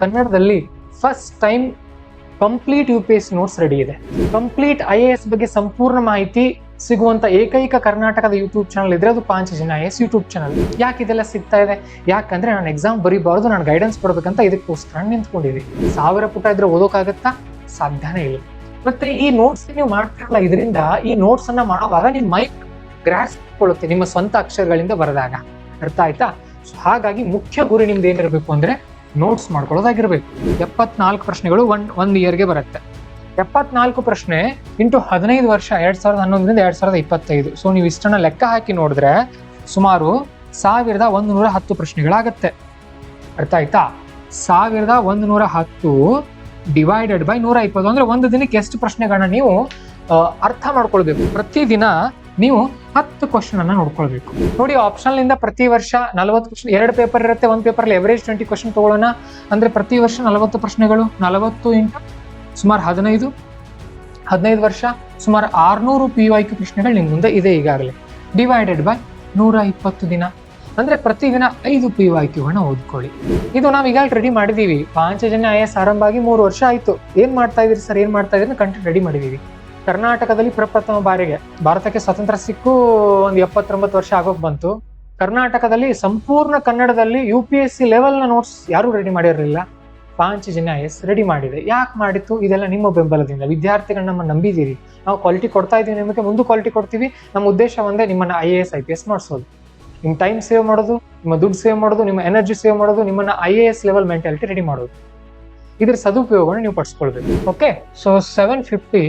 ಕನ್ನಡದಲ್ಲಿ first time complete UPSC notes ready ಇದೆ. Complete IAS ಬಗ್ಗೆ ಸಂಪೂರ್ಣ ಮಾಹಿತಿ ಸಿಗುವಂತ ಏಕೈಕ ಕರ್ನಾಟಕದ ಯೂಟ್ಯೂಬ್ ಚಾನಲ್ ಇದ್ರೆ ಅದು ಪಾಂಚಜನ್ಯ IAS ಯೂಟ್ಯೂಬ್ ಚಾನಲ್. ಯಾಕೆ ಇದೆಲ್ಲ ಸಿಗ್ತಾ ಇದೆ? ಯಾಕಂದ್ರೆ ನಾನು ಎಕ್ಸಾಮ್ ಬರೀಬಾರ್ದು, ನಾನು ಗೈಡೆನ್ಸ್ ಕೊಡ್ಬೇಕಂತ ಇದಕ್ಕೋಸ್ಕರ ನಿಂತ್ಕೊಂಡಿದ್ದೀನಿ. 1000 ಪುಟ ಇದ್ರೆ ಓದೋಕ್ಕಾಗತ್ತಾ? ಸಾಧ್ಯನೇ ಇಲ್ಲ. ಮತ್ತೆ ಈ ನೋಟ್ಸ್ ನೀವು ಮಾಡ್ತಿರಲ್ಲ, ಇದರಿಂದ ಈ ನೋಟ್ಸ್ ಅನ್ನ ಮಾಡುವಾಗ ನಿಮ್ಮ ಮೈಂಡ್ ಗ್ರಾಸ್ಕೊಳ್ಳುತ್ತೆ ನಿಮ್ಮ ಸ್ವಂತ ಅಕ್ಷರಗಳಿಂದ ಬರೆದಾಗ. ಅರ್ಥ ಆಯ್ತಾ? ಹಾಗಾಗಿ ಮುಖ್ಯ ಗುರಿ ನಿಮ್ದು ಏನಿರಬೇಕು ಅಂದ್ರೆ ನೋಟ್ಸ್ ಮಾಡ್ಕೊಳ್ಳೋದಾಗಿರ್ಬೇಕು. 74 ಪ್ರಶ್ನೆಗಳು ಒಂದ್ ಇಯರ್ಗೆ ಬರುತ್ತೆ. 74 ಪ್ರಶ್ನೆ ಇಂಟು 15 ವರ್ಷ 2011ರಿಂದ 2025. ಸೊ ನೀವು ಇಷ್ಟನ್ನ ಲೆಕ್ಕ ಹಾಕಿ ನೋಡಿದ್ರೆ ಸುಮಾರು 1110 ಪ್ರಶ್ನೆಗಳಾಗತ್ತೆ. ಅರ್ಥ ಆಯ್ತಾ? 1110 ಡಿವೈಡೆಡ್ ಬೈ 120 ಅಂದ್ರೆ ಒಂದು ದಿನಕ್ಕೆ ಎಷ್ಟು ಪ್ರಶ್ನೆಗಳನ್ನ ನೀವು ಅರ್ಥ ಮಾಡ್ಕೊಳ್ಬೇಕು. ಪ್ರತಿದಿನ ನೀವು 10 ಕ್ವಶನ್ ಅನ್ನ ನೋಡ್ಕೊಳ್ಬೇಕು. ನೋಡಿ, ಆಪ್ಷನಲ್ ಇಂದ ಪ್ರತಿ ವರ್ಷ 40 ಕ್ವಶನ್, 2 ಪೇಪರ್ ಇರುತ್ತೆ. ಒಂದು ಪೇಪರ್ ಅಲ್ಲಿ ಎವರೇಜ್ 20 ಕ್ವಶನ್ ತಗೊಳ್ಳೋಣ ಅಂದ್ರೆ ಪ್ರತಿ ವರ್ಷ 40 ಪ್ರಶ್ನೆಗಳು. 40 ಇಂಟು ಸುಮಾರು 15 ವರ್ಷ, ಸುಮಾರು 600 PYQ ಪ್ರಶ್ನೆಗಳು ನಿಮ್ ಮುಂದೆ ಇದೆ ಈಗಾಗಲೇ. ಡಿವೈಡೆಡ್ ಬೈ 120 ದಿನ ಅಂದ್ರೆ ಪ್ರತಿದಿನ 5 PYQ ಓದ್ಕೊಳ್ಳಿ. ಇದು ನಾವು ಈಗಾಗಲೇ ರೆಡಿ ಮಾಡಿದೀವಿ. ಪಾಂಚಜನ್ಯ IAS ಆರಂಭ ಆಗಿ 3 ವರ್ಷ ಆಯ್ತು. ಏನ್ ಮಾಡ್ತಾ ಇದೀರಿ ಸರ್, ಏನ್ ಮಾಡ್ತಾ ಇದೀರಿ? ಕಂಟೆಂಟ್ ರೆಡಿ ಮಾಡಿದೀವಿ. ಕರ್ನಾಟಕದಲ್ಲಿ ಪ್ರಪ್ರಥಮ ಬಾರಿಗೆ ಭಾರತಕ್ಕೆ ಸ್ವಾತಂತ್ರ್ಯ ಸಿಕ್ಕು ಒಂದು 79 ವರ್ಷ ಆಗೋಕ್ ಬಂತು. ಕರ್ನಾಟಕದಲ್ಲಿ ಸಂಪೂರ್ಣ ಕನ್ನಡದಲ್ಲಿ UPSC ಲೆವೆಲ್ ನ ನೋಟ್ಸ್ ಯಾರು ರೆಡಿ ಮಾಡಿರಲಿಲ್ಲ. ಪಾಂಚಜನ್ಯ IAS ರೆಡಿ ಮಾಡಿದೆ. ಯಾಕೆ ಮಾಡಿತ್ತು? ಇದೆಲ್ಲ ನಿಮ್ಮ ಬೆಂಬಲದಿಂದ. ವಿದ್ಯಾರ್ಥಿಗಳು ನಮ್ಮ ನಂಬಿದ್ದೀರಿ. ನಾವು ಕ್ವಾಲಿಟಿ ಕೊಡ್ತಾ ಇದೀವಿ, ನಿಮಗೆ ಮುಂದೆ ಕ್ವಾಲಿಟಿ ಕೊಡ್ತೀವಿ. ನಮ್ಮ ಉದ್ದೇಶ ಒಂದೇ, ನಿಮ್ಮನ್ನ IAS IPS ಮಾಡಿಸೋದು. ನಿಮ್ಮ ಟೈಮ್ ಸೇವ್ ಮಾಡೋದು, ನಿಮ್ಮ ದುಡ್ಡು ಸೇವ್ ಮಾಡೋದು, ನಿಮ್ಮ ಎನರ್ಜಿ ಸೇವ್ ಮಾಡೋದು, ನಿಮ್ಮನ್ನ IAS ಲೆವೆಲ್ ಮೆಂಟಾಲಿಟಿ ರೆಡಿ ಮಾಡೋದು. ಇದ್ರ ಸದುಪಯೋಗನ ನೀವು ಪಡಿಸ್ಕೊಳ್ಬೇಕು. ಓಕೆ, ಸೊ 750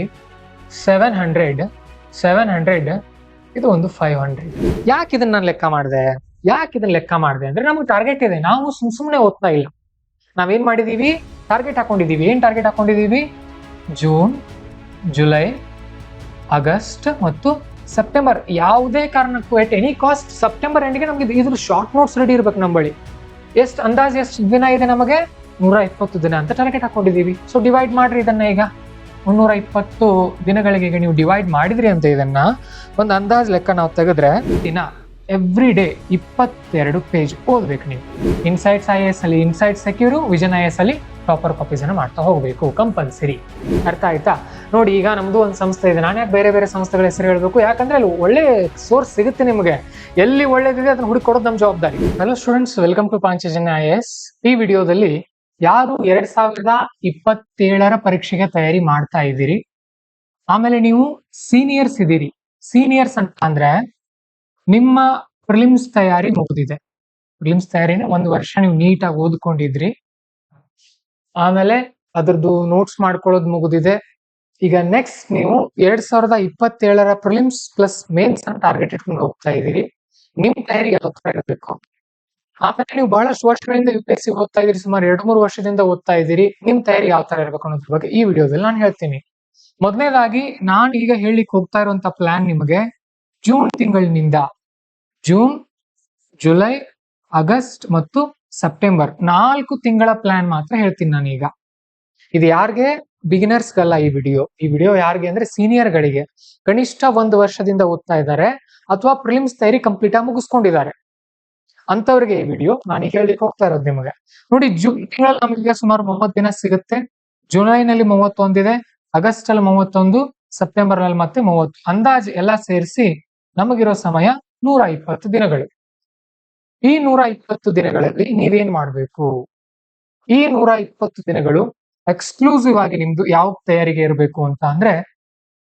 700 ಇದು ಒಂದು 500. ಯಾಕೆ ಇದನ್ನ ನಾನು ಲೆಕ್ಕ ಮಾಡಿದೆ ಅಂದ್ರೆ ನಮಗೆ ಟಾರ್ಗೆಟ್ ಇದೆ. ನಾವು ಸುಮ್ಮನೆ ಓದ್ತಾ ಇಲ್ಲ. ನಾವೇನ್ ಮಾಡಿದೀವಿ? ಟಾರ್ಗೆಟ್ ಹಾಕೊಂಡಿದೀವಿ. ಏನ್ ಟಾರ್ಗೆಟ್ ಹಾಕೊಂಡಿದೀವಿ? ಜೂನ್, ಜುಲೈ, ಆಗಸ್ಟ್ ಮತ್ತು ಸೆಪ್ಟೆಂಬರ್. ಯಾವುದೇ ಕಾರಣಕ್ಕೂ ಎಟ್ ಎನಿ ಕಾಸ್ಟ್ ಸೆಪ್ಟೆಂಬರ್ ಎಂಡ್ಗೆ ನಮ್ಗೆ ಇದ್ರ ಶಾರ್ಟ್ ನೋಟ್ಸ್ ರೆಡಿ ಇರ್ಬೇಕು ನಮ್ಮ ಬಳಿ. ಅಂದಾಜು ಎಷ್ಟು ದಿನ ಇದೆ ನಮಗೆ? 120 ದಿನ ಅಂತ ಟಾರ್ಗೆಟ್ ಹಾಕೊಂಡಿದೀವಿ. ಸೊ ಡಿವೈಡ್ ಮಾಡ್ರಿ ಇದನ್ನ. ಈಗ 320 ದಿನಗಳಿಗೆ ಈಗ ನೀವು ಡಿವೈಡ್ ಮಾಡಿದ್ರಿ ಅಂತ ಇದನ್ನ ಒಂದು ಅಂದಾಜು ಲೆಕ್ಕ ನಾವು ತೆಗೆದ್ರೆ ದಿನ ಎವ್ರಿ ಡೇ 22 ಪೇಜ್ ಓದ್ಬೇಕು ನೀವು. ಇನ್ಸೈಟ್ಸ್ IAS ಅಲ್ಲಿ ಇನ್ಸೈಟ್ ಸೆಕ್ಯೂರು, ವಿಷನ್ IAS ಅಲ್ಲಿ ಪ್ರಾಪರ್ ಕಾಪೀಸ್ ಅನ್ನ ಮಾಡ್ತಾ ಹೋಗ್ಬೇಕು, ಕಂಪಲ್ಸರಿ. ಅರ್ಥ ಆಯ್ತಾ? ನೋಡಿ, ಈಗ ನಮ್ದು ಒಂದು ಸಂಸ್ಥೆ ಇದೆ. ನಾನು ಯಾಕೆ ಬೇರೆ ಬೇರೆ ಸಂಸ್ಥೆಗಳ ಹೆಸರು ಹೇಳ್ಬೇಕು? ಯಾಕಂದ್ರೆ ಅಲ್ಲಿ ಒಳ್ಳೆ ಸೋರ್ಸ್ ಸಿಗುತ್ತೆ ನಿಮಗೆ. ಎಲ್ಲಿ ಒಳ್ಳೇದಿದೆ ಅದನ್ನ ಹುಡುಕೊಡೋದು ನಮ್ಮ ಜವಾಬ್ದಾರಿ. Hello students, welcome to Panchajanya IAS. ಈ ವಿಡಿಯೋದಲ್ಲಿ ಯಾರು 2027ರ ಪರೀಕ್ಷೆಗೆ ತಯಾರಿ ಮಾಡ್ತಾ ಇದ್ದೀರಿ, ಆಮೇಲೆ ನೀವು ಸೀನಿಯರ್ಸ್ ಇದ್ದೀರಿ. ಸೀನಿಯರ್ಸ್ ಅಂತ ಅಂದ್ರೆ ನಿಮ್ಮ ಪ್ರಿಲಿಮ್ಸ್ ತಯಾರಿ ಮುಗಿದಿದೆ. ಪ್ರಿಲಿಮ್ಸ್ ತಯಾರಿನ 1 ವರ್ಷ ನೀವು ನೀಟಾಗಿ ಓದ್ಕೊಂಡಿದ್ರಿ. ಆಮೇಲೆ ಅದ್ರದ್ದು ನೋಟ್ಸ್ ಮಾಡ್ಕೊಳ್ಳೋದು ಮುಗಿದಿದೆ. ಈಗ ನೆಕ್ಸ್ಟ್ ನೀವು 2027ರ ಪ್ರಿಲಿಮ್ಸ್ ಪ್ಲಸ್ ಮೇನ್ಸ್ ಅನ್ನ ಟಾರ್ಗೆಟ್ ಇಟ್ಕೊಂಡು ಹೋಗ್ತಾ ಇದ್ದೀರಿ. ನಿಮ್ ತಯಾರಿ ಯಾವ ತರ ಇರಬೇಕು? ಆಮೇಲೆ ನೀವು ಬಹಳಷ್ಟು ವರ್ಷಗಳಿಂದ UPSC ಓದ್ತಾ ಇದ್ದೀರಿ, ಸುಮಾರು 2-3 ವರ್ಷದಿಂದ ಓದ್ತಾ ಇದ್ದೀರಿ. ನಿಮ್ ತಯಾರಿ ಯಾವ ತರ ಇರಬೇಕು ಅನ್ನೋದ್ರ ಬಗ್ಗೆ ಈ ವಿಡಿಯೋದಲ್ಲಿ ನಾನು ಹೇಳ್ತೀನಿ. ಮೊದಲನೇದಾಗಿ ನಾನು ಈಗ ಹೇಳಿಕ್ ಹೋಗ್ತಾ ಇರುವಂತ ಪ್ಲಾನ್ ನಿಮಗೆ ಜೂನ್ ತಿಂಗಳಿನಿಂದ ಜೂನ್, ಜುಲೈ, ಆಗಸ್ಟ್ ಮತ್ತು ಸೆಪ್ಟೆಂಬರ್ 4 ತಿಂಗಳ ಪ್ಲಾನ್ ಮಾತ್ರ ಹೇಳ್ತೀನಿ ನಾನು ಈಗ. ಇದು ಯಾರಿಗೆ? ಬಿಗಿನರ್ಸ್ಗಲ್ಲ ಈ ವಿಡಿಯೋ ಯಾರಿಗೆ ಅಂದ್ರೆ ಸೀನಿಯರ್ ಗಳಿಗೆ, ಕನಿಷ್ಠ 1 ವರ್ಷದಿಂದ ಓದ್ತಾ ಇದ್ದಾರೆ ಅಥವಾ ಪ್ರಿಲಿಮ್ಸ್ ತಯಾರಿ ಕಂಪ್ಲೀಟ್ ಆಗಿ ಮುಗಿಸ್ಕೊಂಡಿದ್ದಾರೆ ಅಂತವ್ರಿಗೆ ಈ ವಿಡಿಯೋ ನಾನು ಹೇಳಲಿಕ್ಕೆ ಹೋಗ್ತಾ ಇರೋದು ನಿಮಗೆ. ನೋಡಿ, ಜೂನ್ ತಿಂಗಳಲ್ಲಿ ನಮಗೆ ಸುಮಾರು 30 ದಿನ ಸಿಗುತ್ತೆ. ಜುಲೈನಲ್ಲಿ 31 ಇದೆ, ಆಗಸ್ಟ್ ಅಲ್ಲಿ 31, ಸೆಪ್ಟೆಂಬರ್ ನಲ್ಲಿ ಮತ್ತೆ 30. ಅಂದಾಜು ಎಲ್ಲ ಸೇರಿಸಿ ನಮಗಿರೋ ಸಮಯ 120 ದಿನಗಳು. ಈ 120 ದಿನಗಳಲ್ಲಿ ನೀವೇನ್ ಮಾಡ್ಬೇಕು? ಈ 120 ದಿನಗಳು ಎಕ್ಸ್ಕ್ಲೂಸಿವ್ ಆಗಿ ನಿಮ್ದು ಯಾವ ತಯಾರಿಗೆ ಇರಬೇಕು ಅಂತ ಅಂದ್ರೆ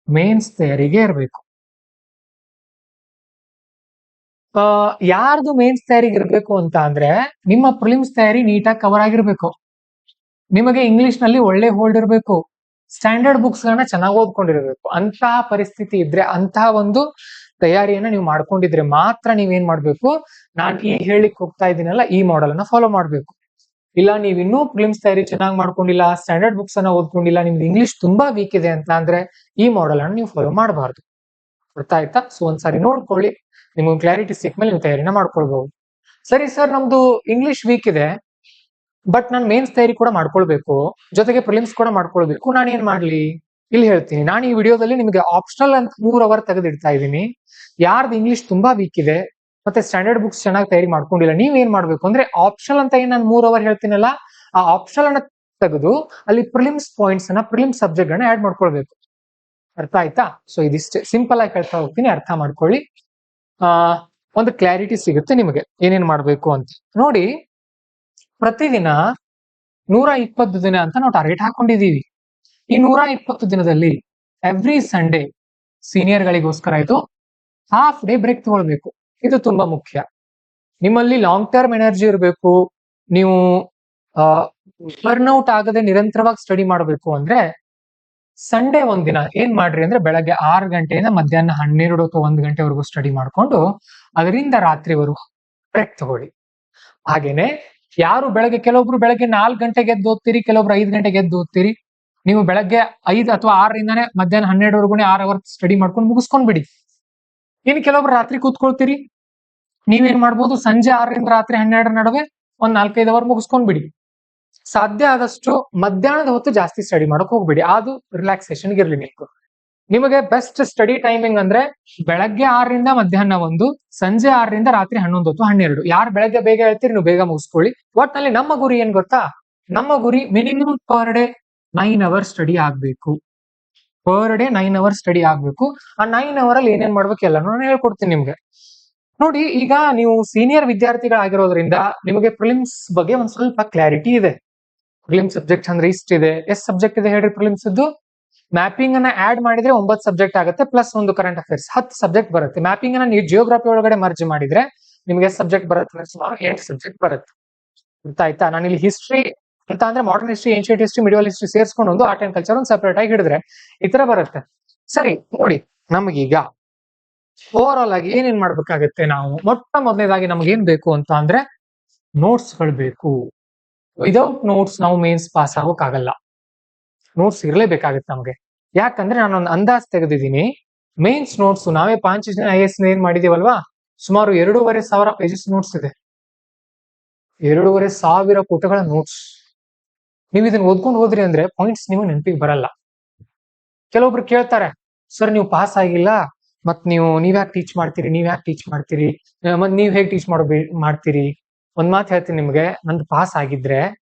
ಮೇನ್ಸ್ ತಯಾರಿಗೆ ಇರಬೇಕು. ಯಾರ್ದು ಮೇನ್ಸ್ ತಯಾರಿಗೆ ಇರಬೇಕು ಅಂತ ಅಂದ್ರೆ ನಿಮ್ಮ ಪ್ರಿಲಿಮ್ಸ್ ತಯಾರಿ ನೀಟಾಗಿ ಕವರ್ ಆಗಿರ್ಬೇಕು. ನಿಮಗೆ ಇಂಗ್ಲಿಷ್ ನಲ್ಲಿ ಒಳ್ಳೆ ಹೋಲ್ಡ್ ಇರಬೇಕು. ಸ್ಟ್ಯಾಂಡರ್ಡ್ ಬುಕ್ಸ್ ಗಳನ್ನ ಚೆನ್ನಾಗಿ ಓದ್ಕೊಂಡಿರ್ಬೇಕು. ಅಂತಹ ಪರಿಸ್ಥಿತಿ ಇದ್ರೆ, ಅಂತಹ ಒಂದು ತಯಾರಿಯನ್ನ ನೀವು ಮಾಡ್ಕೊಂಡಿದ್ರೆ ಮಾತ್ರ ನೀವೇನ್ ಮಾಡ್ಬೇಕು? ನಾನು ಈ ಹೇಳಿಕ್ ಹೋಗ್ತಾ ಇದ್ದೀನಲ್ಲ, ಈ ಮಾಡೆಲ್ ಅನ್ನ ಫಾಲೋ ಮಾಡ್ಬೇಕು. ಇಲ್ಲ, ನೀವ್ ಇನ್ನೂ ಪ್ರಿಲಿಮ್ಸ್ ತಯಾರಿ ಚೆನ್ನಾಗಿ ಮಾಡ್ಕೊಂಡಿಲ್ಲ, ಸ್ಟ್ಯಾಂಡರ್ಡ್ ಬುಕ್ಸ್ ಅನ್ನ ಓದ್ಕೊಂಡಿಲ್ಲ, ನಿಮ್ದು ಇಂಗ್ಲಿಷ್ ತುಂಬಾ ವೀಕ್ ಇದೆ ಅಂತ ಅಂದ್ರೆ ಈ ಮಾಡೆಲ್ ಅನ್ನ ನೀವು ಫಾಲೋ ಮಾಡಬಾರ್ದು. ಅರ್ಥ ಆಯ್ತಾ? ಸೊ ಒಂದ್ಸಾರಿ ನೋಡ್ಕೊಳ್ಳಿ, ನಿಮ್ಗೆ ಕ್ಲಾರಿಟಿ ಸಿಕ್ಮೇಲೆ ನೀವು ತಯಾರಿನ ಮಾಡ್ಕೊಳ್ಬಹುದು. ಸರಿ ಸರ್, ನಮ್ದು ಇಂಗ್ಲಿಷ್ ವೀಕ್ ಇದೆ, ಬಟ್ ನಾನು ಮೇನ್ಸ್ ತಯಾರಿ ಕೂಡ ಮಾಡ್ಕೊಳ್ಬೇಕು, ಜೊತೆಗೆ ಪ್ರಿಲಿಮ್ಸ್ ಕೂಡ ಮಾಡ್ಕೊಳ್ಬೇಕು, ನಾನು ಏನ್ ಮಾಡ್ಲಿ? ಇಲ್ಲಿ ಹೇಳ್ತೀನಿ. ನಾನು ಈ ವಿಡಿಯೋದಲ್ಲಿ ನಿಮಗೆ ಆಪ್ಷನಲ್ ಅಂತ 3 ಅವರ್ ತೆಗೆದಿಡ್ತಾ ಇದ್ದೀನಿ. ಯಾರ್ದು ಇಂಗ್ಲಿಷ್ ತುಂಬಾ ವೀಕ್ ಇದೆ ಮತ್ತೆ ಸ್ಟ್ಯಾಂಡರ್ಡ್ ಬುಕ್ಸ್ ಚೆನ್ನಾಗಿ ತಯಾರಿ ಮಾಡ್ಕೊಂಡಿಲ್ಲ, ನೀವ್ ಏನ್ ಮಾಡ್ಬೇಕು ಅಂದ್ರೆ ಆಪ್ಷನಲ್ ಅಂತ ಏನ್ ನಾನು 3 ಅವರ್ ಹೇಳ್ತೀನಲ್ಲ, ಆ ಆಪ್ಷನ್ ಅನ್ನ ತೆಗೆದು ಅಲ್ಲಿ ಪ್ರಿಲಿಮ್ಸ್ ಪಾಯಿಂಟ್ಸ್ ಅನ್ನ ಪ್ರಿಲಿಮ್ಸ್ ಸಬ್ಜೆಕ್ಟ್ ಗಳನ್ನ ಆಡ್ ಮಾಡ್ಕೊಳ್ಬೇಕು. ಅರ್ಥ ಆಯ್ತಾ? ಸೊ ಇದಿಷ್ಟೇ, ಸಿಂಪಲ್ ಆಗಿ ಹೇಳ್ತಾ ಹೋಗ್ತೀನಿ, ಅರ್ಥ ಮಾಡ್ಕೊಳ್ಳಿ. ಒಂದು ಕ್ಲಾರಿಟಿ ಸಿಗುತ್ತೆ ನಿಮಗೆ ಏನೇನ್ ಮಾಡ್ಬೇಕು ಅಂತ. ನೋಡಿ, ಪ್ರತಿದಿನ 120 ದಿನ ಅಂತ ನಾವು ಟಾರ್ಗೆಟ್ ಹಾಕೊಂಡಿದೀವಿ. ಈ 120 ದಿನದಲ್ಲಿ ಎವ್ರಿ ಸಂಡೇ ಸೀನಿಯರ್ ಗಳಿಗೋಸ್ಕರ ಇದು ಹಾಫ್ ಡೇ ಬ್ರೇಕ್ ತಗೊಳ್ಬೇಕು. ಇದು ತುಂಬಾ ಮುಖ್ಯ. ನಿಮ್ಮಲ್ಲಿ ಲಾಂಗ್ ಟರ್ಮ್ ಎನರ್ಜಿ ಇರಬೇಕು. ನೀವು ಬರ್ನ್ಔಟ್ ಆಗದೆ ನಿರಂತರವಾಗಿ ಸ್ಟಡಿ ಮಾಡಬೇಕು ಅಂದ್ರೆ ಸಂಡೇ ಒಂದಿನ ಏನ್ ಮಾಡ್ರಿ ಅಂದ್ರೆ ಬೆಳಗ್ಗೆ 6 ಗಂಟೆಯಿಂದ ಮಧ್ಯಾಹ್ನ 12 ಅಥವಾ 1 ಗಂಟೆವರೆಗೂ ಸ್ಟಡಿ ಮಾಡ್ಕೊಂಡು ಅದರಿಂದ ರಾತ್ರಿವರೆಗೂ ಬ್ರೇಕ್ ತಗೊಳ್ಳಿ. ಹಾಗೇನೆ ಯಾರು ಕೆಲವೊಬ್ರು ಬೆಳಗ್ಗೆ 4 ಗಂಟೆಗೆ ಎದ್ದು ಓದ್ತೀರಿ, ಕೆಲವೊಬ್ರು 5 ಗಂಟೆಗೆ ಎದ್ದು ಓದ್ತೀರಿ. ನೀವು ಬೆಳಗ್ಗೆ 5 ಅಥವಾ 6ರಿಂದಾನೇ ಮಧ್ಯಾಹ್ನ 12ವರೆಗೂ 6 ಅವರ್ ಸ್ಟಡಿ ಮಾಡ್ಕೊಂಡು ಮುಗಿಸ್ಕೊಂಡ್ ಬಿಡಿ. ಇನ್ನು ಕೆಲವೊಬ್ರು ರಾತ್ರಿ ಕೂತ್ಕೊಳ್ತೀರಿ, ನೀವೇನ್ ಮಾಡ್ಬೋದು, ಸಂಜೆ 6ರಿಂದ ರಾತ್ರಿ 12 ನಡುವೆ ಒಂದ್ 4-5 ಅವರ್ ಮುಗಿಸ್ಕೊಂಡ್ ಬಿಡಿ. ಸಾಧ್ಯ ಆದಷ್ಟು ಮಧ್ಯಾಹ್ನದ ಹೊತ್ತು ಜಾಸ್ತಿ ಸ್ಟಡಿ ಮಾಡಕ್ ಹೋಗ್ಬಿಡಿ. ಅದು ರಿಲ್ಯಾಕ್ಸೇಷನ್ ಇರ್ಲಿ. ನಿಮಗೆ ಬೆಸ್ಟ್ ಸ್ಟಡಿ ಟೈಮಿಂಗ್ ಅಂದ್ರೆ ಬೆಳಗ್ಗೆ 6ರಿಂದ ಮಧ್ಯಾಹ್ನ 1, ಸಂಜೆ 6ರಿಂದ ರಾತ್ರಿ 11 ಅಥವಾ 12. ಯಾರು ಬೆಳಗ್ಗೆ ಬೇಗ ಹೇಳ್ತೀರಿ ನೀವು ಬೇಗ ಮುಗಿಸ್ಕೊಳ್ಳಿ. ಒಟ್ನಲ್ಲಿ ನಮ್ಮ ಗುರಿ ಏನ್ ಗೊತ್ತಾ, ನಮ್ಮ ಗುರಿ minimum per day 9 hour study ಆಗ್ಬೇಕು. ಪರ್ ಡೇ 9 ಅವರ್ ಸ್ಟಡಿ ಆಗ್ಬೇಕು. ಆ 9 ಅವರ್ ಅಲ್ಲಿ ಏನೇನ್ ಮಾಡ್ಬೇಕು ಎಲ್ಲಾನು ನಾನು ಹೇಳ್ಕೊಡ್ತೀನಿ ನಿಮ್ಗೆ. ನೋಡಿ, ಈಗ ನೀವು ಸೀನಿಯರ್ ವಿದ್ಯಾರ್ಥಿಗಳಾಗಿರೋದ್ರಿಂದ ನಿಮಗೆ ಪ್ರಿಲಿಮ್ಸ್ ಬಗ್ಗೆ ಒಂದ್ ಸ್ವಲ್ಪ ಕ್ಲಾರಿಟಿ ಇದೆ. ಪ್ರಿಲಿಮ್ಸ್ ಸಬ್ಜೆಕ್ಟ್ ಅಂದ್ರೆ ಇಷ್ಟಿದೆ. ಎಷ್ಟು ಸಬ್ಜೆಕ್ಟ್ ಇದೆ ಹೇಳ್ರಿ ಪ್ರಿಲಿಮ್ಸ್ ಇದ್ದು? ಮ್ಯಾಪಿಂಗ್ ಅನ್ನ ಆಡ್ ಮಾಡಿದ್ರೆ 9 ಸಬ್ಜೆಕ್ಟ್ ಆಗುತ್ತೆ, ಪ್ಲಸ್ ಒಂದು ಕರೆಂಟ್ ಅಫೇರ್ಸ್ 10 ಸಬ್ಜೆಕ್ಟ್ ಬರುತ್ತೆ. ಮ್ಯಾಪಿಂಗ್ ಅನ್ನ ನೀವು ಜಿಯೋಗ್ರಫಿ ಒಳಗಡೆ ಮರ್ಜ್ ಮಾಡಿದ್ರೆ ನಿಮ್ಗೆ ಎಷ್ಟು ಸಬ್ಜೆಕ್ಟ್ ಬರುತ್ತೆ? ಸುಮಾರು 8 ಸಬ್ಜೆಕ್ಟ್ ಬರುತ್ತೆ. ಗೊತ್ತಾಯ್ತಾ? ನಾನು ಇಲ್ಲಿ ಹಿಸ್ಟ್ರಿ ಅಂತ ಅಂದ್ರೆ modern history, ancient history, medieval history ಸೇರಿಸ್ಕೊಂಡು ಒಂದು ಆರ್ಟ್ ಅಂಡ್ ಕಲ್ಚರ್ ಒಂದು ಸೆಪರೇಟ್ ಆಗಿ ಹಿಡಿದ್ರೆ ಈ ತರ ಬರುತ್ತೆ. ಸರಿ, ನೋಡಿ, ನಮಗೀಗ ಓವರ್ ಆಲ್ ಆಗಿ ಏನೇನ್ ಮಾಡ್ಬೇಕಾಗತ್ತೆ? ನಾವು ಮೊದಲನೇದಾಗಿ ನಮ್ಗೆ ಏನ್ ಬೇಕು ಅಂತ ಅಂದ್ರೆ ನೋಟ್ಸ್ ಗಳು ಬೇಕು. ವಿದೌಟ್ ನೋಟ್ಸ್ ನಾವು ಮೇನ್ಸ್ ಪಾಸ್ ಆಗೋಕ್ಕಾಗಲ್ಲ. ನೋಟ್ಸ್ ಇರಲೇಬೇಕಾಗತ್ತೆ ನಮಗೆ. ಯಾಕಂದ್ರೆ ನಾನೊಂದು ಅಂದಾಜ್ ತೆಗೆದಿದ್ದೀನಿ. ಮೇನ್ಸ್ ನೋಟ್ಸ್ ನಾವೇ 5 ಜನ IAS ಏನ್ ಮಾಡಿದೀವಲ್ವಾ, ಸುಮಾರು 2,500 ಪೇಜಸ್ ನೋಟ್ಸ್ ಇದೆ. 2,500 ಪುಟಗಳ ನೋಟ್ಸ್. ನೀವು ಇದನ್ನ ಓದ್ಕೊಂಡು ಹೋದ್ರಿ ಅಂದ್ರೆ ಪಾಯಿಂಟ್ಸ್ ನೀವು ನೆನಪಿಗೆ ಬರಲ್ಲ. ಕೆಲವೊಬ್ರು ಕೇಳ್ತಾರೆ, ಸರ್ ನೀವು ಪಾಸ್ ಆಗಿಲ್ಲ, ಮತ್ ನೀವ್ಯಾಕೆ ಟೀಚ್ ಮಾಡ್ತೀರಿ, ಮತ್ ನೀವ್ ಹೇಗೆ ಟೀಚ್ ಮಾಡ್ತೀರಿ? ಒಂದ್ ಮಾತು ಹೇಳ್ತೀನಿ ನಿಮ್ಗೆ, ನಂದು ಪಾಸ್ ಆಗಿದ್ರೆ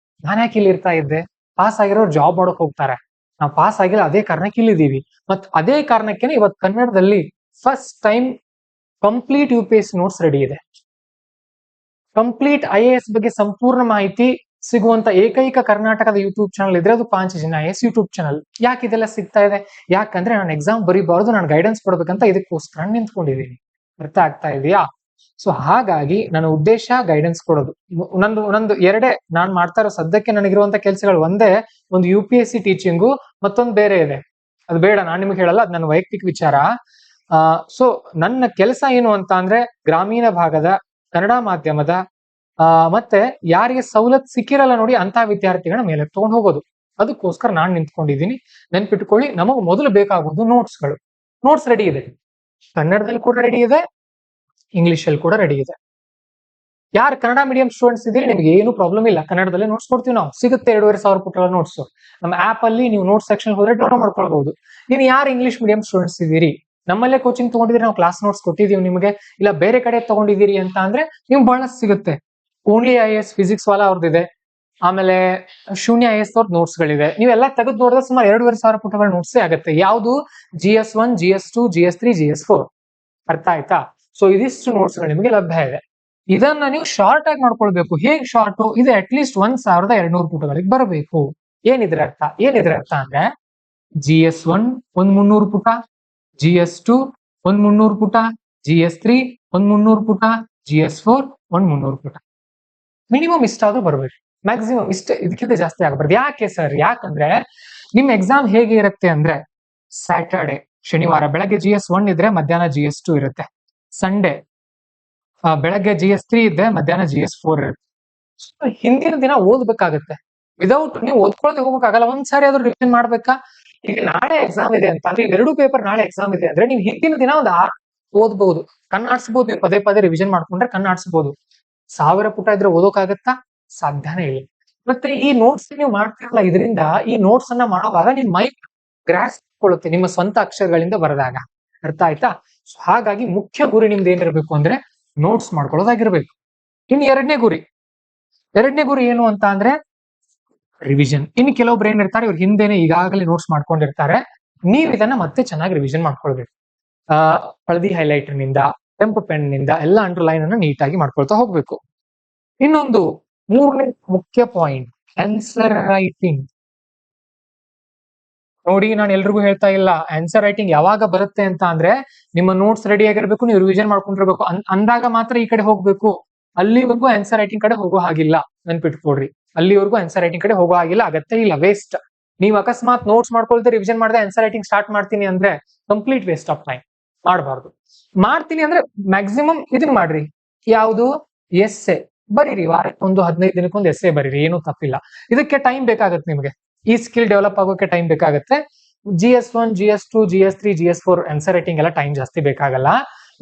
ನಾನ್ ಯಾಕೆ ಇಲ್ಲಿ ಇರ್ತಾ ಇದ್ದೆ? ಪಾಸ್ ಆಗಿರೋರು ಜಾಬ್ ಮಾಡೋಕ್ ಹೋಗ್ತಾರೆ. ನಾವು ಪಾಸ್ ಆಗಿಲ್ಲ, ಅದೇ ಕಾರಣಕ್ಕೆ ಇಲ್ಲಿದ್ದೀವಿ. ಮತ್ ಅದೇ ಕಾರಣಕ್ಕೆ ಇವತ್ತು ಕನ್ನಡದಲ್ಲಿ first time complete UPSC notes ready ಇದೆ. ಕಂಪ್ಲೀಟ್ IAS ಬಗ್ಗೆ ಸಂಪೂರ್ಣ ಮಾಹಿತಿ ಸಿಗುವಂತ ಏಕೈಕ ಕರ್ನಾಟಕದ ಯೂಟ್ಯೂಬ್ ಚಾನಲ್ ಇದ್ರೆ ಅದು 5 ಜನ IAS ಯೂಟ್ಯೂಬ್ ಚಾನಲ್. ಯಾಕೆ ಇದೆಲ್ಲ ಸಿಗ್ತಾ ಇದೆ? ಯಾಕಂದ್ರೆ ನಾನು ಎಕ್ಸಾಮ್ ಬರೀಬಾರ್ದು, ನಾನು ಗೈಡೆನ್ಸ್ ಕೊಡ್ಬೇಕಂತ ಇದಕ್ಕೋಸ್ಕರ ನಿಂತ್ಕೊಂಡಿದ್ದೀನಿ. ಅರ್ಥ ಆಗ್ತಾ ಇದೆಯಾ? ಸೊ ಹಾಗಾಗಿ ನನ್ನ ಉದ್ದೇಶ ಗೈಡೆನ್ಸ್ ಕೊಡೋದು. ನಂದು ಎರಡೇ ನಾನ್ ಮಾಡ್ತಾ ಇರೋ ಸದ್ಯಕ್ಕೆ ನನಗಿರುವಂತ ಕೆಲಸಗಳು. ಒಂದೇ ಒಂದು UPSC ಟೀಚಿಂಗು, ಮತ್ತೊಂದು ಬೇರೆ ಇದೆ. ಅದು ಬೇಡ, ನಾನು ನಿಮ್ಗೆ ಹೇಳಲ್ಲ, ಅದು ನನ್ನ ವೈಯಕ್ತಿಕ ವಿಚಾರ. ಸೊ ನನ್ನ ಕೆಲಸ ಏನು ಅಂತ ಅಂದ್ರೆ ಗ್ರಾಮೀಣ ಭಾಗದ ಕನ್ನಡ ಮಾಧ್ಯಮದ ಮತ್ತೆ ಯಾರಿಗೆ ಸವಲತ್ತು ಸಿಕ್ಕಿರಲ್ಲ ನೋಡಿ ಅಂತ ವಿದ್ಯಾರ್ಥಿಗಳ ಮೇಲೆ ತಗೊಂಡು ಹೋಗೋದು. ಅದಕ್ಕೋಸ್ಕರ ನಾನು ನಿಂತ್ಕೊಂಡಿದ್ದೀನಿ. ನೆನ್ಪಿಟ್ಕೊಳ್ಳಿ, ನಮಗ್ ಮೊದಲು ಬೇಕಾಗೋದು ನೋಟ್ಸ್ಗಳು. ನೋಟ್ಸ್ ರೆಡಿ ಇದೆ, ಕನ್ನಡದಲ್ಲಿ ಕೂಡ ರೆಡಿ ಇದೆ, ಇಂಗ್ಲಿಷ್ ಅಲ್ಲಿ ಕೂಡ ರೆಡಿ ಇದೆ. ಯಾರು ಕನ್ನಡ ಮೀಡಿಯಂ ಸ್ಟೂಡೆಂಟ್ಸ್ ಇದ್ದೀರಿ ನಿಮ್ಗೆ ಏನು ಪ್ರಾಬ್ಲಮ್ ಇಲ್ಲ, ಕನ್ನಡದಲ್ಲೇ ನೋಟ್ಸ್ ಕೊಡ್ತೀವಿ ನಾವು. ಸಿಗುತ್ತೆ 2,500 ಪುಟಗಳ ನೋಟ್ಸ್. ನಮ್ಮ ಆಪ್ ಅಲ್ಲಿ ನೀವು ನೋಟ್ಸ್ ಸೆಕ್ಷನ್ ಹೋದ್ರೆ ಡೌನ್ಲೋಡ್ ಮಾಡ್ಕೊಳ್ಬಹುದು. ನೀವು ಯಾರು ಇಂಗ್ಲಿಷ್ ಮೀಡಿಯಂ ಸ್ಟೂಡೆಂಟ್ಸ್ ಇದ್ದೀರಿ, ನಮ್ಮಲ್ಲೇ ಕೋಚಿಂಗ್ ತಗೊಂಡಿದ್ರೆ ನಾವು ಕ್ಲಾಸ್ ನೋಟ್ಸ್ ಕೊಟ್ಟಿದೀವಿ ನಿಮಗೆ, ಇಲ್ಲ ಬೇರೆ ಕಡೆ ತಗೊಂಡಿದ್ದೀರಿ ಅಂತ ಅಂದ್ರೆ ನಿಮ್ಗೆ ಬಹಳಷ್ಟು ಸಿಗುತ್ತೆ. ಓನ್ಲಿ IAS ಫಿಸಿಕ್ಸ್ ವಾಲ ಅವ್ರದ್ದಿದೆ, ಆಮೇಲೆ ಶೂನ್ಯ IAS ಅವ್ರದ್ದು ನೋಟ್ಸ್ ಗಳಿದೆ. ನೀವೆಲ್ಲ ತೆಗೆದು ನೋಡಿದ್ರೆ ಸುಮಾರು 2,500 ಪುಟಗಳ ನೋಟ್ಸ್ ಆಗುತ್ತೆ. ಯಾವುದು? GS1, GS2, GS3, GS4. ಅರ್ಥ ಆಯ್ತಾ? ಸೊ ಇದಿಷ್ಟು ನೋಟ್ಸ್ ಗಳು ನಿಮಗೆ ಲಭ್ಯ ಇದೆ. ಇದನ್ನ ನೀವು ಶಾರ್ಟ್ ಆಗಿ ಮಾಡ್ಕೊಳ್ಬೇಕು. ಹೇಗೆ ಶಾರ್ಟ್? ಇದು ಅಟ್ ಲೀಸ್ಟ್ 1,200 ಪುಟಗಳಿಗೆ ಬರಬೇಕು. ಏನಿದ್ರೆ ಅರ್ಥ ಅಂದ್ರೆ GS1 ಒಂದ್ 300 ಪುಟ, GS2 ಒಂದ್ 300 ಪುಟ, GS3 ಒಂದ್ 300 ಪುಟ, GS4 ಒಂದ್ 300 ಪುಟ. ಮಿನಿಮಮ್ ಇಷ್ಟಾದ್ರೂ ಬರ್ಬೇಕು. ಮ್ಯಾಕ್ಸಿಮಮ್ ಇದಕ್ಕಿಂತ ಜಾಸ್ತಿ ಆಗಬಾರ್ದು. ಯಾಕೆ ಸರ್? ಯಾಕಂದ್ರೆ ನಿಮ್ ಎಕ್ಸಾಮ್ ಹೇಗೆ ಇರುತ್ತೆ ಅಂದ್ರೆ ಸ್ಯಾಟರ್ಡೆ, ಶನಿವಾರ ಬೆಳಗ್ಗೆ GS1 ಇದ್ರೆ ಮಧ್ಯಾಹ್ನ GS2 ಇರುತ್ತೆ. ಸಂಡೇ ಬೆಳಗ್ಗೆ GS3 ಇದ್ರೆ ಮಧ್ಯಾಹ್ನ GS4 ಇರುತ್ತೆ. ಹಿಂದಿನ ದಿನ ಓದ್ಬೇಕಾಗತ್ತೆ. ವಿದೌಟ್ ನೀವು ಓದ್ಕೊಳ್ತಾ ಹೋಗಕ್ಕಾಗಲ್ಲ. ಒಂದ್ಸಾರಿ ಆದ್ರೂ ರಿವಿಷನ್ ಮಾಡ್ಬೇಕಾ? ಈಗ ನಾಳೆ ಎಕ್ಸಾಮ್ ಇದೆ ಅಂತ ಅಂದ್ರೆ 2 ಪೇಪರ್ ನಾಳೆ ಎಕ್ಸಾಮ್ ಇದೆ ಅಂದ್ರೆ ನೀವು ಹಿಂದಿನ ದಿನ ಒಂದು 6 ಓದ್ಬಹುದು, ಕಣ್ಣಾಡ್ಸ್ಬಹುದು. ನೀವು ಪದೇ ಪದೇ ರಿವಿಷನ್ ಮಾಡ್ಕೊಂಡ್ರೆ ಕಣ್ಣಾಡ್ಸ್ಬಹುದು. 1000 ಪುಟ ಇದ್ರೆ ಓದೋಕಾಗತ್ತಾ? ಸಾಧ್ಯನೇ ಇಲ್ಲ. ಮತ್ತೆ ಈ ನೋಟ್ಸ್ ನೀವು ಮಾಡ್ತಿರಲ್ಲ, ಇದರಿಂದ ಈ ನೋಟ್ಸ್ ಅನ್ನ ಮಾಡುವಾಗ ನಿಮ್ ಮೈಂಡ್ ಗ್ರಾಸ್ ಕೊಳ್ಳುತ್ತೆ ನಿಮ್ಮ ಸ್ವಂತ ಅಕ್ಷರಗಳಿಂದ ಬರೆದಾಗ. ಅರ್ಥ ಆಯ್ತಾ? ಹಾಗಾಗಿ ಮುಖ್ಯ ಗುರಿ ನಿಮ್ದು ಏನಿರ್ಬೇಕು ಅಂದ್ರೆ ನೋಟ್ಸ್ ಮಾಡ್ಕೊಳ್ಳೋದಾಗಿರ್ಬೇಕು. ಇನ್ನು ಎರಡನೇ ಗುರಿ ಏನು ಅಂತ ಅಂದ್ರೆ ರಿವಿಷನ್. ಇನ್ನು ಕೆಲವೊಬ್ರು ಏನಿರ್ತಾರೆ, ಇವ್ರು ಹಿಂದೆನೆ ಈಗಾಗಲೇ ನೋಟ್ಸ್ ಮಾಡ್ಕೊಂಡಿರ್ತಾರೆ. ನೀವ್ ಇದನ್ನ ಮತ್ತೆ ಚೆನ್ನಾಗಿ ರಿವಿಷನ್ ಮಾಡ್ಕೊಳ್ಬೇಕು. ಹಳದಿ ಹೈಲೈಟರ್ ನಿಂದ, ಕೆಂಪು ಪೆನ್ ನಿಂದ ಎಲ್ಲ ಅಂಡರ್ಲೈನ್ ಅನ್ನ ನೀಟಾಗಿ ಮಾಡ್ಕೊಳ್ತಾ ಹೋಗ್ಬೇಕು. ಇನ್ನೊಂದು ಮೂರನೇ ಮುಖ್ಯ ಪಾಯಿಂಟ್, ಆನ್ಸರ್ ರೈಟಿಂಗ್. ನೋಡಿ, ನಾನು ಎಲ್ರಿಗೂ ಹೇಳ್ತಾ ಇಲ್ಲ ಆನ್ಸರ್ ರೈಟಿಂಗ್ ಯಾವಾಗ ಬರುತ್ತೆ ಅಂತ ಅಂದ್ರೆ, ನಿಮ್ಮ ನೋಟ್ಸ್ ರೆಡಿ ಆಗಿರ್ಬೇಕು, ನೀವು ರಿವಿಷನ್ ಮಾಡ್ಕೊಂಡಿರ್ಬೇಕು, ಅಂದಾಗ ಮಾತ್ರ ಈ ಕಡೆ ಹೋಗ್ಬೇಕು. ಅಲ್ಲಿವರೆಗೂ ಆನ್ಸರ್ ರೈಟಿಂಗ್ ಕಡೆ ಹೋಗೋ ಹಾಗಿಲ್ಲ, ನೆನ್ಪಿಟ್ಕೊಡ್ರಿ. ಅಲ್ಲಿವರೆಗೂ ಆನ್ಸರ್ ರೈಟಿಂಗ್ ಕಡೆ ಹೋಗೋ ಹಾಗಿಲ್ಲ, ಅಗತ್ಯ ಇಲ್ಲ, ವೇಸ್ಟ್. ನೀವು ಅಕಸ್ಮಾತ್ ನೋಟ್ಸ್ ಮಾಡ್ಕೊಳ್ದೆ ರಿವಿಷನ್ ಮಾಡದೆ ಆನ್ಸರ್ ರೈಟಿಂಗ್ ಸ್ಟಾರ್ಟ್ ಮಾಡ್ತೀನಿ ಅಂದ್ರೆ ಕಂಪ್ಲೀಟ್ ವೇಸ್ಟ್ ಆಫ್ ಟೈಮ್. ಮಾಡಬಾರ್ದು. ಮಾಡ್ತೀನಿ ಅಂದ್ರೆ ಮ್ಯಾಕ್ಸಿಮಮ್ ಇದನ್ನ ಮಾಡ್ರಿ, ಯಾವುದು ಎಸ್ಸೆ ಬರೀರಿ. ವಾರಕ್ಕೆ ಒಂದು 15 ದಿನಕ್ಕೊಂದು ಎಸ್ಸೆ ಬರೀರಿ, ಏನೂ ತಪ್ಪಿಲ್ಲ. ಇದಕ್ಕೆ ಟೈಮ್ ಬೇಕಾಗತ್ತೆ ನಿಮಗೆ, ಈ ಸ್ಕಿಲ್ ಡೆವಲಪ್ ಆಗೋಕೆ ಟೈಮ್ ಬೇಕಾಗುತ್ತೆ. GS1, GS2, GS3, GS4 answer writing ಎಲ್ಲ ಟೈಮ್ ಜಾಸ್ತಿ ಬೇಕಾಗಲ್ಲ.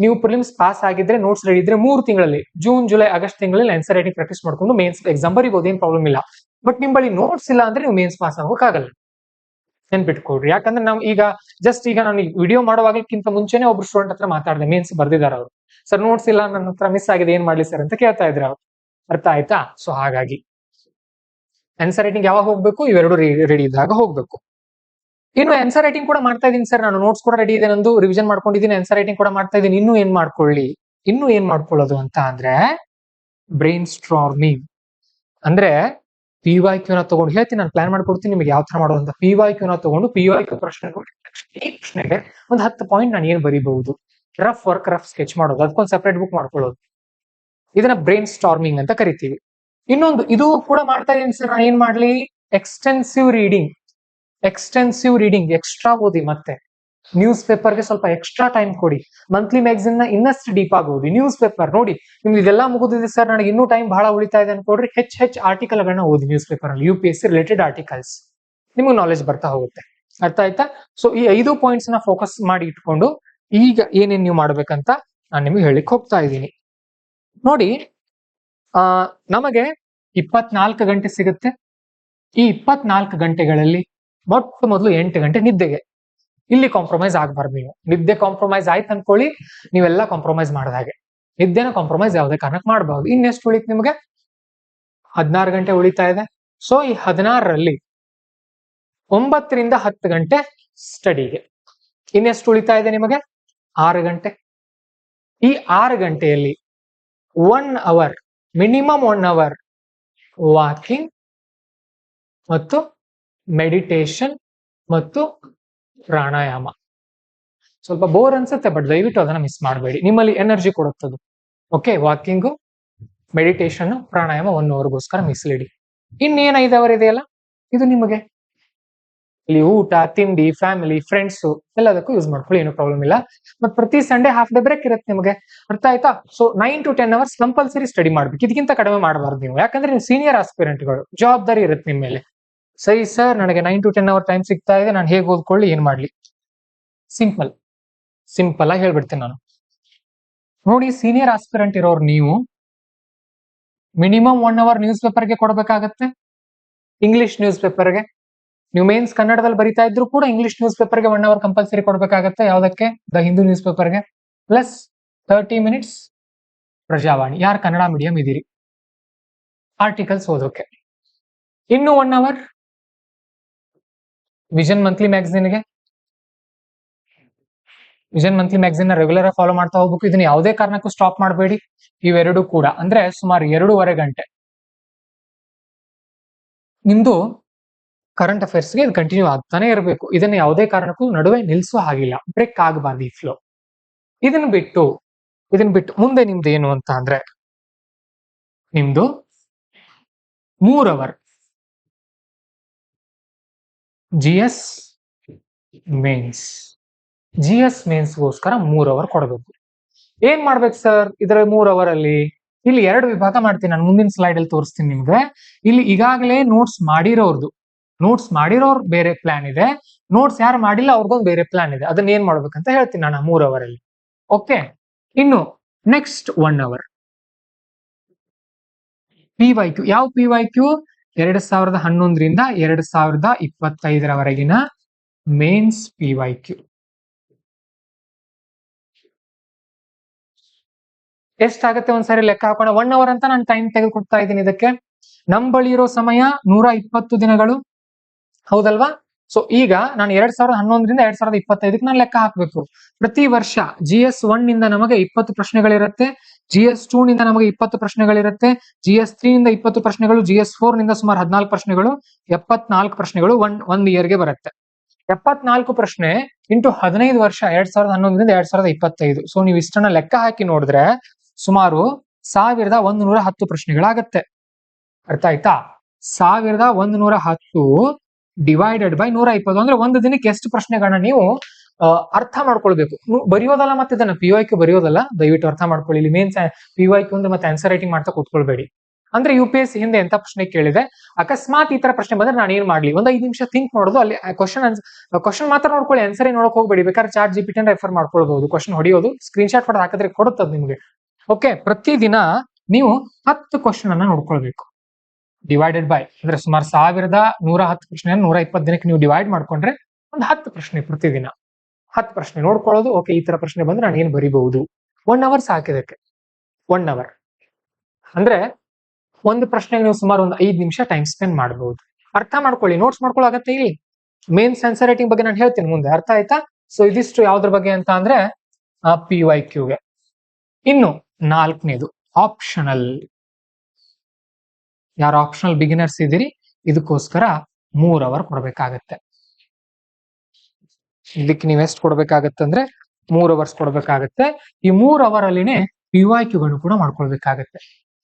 ನೀವು ಪ್ರಿಲಿಮ್ಸ್ ಪಾಸ್ ಆಗಿದ್ರೆ, ನೋಟ್ಸ್ ರೆಡಿ ಇದ್ರೆ 3 ತಿಂಗಳಲ್ಲಿ, ಜೂನ್, ಜುಲೈ, ಆಗಸ್ಟ್ ತಿಂಗಳಲ್ಲಿ ಆನ್ಸರ್ ರೈಟಿಂಗ್ ಪ್ರಾಕ್ಟೀಸ್ ಮಾಡ್ಕೊಂಡು ಮೇನ್ಸ್ ಎಕ್ಸಾಮ್ ಬರೀಬಹುದು, ಏನ್ ಪ್ರಾಬ್ಲಮ್ ಇಲ್ಲ. ಬಟ್ ನಿಮ್ ಬಳಿ ನೋಟ್ಸ್ ಇಲ್ಲ ಅಂದ್ರೆ ನೀವು ಮೇನ್ಸ್ ಪಾಸ್ ಆಗೋಕ್ಕಾಗಲ್ಲ, ನೆನ್ಪಿಟ್ಕೊಡ್ರಿ. ಯಾಕಂದ್ರೆ ನಾವು ಈಗ ನಾನು ವಿಡಿಯೋ ಮಾಡುವಾಗಕ್ಕಿಂತ ಮುಂಚೆನೆ ಒಬ್ರು ಸ್ಟೂಡೆಂಟ್ ಹತ್ರ ಮಾತಾಡಿದೆ, ಮೇನ್ಸ್ ಬರ್ದಿದ್ದಾರೆ ಅವರು. ಸರ್ ನೋಟ್ಸ್ ಇಲ್ಲ, ನನ್ನ ಹತ್ರ ಮಿಸ್ ಆಗಿದೆ, ಏನ್ ಮಾಡ್ಲಿ ಸರ್ ಅಂತ ಕೇಳ್ತಾ ಇದ್ರು ಅವ್ರು. ಅರ್ಥ ಆಯ್ತಾ? ಸೊ ಹಾಗಾಗಿ ಆನ್ಸರ್ ರೈಟಿಂಗ್ ಯಾವಾಗ ಹೋಗ್ಬೇಕು? ಇವೆರಡು ರೆಡಿ ಇದ್ದಾಗ ಹೋಗ್ಬೇಕು. ಇನ್ನು ಆನ್ಸರ್ ರೈಟಿಂಗ್ ಕೂಡ ಮಾಡ್ತಾ ಇದೀನಿ ಸರ್, ನಾನು ನೋಟ್ಸ್ ಕೂಡ ರೆಡಿ ಇದೆ ನಂದು, ರಿವಿಷನ್ ಮಾಡ್ಕೊಂಡಿದ್ದೀನಿ, ಆನ್ಸರ್ ರೈಟಿಂಗ್ ಕೂಡ ಮಾಡ್ತಾ ಇದ್ದೀನಿ, ಇನ್ನೂ ಏನ್ ಮಾಡ್ಕೊಳ್ಳೋದು ಅಂತ ಅಂದ್ರೆ ಬ್ರೈನ್ ಸ್ಟ್ರಾರ್ಮಿಂಗ್. ಅಂದ್ರೆ PYQ ನ ತಗೊಂಡು ಹೇಳ್ತೀನಿ, ನಾನು ಪ್ಲಾನ್ ಮಾಡ್ಕೊಡ್ತೀನಿ ನಿಮಗೆ ಯಾವ ತರ ಮಾಡೋದು ಅಂತ. PYQ ನ ತಗೊಂಡು PYQ ಪ್ರಶ್ನೆಗೆ ಒಂದು 10 ಪಾಯಿಂಟ್ ನಾನು ಏನ್ ಬರೀಬಹುದು, ರಫ್ ಸ್ಕೆಚ್ ಮಾಡೋದು, ಅದಕ್ಕೊಂದು ಸೆಪರೇಟ್ ಬುಕ್ ಮಾಡ್ಕೊಳ್ಳೋದು, ಇದನ್ನ ಬ್ರೈನ್ ಸ್ಟಾರ್ಮಿಂಗ್ ಅಂತ ಕರಿತೀವಿ. ಇನ್ನೊಂದು ಇದು ಕೂಡ ಮಾಡ್ತಾ ಇದೀನಿ ಸರ್, ನಾನು ಏನ್ ಮಾಡ್ಲಿ, ಎಕ್ಸ್ಟೆನ್ಸಿವ್ ರೀಡಿಂಗ್, ಎಕ್ಸ್ಟ್ರಾ ಓದಿ. ಮತ್ತೆ ನ್ಯೂಸ್ ಪೇಪರ್ಗೆ ಸ್ವಲ್ಪ ಎಕ್ಸ್ಟ್ರಾ ಟೈಮ್ ಕೊಡಿ. ಮಂತ್ಲಿ ಮ್ಯಾಗಝಿನ್ ನ ಇನ್ನಷ್ಟು ಡೀಪ್ ಆಗಿ ಓದಿ. ನ್ಯೂಸ್ ಪೇಪರ್ ನೋಡಿ, ನಿಮ್ಗೆ ಇದೆಲ್ಲ ಮುಗಿದಿದೆ ಸರ್, ನನಗೆ ಇನ್ನೂ ಟೈಮ್ ಬಹಳ ಉಳಿತಾ ಇದೆ ಅನ್ಕೊಡ್ರಿ, ಹೆಚ್ಚು ಆರ್ಟಿಕಲ್ ಗಳನ್ನ ಓದಿ ನ್ಯೂಸ್ ಪೇಪರ್ ಅಲ್ಲಿ, UPSC ರಿಲೇಟೆಡ್ ಆರ್ಟಿಕಲ್ಸ್, ನಿಮ್ಗೆ ನಾಲೆಜ್ ಬರ್ತಾ ಹೋಗುತ್ತೆ. ಅರ್ಥ ಆಯ್ತಾ? ಸೊ ಈ 5 ಪಾಯಿಂಟ್ಸ್ ನ ಫೋಕಸ್ ಮಾಡಿ ಇಟ್ಕೊಂಡು ಈಗ ಏನೇನ್ ನೀವು ಮಾಡ್ಬೇಕಂತ ನಾನು ನಿಮ್ಗೆ ಹೇಳಿಕ್ ಹೋಗ್ತಾ ಇದ್ದೀನಿ. ನೋಡಿ, ನಮಗೆ 24 ಗಂಟೆ ಸಿಗುತ್ತೆ. ಈ 24 ಗಂಟೆಗಳಲ್ಲಿ ಮೊಟ್ಟ ಮೊದಲು 8 ಗಂಟೆ ನಿದ್ದೆಗೆ. ಇಲ್ಲಿ ಕಾಂಪ್ರಮೈಸ್ ಆಗ್ಬಾರ್ದು. ನೀವು ನಿದ್ದೆ ಕಾಂಪ್ರಮೈಸ್ ಆಯ್ತು ಅನ್ಕೊಳ್ಳಿ, ನೀವೆಲ್ಲ ಕಾಂಪ್ರಮೈಸ್ ಮಾಡಿದಾಗೆ. ನಿದ್ದೆನ ಕಾಂಪ್ರಮೈಸ್ ಯಾವುದೇ ಕಾರಣಕ್ಕೆ ಮಾಡಬಾರ್ದು. ಇನ್ನೆಷ್ಟು ಉಳಿತು ನಿಮಗೆ? 16 ಗಂಟೆ ಉಳಿತಾ ಇದೆ. ಸೊ ಈ 16ರಲ್ಲಿ 9 ರಿಂದ 10 ಗಂಟೆ ಸ್ಟಡಿಗೆ. ಇನ್ನೆಷ್ಟು ಉಳಿತಾ ಇದೆ ನಿಮಗೆ? 6 ಗಂಟೆ. ಈ 6 ಗಂಟೆಯಲ್ಲಿ 1 ಅವರ್, ಮಿನಿಮಮ್ 1 ಅವರ್ ವಾಕಿಂಗ್ ಮತ್ತು ಮೆಡಿಟೇಷನ್ ಮತ್ತು ಪ್ರಾಣಾಯಾಮ. ಸ್ವಲ್ಪ ಬೋರ್ ಅನ್ಸುತ್ತೆ, ಬಟ್ ದಯವಿಟ್ಟು ಅದನ್ನ ಮಿಸ್ ಮಾಡಬೇಡಿ, ನಿಮ್ಮಲ್ಲಿ ಎನರ್ಜಿ ಕೊಡುತ್ತದು. ಓಕೆ, ವಾಕಿಂಗು, ಮೆಡಿಟೇಷನ್, ಪ್ರಾಣಾಯಾಮ 1 ಅವರ್ಗೋಸ್ಕರ ಮೀಸಲಿಡಿ. ಇನ್ನೇನು 5 ಅವರ್ ಇದೆಯಲ್ಲ, ಇದು ನಿಮಗೆ ಇಲ್ಲಿ ಊಟ, ತಿಂಡಿ, ಫ್ಯಾಮಿಲಿ, ಫ್ರೆಂಡ್ಸ್ ಎಲ್ಲದಕ್ಕೂ ಯೂಸ್ ಮಾಡ್ಕೊಳ್ಳಿ, ಏನು ಪ್ರಾಬ್ಲಮ್ ಇಲ್ಲ. ಮತ್ತೆ ಪ್ರತಿ ಸಂಡೇ ಹಾಫ್ ಡೇ ಬ್ರೇಕ್ ಇರುತ್ತೆ ನಿಮಗೆ. ಅರ್ಥ ಆಯ್ತಾ? So 9 to 10 hours compulsory study ಮಾಡ್ಬೇಕು, ಇದಕ್ಕಿಂತ ಕಡಿಮೆ ಮಾಡಬಾರ್ದು ನೀವು. ಯಾಕಂದ್ರೆ ನೀವು ಸೀನಿಯರ್ ಆಸ್ಪಿರೆಂಟ್ಗಳು, ಜವಾಬ್ದಾರಿ ಇರುತ್ತೆ ನಿಮ್ಮ ಮೇಲೆ. ಸರಿ ಸರ್, ನನಗೆ 9 to 10 ಅವರ್ ಟೈಮ್ ಸಿಗ್ತಾ ಇದೆ, ನಾನು ಹೇಗೆ ಓದ್ಕೊಳ್ಳಿ, ಏನ್ ಮಾಡ್ಲಿ? ಸಿಂಪಲ್ ಆಗಿ ಹೇಳ್ಬಿಡ್ತೀನಿ ನಾನು. ನೋಡಿ, ಸೀನಿಯರ್ ಆಸ್ಪಿರೆಂಟ್ ಇರೋರು ನೀವು ಮಿನಿಮಮ್ 1 ಅವರ್ ನ್ಯೂಸ್ ಪೇಪರ್ಗೆ ಕೊಡಬೇಕಾಗತ್ತೆ. ಇಂಗ್ಲಿಷ್ ನ್ಯೂಸ್ ಪೇಪರ್ಗೆ ನೀವು ಮೇನ್ಸ್ ಕನ್ನಡದಲ್ಲಿ ಬರಿತಾ ಇದ್ರು ಕೂಡ ಇಂಗ್ಲಿಷ್ ನ್ಯೂಸ್ ಪೇಪರ್ಗೆ 1 ಅವರ್ ಕಂಪಲ್ಸರಿ ಕೊಡಬೇಕಾಗತ್ತೆ. ಯಾವ್ದಕ್ಕೆ? ದ ಹಿಂದೂ ನ್ಯೂಸ್ ಪೇಪರ್ಗೆ. ಪ್ಲಸ್ 30 ಮಿನಿಟ್ಸ್ ಪ್ರಜಾವಾಣಿ, ಯಾರು ಕನ್ನಡ ಮೀಡಿಯಂ ಇದೀರಿ, ಆರ್ಟಿಕಲ್ಸ್ ಓದೋಕೆ. ಇನ್ನು 1 ಅವರ್ ವಿಷನ್ ಮಂತ್ಲಿ ಮ್ಯಾಗಝಿನ್ಗೆ. ವಿಷನ್ ಮಂತ್ಲಿ ಮ್ಯಾಗಝಿನ್ ನ ರೆಗ್ಯುಲರ್ ಆಗಿ ಫಾಲೋ ಮಾಡ್ತಾ ಹೋಗ್ಬೇಕು. ಇದನ್ನ ಯಾವುದೇ ಕಾರಣಕ್ಕೂ ಸ್ಟಾಪ್ ಮಾಡಬೇಡಿ. ಇವೆರಡು ಕೂಡ ಅಂದ್ರೆ ಸುಮಾರು 2.5 ಗಂಟೆ ನಿಮ್ದು ಕರೆಂಟ್ ಅಫೇರ್ಸ್ಗೆ ಇದು ಕಂಟಿನ್ಯೂ ಆಗ್ತಾನೆ ಇರಬೇಕು. ಇದನ್ನ ಯಾವುದೇ ಕಾರಣಕ್ಕೂ ನಡುವೆ ನಿಲ್ಸೋ ಹಾಗಿಲ್ಲ, ಬ್ರೇಕ್ ಆಗಬಾರ್ದು ಈ ಫ್ಲೋ. ಇದನ್ನ ಬಿಟ್ಟು ಮುಂದೆ ನಿಮ್ದು ಏನು ಅಂತ ಅಂದ್ರೆ, ನಿಮ್ದು 3 ಅವರ್ GS ಮೇನ್ಸ್ಗೋಸ್ಕರ 3 ಅವರ್ ಕೊಡಬೇಕು. ಏನ್ ಮಾಡ್ಬೇಕು ಸರ್ ಇದರ 3 ಅವರ್ ಅಲ್ಲಿ? ಇಲ್ಲಿ 2 ವಿಭಾಗ ಮಾಡ್ತೀನಿ ನಾನು, ಮುಂದಿನ ಸ್ಲೈಡ್ ಅಲ್ಲಿ ತೋರಿಸ್ತೀನಿ ನಿಮ್ಗೆ. ಇಲ್ಲಿ ಈಗಾಗಲೇ ನೋಟ್ಸ್ ಮಾಡಿರೋರ್ ಬೇರೆ ಪ್ಲಾನ್ ಇದೆ, ನೋಟ್ಸ್ ಯಾರು ಮಾಡಿಲ್ಲ ಅವ್ರಿಗೊಂದು ಬೇರೆ ಪ್ಲಾನ್ ಇದೆ. ಅದನ್ನ ಏನ್ ಮಾಡ್ಬೇಕಂತ ಹೇಳ್ತೀನಿ ನಾನು 3 ಅವರ್ ಅಲ್ಲಿ. ಓಕೆ, ಇನ್ನು ನೆಕ್ಸ್ಟ್ 1 ಅವರ್ PYQ. ಯಾವ PYQ? 2011 ರಿಂದ 2025 ಮೇನ್ಸ್ PYQ. ಎಷ್ಟಾಗುತ್ತೆ ಒಂದ್ಸರಿ ಲೆಕ್ಕ ಹಾಕೋಣ. 1 ಅವರ್ ಅಂತ ನಾನು ಟೈಮ್ ತೆಗೆದುಕೊಡ್ತಾ ಇದ್ದೀನಿ ಇದಕ್ಕೆ. ನಮ್ ಬಳಿ ಇರೋ ಸಮಯ 120 ದಿನಗಳು, ಹೌದಲ್ವಾ? ಸೊ ಈಗ ನಾನು 2011ರಿಂದ 2025 ನಾನು ಲೆಕ್ಕ ಹಾಕ್ಬೇಕು. ಪ್ರತಿ ವರ್ಷ GS1 ನಿಂದ ನಮಗೆ 20 ಪ್ರಶ್ನೆಗಳಿರುತ್ತೆ, GS2 ನಿಂದ ನಮಗೆ 20 ಪ್ರಶ್ನೆಗಳಿರುತ್ತೆ, GS3 ನಿಂದ 20 ಪ್ರಶ್ನೆಗಳು, GS4 ನಿಂದ ಸುಮಾರು 14 ಪ್ರಶ್ನೆಗಳು, 74 ಪ್ರಶ್ನೆಗಳು ಒಂದ್ ಇಯರ್ಗೆ ಬರುತ್ತೆ. 74 ಪ್ರಶ್ನೆ ಇಂಟು 15 ವರ್ಷ 2011ರಿಂದ 2025. ಸೊ ನೀವು ಇಷ್ಟನ್ನ ಲೆಕ್ಕ ಹಾಕಿ ನೋಡಿದ್ರೆ ಸುಮಾರು 1110 ಪ್ರಶ್ನೆಗಳಾಗತ್ತೆ. ಅರ್ಥ ಆಯ್ತಾ? 1110 ಡಿವೈಡೆಡ್ ಬೈ 120 ಅಂದ್ರೆ ಒಂದು ದಿನಕ್ಕೆ ಎಷ್ಟು ಪ್ರಶ್ನೆಗಳನ್ನ ನೀವು ಅರ್ಥ ಮಾಡ್ಕೊಳ್ಬೇಕು. ಬರೆಯೋದಲ್ಲ, ಮತ್ತೆ ಇದನ್ನ PYQ ಬರೆಯೋದಲ್ಲ, ದಯವಿಟ್ಟು ಅರ್ಥ ಮಾಡ್ಕೊಳ್ಳಿ. ಇಲ್ಲಿ ಮೇನ್ PYQ ಅಂದ್ರೆ ಮತ್ತೆ ಆನ್ಸರ್ ರೈಟಿಂಗ್ ಮಾಡ್ತಾ ಕೂತ್ಕೊಳ್ಬೇಡಿ. ಅಂದ್ರೆ UPSC ಹಿಂದೆ ಎಂತ ಪ್ರಶ್ನೆ ಕೇಳಿದೆ, ಅಕಸ್ಮಾತ್ ಈ ತರ ಪ್ರಶ್ನೆ ಬಂದ್ರೆ ನಾನು ಏನ್ ಮಾಡ್ಲಿ, ಒಂದು 5 ನಿಮಿಷ ಥಿಂಕ್ ಮಾಡೋದು, ಅಲ್ಲಿ ಕ್ವಶನ್ ಮಾತ್ರ ನೋಡ್ಕೊಳ್ಳಿ, ಆನ್ಸರ್ ನೋಡಕ್ ಹೋಗ್ಬೇಡಿ. ಬೇಕಾದ್ರೆ ChatGPT ರೆಫರ್ ಮಾಡ್ಕೊಳ್ಬಹುದು. ಕ್ವಶನ್ ಹೊಡಿಯೋದು, ಸ್ಕ್ರೀನ್ ಶಾಟ್ ಹೊಡೆದು ಹಾಕಿದ್ರೆ ಕೊಡುತ್ತದೆ ನಿಮ್ಗೆ. ಓಕೆ, ಪ್ರತಿದಿನ ನೀವು 10 ಕ್ವಶನ್ ಅನ್ನ ನೋಡ್ಕೊಳ್ಬೇಕು. ಡಿವೈಡೆಡ್ ಬೈ ಅಂದ್ರೆ ಸುಮಾರು 1110 ಪ್ರಶ್ನೆ 120 ದಿನಕ್ಕೆ ನೀವು ಡಿವೈಡ್ ಮಾಡ್ಕೊಂಡ್ರೆ ಒಂದು 10 ಪ್ರಶ್ನೆ ಪ್ರತಿದಿನ 10 ಪ್ರಶ್ನೆ ನೋಡ್ಕೊಳ್ಳೋದು. ಓಕೆ, ಈ ತರ ಪ್ರಶ್ನೆ ಬಂದ್ರೆ ನಾನು ಏನ್ ಬರಿಬಹುದು. 1 ಅವರ್ ಸಾಕಿದಕ್ಕೆ. 1 ಅವರ್ ಅಂದ್ರೆ ಒಂದು ಪ್ರಶ್ನೆಗೆ ನೀವು ಸುಮಾರು ಒಂದು 5 ನಿಮಿಷ ಟೈಮ್ ಸ್ಪೆಂಡ್ ಮಾಡಬಹುದು. ಅರ್ಥ ಮಾಡ್ಕೊಳ್ಳಿ, ನೋಟ್ಸ್ ಮಾಡ್ಕೊಳ್ಳೋ ಅಗತ್ಯ ಇಲ್ಲಿ. ಮೇನ್ ಆನ್ಸರ್ ರೈಟಿಂಗ್ ಬಗ್ಗೆ ನಾನು ಹೇಳ್ತೀನಿ ಮುಂದೆ. ಅರ್ಥ ಆಯ್ತಾ? ಸೊ ಇದಿಷ್ಟು ಯಾವ್ದ್ರ ಬಗ್ಗೆ ಅಂತ ಅಂದ್ರೆ PYQಗೆ. ಇನ್ನು 4ನೇದು ಆಪ್ಷನಲ್. ಯಾರು ಆಪ್ಷನಲ್ ಬಿಗಿನರ್ಸ್ ಇದ್ದೀರಿ, ಇದಕ್ಕೋಸ್ಕರ 3 ಅವರ್ ಕೊಡ್ಬೇಕಾಗತ್ತೆ. ಇದಕ್ಕೆ ನೀವು ಎಷ್ಟು ಕೊಡ್ಬೇಕಾಗತ್ತೆ ಅಂದ್ರೆ 3 ಅವರ್ಸ್ ಕೊಡ್ಬೇಕಾಗತ್ತೆ. ಈ 3 ಅವರ್ ಅಲ್ಲಿನೇ PYQಗಳನ್ನು ಕೂಡ ಮಾಡ್ಕೊಳ್ಬೇಕಾಗತ್ತೆ.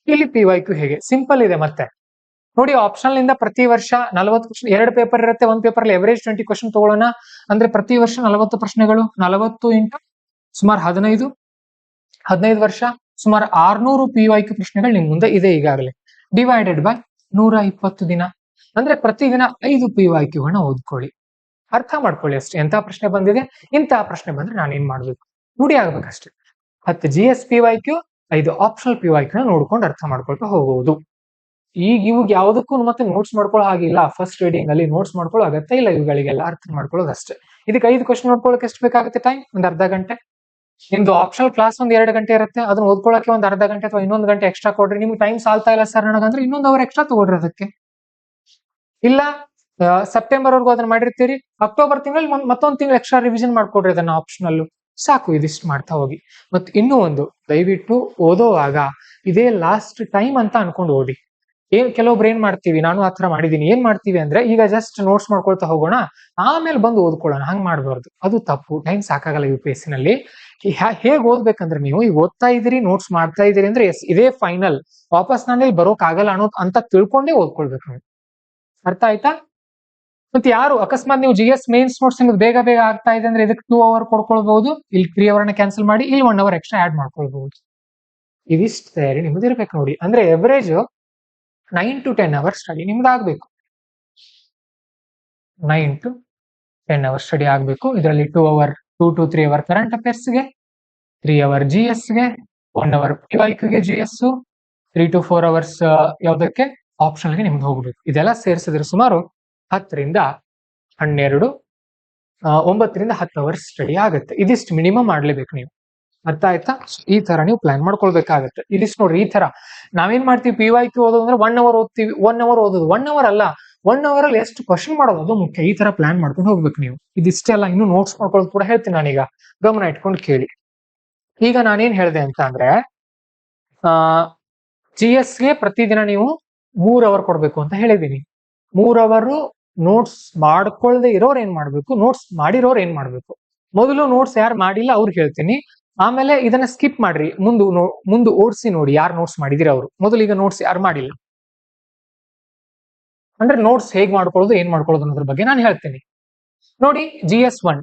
ಇಲ್ಲಿ PYQ ಹೇಗೆ ಸಿಂಪಲ್ ಇದೆ. ಮತ್ತೆ ನೋಡಿ, ಆಪ್ಷನಲ್ ಇಂದ ಪ್ರತಿ ವರ್ಷ 40 ಕ್ವಶನ್, 2 ಪೇಪರ್ ಇರುತ್ತೆ. ಒಂದು ಪೇಪರ್ ಅಲ್ಲಿ ಎವರೇಜ್ 20 ಕ್ವಶನ್ ತಗೊಳ್ಳೋಣ ಅಂದ್ರೆ ಪ್ರತಿ ವರ್ಷ 40 ಪ್ರಶ್ನೆಗಳು. 40 ಇಂಟು ಸುಮಾರು 15 ವರ್ಷ, ಸುಮಾರು 600 PYQ ಪ್ರಶ್ನೆಗಳು ನಿಮ್ ಮುಂದೆ ಇದೆ ಈಗಾಗಲೇ. ಡಿವೈಡೆಡ್ ಬೈ 120 ದಿನ ಅಂದ್ರೆ ಪ್ರತಿದಿನ 5 PYQಗಳನ್ನ ಓದ್ಕೊಳ್ಳಿ. ಅರ್ಥ ಮಾಡ್ಕೊಳ್ಳಿ ಅಷ್ಟೇ. ಎಂತ ಪ್ರಶ್ನೆ ಬಂದಿದೆ, ಇಂತಹ ಪ್ರಶ್ನೆ ಬಂದ್ರೆ ನಾನು ಏನ್ ಮಾಡ್ಬೇಕು, ರೂಢಿ ಆಗ್ಬೇಕಷ್ಟೇ. 10 GS PYQ, 5 ಆಪ್ಷನಲ್ PYQ ನೋಡ್ಕೊಂಡು ಅರ್ಥ ಮಾಡ್ಕೊಳ್ತಾ ಹೋಗುವುದು. ಈಗ ಇವಾಗ ಯಾವ್ದಕ್ಕೂ ಮತ್ತೆ ನೋಟ್ಸ್ ಮಾಡ್ಕೊಳ್ಳೋ ಹಾಗಿಲ್ಲ. ಫಸ್ಟ್ ರೀಡಿಂಗ್ ಅಲ್ಲಿ ನೋಟ್ಸ್ ಮಾಡ್ಕೊಳ್ಳೋ ಅಗತ್ಯ ಇಲ್ಲ. ಇವುಗಳಿಗೆಲ್ಲ ಅರ್ಥ ಮಾಡ್ಕೊಳ್ಳೋದು ಅಷ್ಟೇ. ಇದಕ್ಕೆ 5 ಕ್ವಶನ್ ನೋಡ್ಕೊಳ್ಳೋಕೆ ಎಷ್ಟು ಬೇಕಾಗುತ್ತೆ ಟೈಮ್? ಒಂದು ಅರ್ಧ ಗಂಟೆ. ನಿಮ್ದು ಆಪ್ಷನಲ್ ಕ್ಲಾಸ್ ಒಂದು 2 ಗಂಟೆ ಇರುತ್ತೆ, ಅದನ್ನ ಓದ್ಕೊಳ್ಳೋಕೆ ಒಂದು ಅರ್ಧ ಗಂಟೆ ಅಥವಾ ಇನ್ನೊಂದು ಗಂಟೆ ಎಕ್ಸ್ಟ್ರಾ ಕೊಡ್ರಿ. ನಿಮ್ಗೆ ಟೈಮ್ ಸಾಲ್ತಾ ಇಲ್ಲ ಸರ್ ನನಗಂದ್ರೆ ಇನ್ನೊಂದು ಅವರ್ ಎಕ್ಸ್ಟ್ರಾ ತಗೊಳ್ರಿ ಅದಕ್ಕೆ. ಇಲ್ಲ ಸೆಪ್ಟೆಂಬರ್ ವರ್ಗೂ ಅದನ್ನ ಮಾಡಿರ್ತೀರಿ, ಅಕ್ಟೋಬರ್ ತಿಂಗಳಲ್ಲಿ ಮತ್ತೊಂದು ತಿಂಗಳು ಎಕ್ಸ್ಟ್ರಾ ರಿವಿಷನ್ ಮಾಡ್ಕೊಡ್ರಿ ಅದನ್ನ ಆಪ್ಷನಲ್. ಸಾಕು, ಇದಿಷ್ಟು ಮಾಡ್ತಾ ಹೋಗಿ. ಮತ್ತೆ ಇನ್ನೂ ಒಂದು, ದಯವಿಟ್ಟು ಓದೋವಾಗ ಇದೇ ಲಾಸ್ಟ್ ಟೈಮ್ ಅಂತ ಅನ್ಕೊಂಡು ಓದಿ. ಕೆಲವೊಬ್ರು ಏನ್ ಮಾಡ್ತೀವಿ, ನಾನು ಆತರ ಮಾಡಿದೀನಿ, ಏನ್ ಮಾಡ್ತೀವಿ ಅಂದ್ರೆ ಈಗ ಜಸ್ಟ್ ನೋಟ್ಸ್ ಮಾಡ್ಕೊಳ್ತಾ ಹೋಗೋಣ, ಆಮೇಲೆ ಬಂದು ಓದ್ಕೊಳ್ಳೋಣ. ಹಂಗ್ ಮಾಡ್ಬಾರ್ದು, ಅದು ತಪ್ಪು. ಟೈಮ್ ಸಾಕಾಗಲ್ಲ UPSC ನಲ್ಲಿ. ಹೇಗ್ ಓದ್ಬೇಕಂದ್ರೆ, ನೀವು ಈಗ ಓದ್ತಾ ಇದೀರಿ, ನೋಟ್ಸ್ ಮಾಡ್ತಾ ಇದೀರಿ ಅಂದ್ರೆ ಎಸ್ ಇದೇ ಫೈನಲ್, ವಾಪಸ್ ನಾನು ಇಲ್ಲಿ ಬರೋಕ್ ಆಗಲ್ಲ ಅನ್ನೋದು ಅಂತ ತಿಳ್ಕೊಂಡೇ ಓದ್ಕೊಳ್ಬೇಕು ನೀವು. ಅರ್ಥ ಆಯ್ತಾ? ಮತ್ತೆ ಯಾರು ಅಕಸ್ಮಾತ್ ನೀವು GS ಮೇನ್ಸ್ ನೋಟ್ಸ್ ನಿಮ್ಗೆ ಬೇಗ ಬೇಗ ಆಗ್ತಾ ಇದೆ ಅಂದ್ರೆ ಇದಕ್ಕೆ 2 ಅವರ್ ಕೊಡ್ಕೊಳ್ಬಹುದು. ಇಲ್ಲಿ 3 ಅವರ್ನ ಕ್ಯಾನ್ಸಲ್ ಮಾಡಿ ಇಲ್ಲಿ 1 ಅವರ್ ಎಕ್ಸ್ಟ್ರಾ ಆಡ್ ಮಾಡ್ಕೊಳ್ಬಹುದು. ಇದಿಷ್ಟು ತಯಾರಿ ನಿಮ್ದು ಇರ್ಬೇಕು ನೋಡಿ. ಅಂದ್ರೆ ಎವರೇಜ್ 9 to 10 ಅವರ್ಸ್ ಸ್ಟಡಿ ನಿಮ್ದು ಆಗ್ಬೇಕು. 9 to 10 ಅವರ್ಸ್ ಸ್ಟಡಿ ಆಗ್ಬೇಕು. ಇದರಲ್ಲಿ 2 to 3 ಅವರ್ ಕರೆಂಟ್ ಅಫೇರ್ಸ್ ಗೆ, 3 ಅವರ್ GS ಗೆ, 1 ಅವರ್ PYQ ಗೆ GS, 3 to 4 ಅವರ್ಸ್ ಯಾವ್ದಕ್ಕೆ ಆಪ್ಷನಲ್ ಗೆ ನಿಮ್ದು ಹೋಗ್ಬೇಕು. ಇದೆಲ್ಲ ಸೇರಿಸಿದ್ರೆ ಸುಮಾರು 10 ರಿಂದ 12 9 ರಿಂದ 10 ಅವರ್ಸ್ ಸ್ಟಡಿ ಆಗುತ್ತೆ. ಇದಿಷ್ಟು ಮಿನಿಮಮ್ ಮಾಡ್ಲೇಬೇಕು ನೀವು. ಅರ್ಥ ಆಯ್ತಾ? ಈ ತರ ನೀವು ಪ್ಲಾನ್ ಮಾಡ್ಕೊಳ್ಬೇಕಾಗತ್ತೆ. ಇದಿಷ್ಟು ನೋಡ್ರಿ, ಈ ತರ ನಾವೇನ್ ಮಾಡ್ತೀವಿ, PYQ ಓದೋದು ಅಂದ್ರೆ 1 ಅವರ್ ಓದ್ತೀವಿ. 1 ಅವರ್ ಓದೋದು, 1 ಅವರ್ ಅಲ್ಲ, 1 ಅವರ್ ಅಲ್ಲಿ ಎಷ್ಟು ಕ್ವಶನ್ ಮಾಡೋದು ಅದು ಮುಖ್ಯ. ಈ ತರ ಪ್ಲಾನ್ ಮಾಡ್ಕೊಂಡು ಹೋಗ್ಬೇಕು ನೀವು. ಇದಿಷ್ಟೆಲ್ಲ ಇನ್ನು ನೋಟ್ಸ್ ಮಾಡ್ಕೊಳ್ಳೋದು ಕೂಡ ಹೇಳ್ತೀನಿ ನಾನೀಗ, ಗಮನ ಇಟ್ಕೊಂಡು ಕೇಳಿ. ಈಗ ನಾನೇನ್ ಹೇಳಿದೆ ಅಂತ ಅಂದ್ರೆ GS ಗೆ ಪ್ರತಿದಿನ ನೀವು 3 ಅವರ್ ಕೊಡ್ಬೇಕು ಅಂತ ಹೇಳಿದೀನಿ. 3 ಅವರು ನೋಟ್ಸ್ ಮಾಡ್ಕೊಳ್ದೆ ಇರೋರು ಏನ್ ಮಾಡ್ಬೇಕು, ನೋಟ್ಸ್ ಮಾಡಿರೋರು ಏನ್ ಮಾಡ್ಬೇಕು. ಮೊದಲು ನೋಟ್ಸ್ ಯಾರು ಮಾಡಿಲ್ಲ ಅವ್ರಿಗೆ ಹೇಳ್ತೀನಿ, ಆಮೇಲೆ ಇದನ್ನ ಸ್ಕಿಪ್ ಮಾಡ್ರಿ, ಮುಂದೆ ಓಡಿಸಿ ನೋಡಿ ಯಾರು ನೋಟ್ಸ್ ಮಾಡಿದಿರ ಅವರು. ಮೊದಲು ಈಗ ನೋಟ್ಸ್ ಯಾರು ಮಾಡಿಲ್ಲ ಅಂದ್ರೆ ನೋಟ್ಸ್ ಹೇಗ್ ಮಾಡ್ಕೊಳ್ಳೋದು, ಏನ್ ಮಾಡ್ಕೊಳ್ಳೋದು ಅನ್ನೋದ್ರ ಬಗ್ಗೆ ನಾನು ಹೇಳ್ತೀನಿ ನೋಡಿ. GS1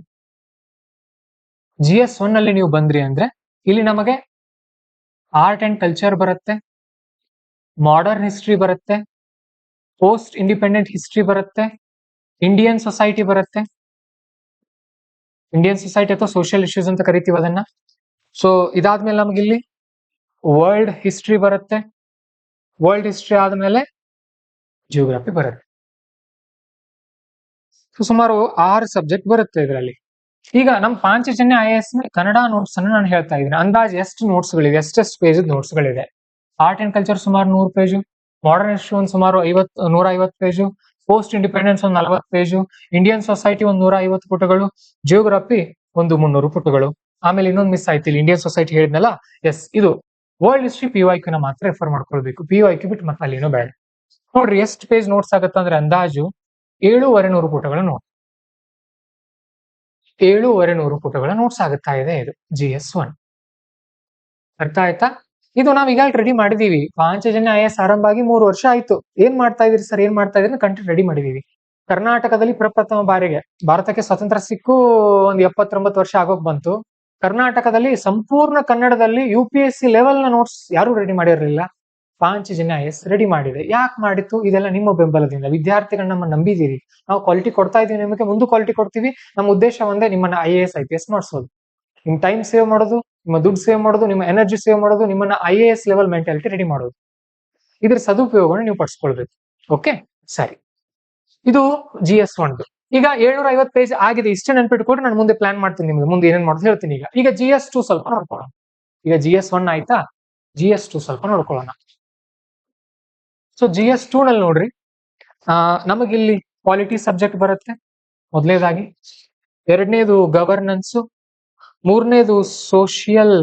ಅಲ್ಲಿ ನೀವು ಬಂದ್ರಿ ಅಂದ್ರೆ ಇಲ್ಲಿ ನಮಗೆ ಆರ್ಟ್ ಅಂಡ್ ಕಲ್ಚರ್ ಬರುತ್ತೆ, ಮಾಡರ್ನ್ ಹಿಸ್ಟ್ರಿ ಬರುತ್ತೆ, ಪೋಸ್ಟ್ ಇಂಡಿಪೆಂಡೆಂಟ್ ಹಿಸ್ಟ್ರಿ ಬರುತ್ತೆ, ಇಂಡಿಯನ್ ಸೊಸೈಟಿ ಬರುತ್ತೆ. ಇಂಡಿಯನ್ ಸೊಸೈಟಿ ಅಥವಾ ಸೋಷಿಯಲ್ ಇಶ್ಯೂಸ್ ಅಂತ ಕರಿತೀವಿ ಅದನ್ನ. ಸೊ ಇದಾದ್ಮೇಲೆ ನಮ್ಗೆ ಇಲ್ಲಿ ವರ್ಲ್ಡ್ ಹಿಸ್ಟ್ರಿ ಬರುತ್ತೆ. ವರ್ಲ್ಡ್ ಹಿಸ್ಟ್ರಿ ಆದ್ಮೇಲೆ ಜಿಯೋಗ್ರಫಿ ಬರುತ್ತೆ. ಸುಮಾರು 6 ಸಬ್ಜೆಕ್ಟ್ ಬರುತ್ತೆ ಇದರಲ್ಲಿ. ಈಗ ನಮ್ ಪಾಂಚಜನ್ಯ IAS ಕನ್ನಡ ನೋಟ್ಸ್ ಅನ್ನು ನಾನು ಹೇಳ್ತಾ ಇದ್ದೀನಿ. ಅಂದಾಜು ಎಷ್ಟು ನೋಟ್ಸ್ ಗಳಿವೆ, ಎಷ್ಟೆಷ್ಟು ಪೇಜ್ ನೋಟ್ಸ್ ಗಳಿದೆ. ಆರ್ಟ್ ಅಂಡ್ ಕಲ್ಚರ್ ಸುಮಾರು 100 ಪೇಜ್, ಮಾಡರ್ನ್ ಹಿಸ್ಟ್ರಿ ಒಂದು ಸುಮಾರು 150 ಪೇಜು, ಪೋಸ್ಟ್ ಇಂಡಿಪೆಂಡೆನ್ಸ್ ಒಂದು 40 ಪೇಜು, ಇಂಡಿಯನ್ ಸೊಸೈಟಿ ಒಂದು 150 ಪುಟಗಳು, ಜಿಯೋಗ್ರಫಿ ಒಂದು 300 ಪುಟಗಳು. ಆಮೇಲೆ ಇನ್ನೊಂದು ಮಿಸ್ ಆಯ್ತು ಇಲ್ಲಿ, ಇಂಡಿಯನ್ ಸೊಸೈಟಿ ಹೇಳಿದ್ನಲ್ಲ, ಎಸ್ ಇದು ವರ್ಲ್ಡ್ ಹಿಸ್ಟ್ರಿ PYQ ನ ಮಾತ್ರ ರೆಫರ್ ಮಾಡ್ಕೊಳ್ಬೇಕು, PYQ ಬಿಟ್ಟು ಮತ್ತೆ ಅಲ್ಲಿನೂ ಬೇಡ. ನೋಡ್ರಿ ಎಷ್ಟು ಪೇಜ್ ನೋಟ್ಸ್ ಆಗತ್ತಂದ್ರೆ ಅಂದಾಜು 7,500 ಪುಟಗಳ ನೋಟ್, 7,500 ಪುಟಗಳ ನೋಟ್ಸ್ ಆಗುತ್ತಾ ಇದೆ ಇದು GS1. ಅರ್ಥ ಆಯ್ತಾ? ಇದು ನಾವ್ ಈಗ ರೆಡಿ ಮಾಡಿದೀವಿ. ಪಾಂಚಜನ್ಯ IAS ಆರಂಭ ಆಗಿ 3 ವರ್ಷ ಆಯ್ತು. ಏನ್ ಮಾಡ್ತಾ ಇದೀರಿ ಸರ್, ಏನ್ ಮಾಡ್ತಾ ಇದೀರಿ ಕಂಟೆಂಟ್ ರೆಡಿ ಮಾಡಿದೀವಿ. ಕರ್ನಾಟಕದಲ್ಲಿ ಪ್ರಪ್ರಥಮ ಬಾರಿಗೆ, ಭಾರತಕ್ಕೆ ಸ್ವತಂತ್ರ ಸಿಕ್ಕು ಒಂದು 79 ವರ್ಷ ಆಗೋಕ್ ಬಂತು. ಕರ್ನಾಟಕದಲ್ಲಿ ಸಂಪೂರ್ಣ ಕನ್ನಡದಲ್ಲಿ UPSC ಲೆವೆಲ್ ನ ನೋಟ್ಸ್ ಯಾರು ರೆಡಿ ಮಾಡಿರಲಿಲ್ಲ, ಪಾಂಚಜನ್ಯ IAS ರೆಡಿ ಮಾಡಿದೆ. ಯಾಕೆ ಮಾಡಿತ್ತು? ಇದೆಲ್ಲ ನಿಮ್ಮ ಬೆಂಬಲದಿಂದ. ವಿದ್ಯಾರ್ಥಿಗಳು ನಮ್ಮ ನಂಬಿದಿರಿ, ನಾವು ಕ್ವಾಲಿಟಿ ಕೊಡ್ತಾ ಇದೀವಿ, ನಿಮಗೆ ಮುಂದೆ ಕ್ವಾಲಿಟಿ ಕೊಡ್ತೀವಿ. ನಮ್ಮ ಉದ್ದೇಶ ಒಂದೇ, ನಿಮ್ಮನ್ನ IAS IPS ಮಾಡಿಸೋದು. ನಿಮ್ ಟೈಮ್ ಸೇವ್ ಮಾಡೋದು, ನಿಮ್ಮ ದುಡ್ಡು ಸೇವ್ ಮಾಡೋದು, ನಿಮ್ಮ ಎನರ್ಜಿ ಸೇವ್ ಮಾಡೋದು, ನಿಮ್ಮನ್ನ IAS ಲೆವೆಲ್ ಮೆಂಟಾಲಿಟಿ ರೆಡಿ ಮಾಡೋದು. ಇದ್ರ ಸದುಪಯೋಗವನ್ನು ನೀವು ಪಡಿಸ್ಕೊಳ್ಬೇಕು. ಓಕೆ, ಸರಿ. ಇದು GS1. ಈಗ 750 ಪೇಜ್ ಆಗಿದೆ, ಇಷ್ಟೇ ನೆನ್ಪಿಟ್ಕೊಟ್ರೆ ನಾನು ಮುಂದೆ ಪ್ಲಾನ್ ಮಾಡ್ತೀನಿ, ನಿಮ್ಗೆ ಮುಂದೆ ಏನೇನ್ ಮಾಡೋದು ಹೇಳ್ತೀನಿ. ಈಗ GS2 ಸ್ವಲ್ಪ ನೋಡ್ಕೊಳ್ಳೋಣ. ಈಗ GS1 ಆಯ್ತಾ, GS2 ಸ್ವಲ್ಪ ನೋಡ್ಕೊಳ್ಳೋಣ. ಸೊ GS2 ನಲ್ಲಿ ನೋಡ್ರಿ, ನಮಗಿಲ್ಲಿ ಪಾಲಿಟಿ ಸಬ್ಜೆಕ್ಟ್ ಬರುತ್ತೆ ಮೊದಲನೇದಾಗಿ, ಎರಡನೇದು ಗವರ್ನೆನ್ಸ್, ಮೂರನೇದು ಸೋಷಿಯಲ್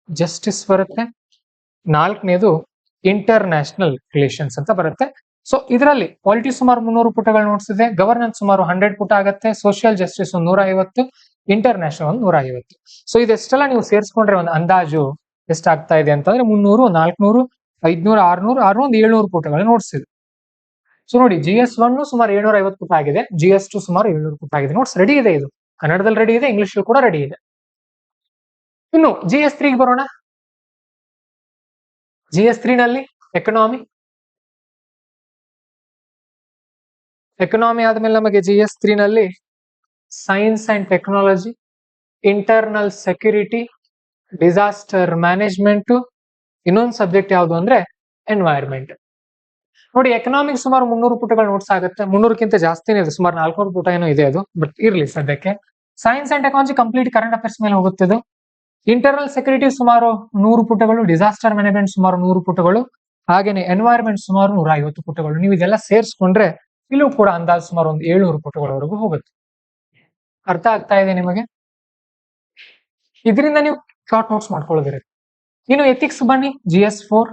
ಜಸ್ಟಿಸ್ ಬರುತ್ತೆ, ನಾಲ್ಕನೇದು ಇಂಟರ್ನ್ಯಾಷನಲ್ ರಿಲೇಷನ್ಸ್ ಅಂತ ಬರುತ್ತೆ. ಸೊ ಇದರಲ್ಲಿ ಪಾಲಿಟಿ ಸುಮಾರು 300 ಪುಟಗಳು ನೋಟ್ಸ್ ಇದೆ, ಗವರ್ನೆನ್ಸ್ ಸುಮಾರು 100 ಪುಟ ಆಗುತ್ತೆ, ಸೋಷಿಯಲ್ ಜಸ್ಟಿಸ್ ಒಂದು 150, ಇಂಟರ್ನ್ಯಾಷನಲ್ ಒಂದು 150. ಸೊ ಇದೆಷ್ಟೆಲ್ಲ ನೀವು ಸೇರಿಸ್ಕೊಂಡ್ರೆ ಒಂದು ಅಂದಾಜು ಎಷ್ಟಾಗ್ತಾ ಇದೆ ಅಂತಂದ್ರೆ 300, 400, 500, 600, 700 ಪುಟಗಳು ನೋಟ್ಸ್ ಇದೆ. ಸೊ ನೋಡಿ, GS1 ಸುಮಾರು 750 ಪುಟ ಆಗಿದೆ, GS2 ಸುಮಾರು 700 ಪುಟ ಆಗಿದೆ. ನೋಟ್ಸ್ ರೆಡಿ ಇದೆ, ಇದು ಕನ್ನಡದಲ್ಲಿ ರೆಡಿ ಇದೆ, ಇಂಗ್ಲಿಷ್ ಕೂಡ ರೆಡಿ ಇದೆ. ಇನ್ನು GS3 ಬರೋಣ. GS3 ನಲ್ಲಿ ಎಕನಾಮಿ ಆದ್ಮೇಲೆ ನಮಗೆ GS3 ನಲ್ಲಿ science and technology, internal security, disaster management, ಇನ್ನೊಂದು ಸಬ್ಜೆಕ್ಟ್ ಯಾವುದು ಅಂದ್ರೆ ಎನ್ವೈರ್ಮೆಂಟ್. ನೋಡಿ, ಎಕನಾಮಿಕ್ ಸುಮಾರು 300 ಪುಟಗಳು ನೋಟ್ಸ್ ಆಗುತ್ತೆ, 300ಕ್ಕಿಂತ ಜಾಸ್ತಿನೇ ಇದೆ, ಸುಮಾರು 400 ಪುಟ ಏನೋ ಇದೆ ಅದು, ಬಟ್ ಇರ್ಲಿ ಸದ್ಯಕ್ಕೆ. Science and technology complete current affairs ಮೇಲೆ ಹೋಗುತ್ತಿದ್ದು. ಇಂಟರ್ನಲ್ ಸೆಕ್ಯೂರಿಟಿ ಸುಮಾರು 100 ಪುಟಗಳು, ಡಿಸಾಸ್ಟರ್ ಮ್ಯಾನೇಜ್ಮೆಂಟ್ ಸುಮಾರು 100 ಪುಟಗಳು, ಹಾಗೇನೆ ಎನ್ವೈರ್ಮೆಂಟ್ ಸುಮಾರು 150 ಪುಟಗಳು. ನೀವು ಇದೆಲ್ಲ ಸೇರಿಸ್ಕೊಂಡ್ರೆ ಇಲ್ಲೂ ಕೂಡ ಅಂದಾಜು ಸುಮಾರು ಒಂದು 700 ಪುಟಗಳವರೆಗೂ ಹೋಗುತ್ತೆ. ಅರ್ಥ ಆಗ್ತಾ ಇದೆ ನಿಮಗೆ? ಇದರಿಂದ ನೀವು ಶಾರ್ಟ್ ನೋಟ್ಸ್ ಮಾಡ್ಕೊಳ್ಳೋದಿರುತ್ತೆ. ಇನ್ನು ಎಥಿಕ್ಸ್ ಬನ್ನಿ, GS4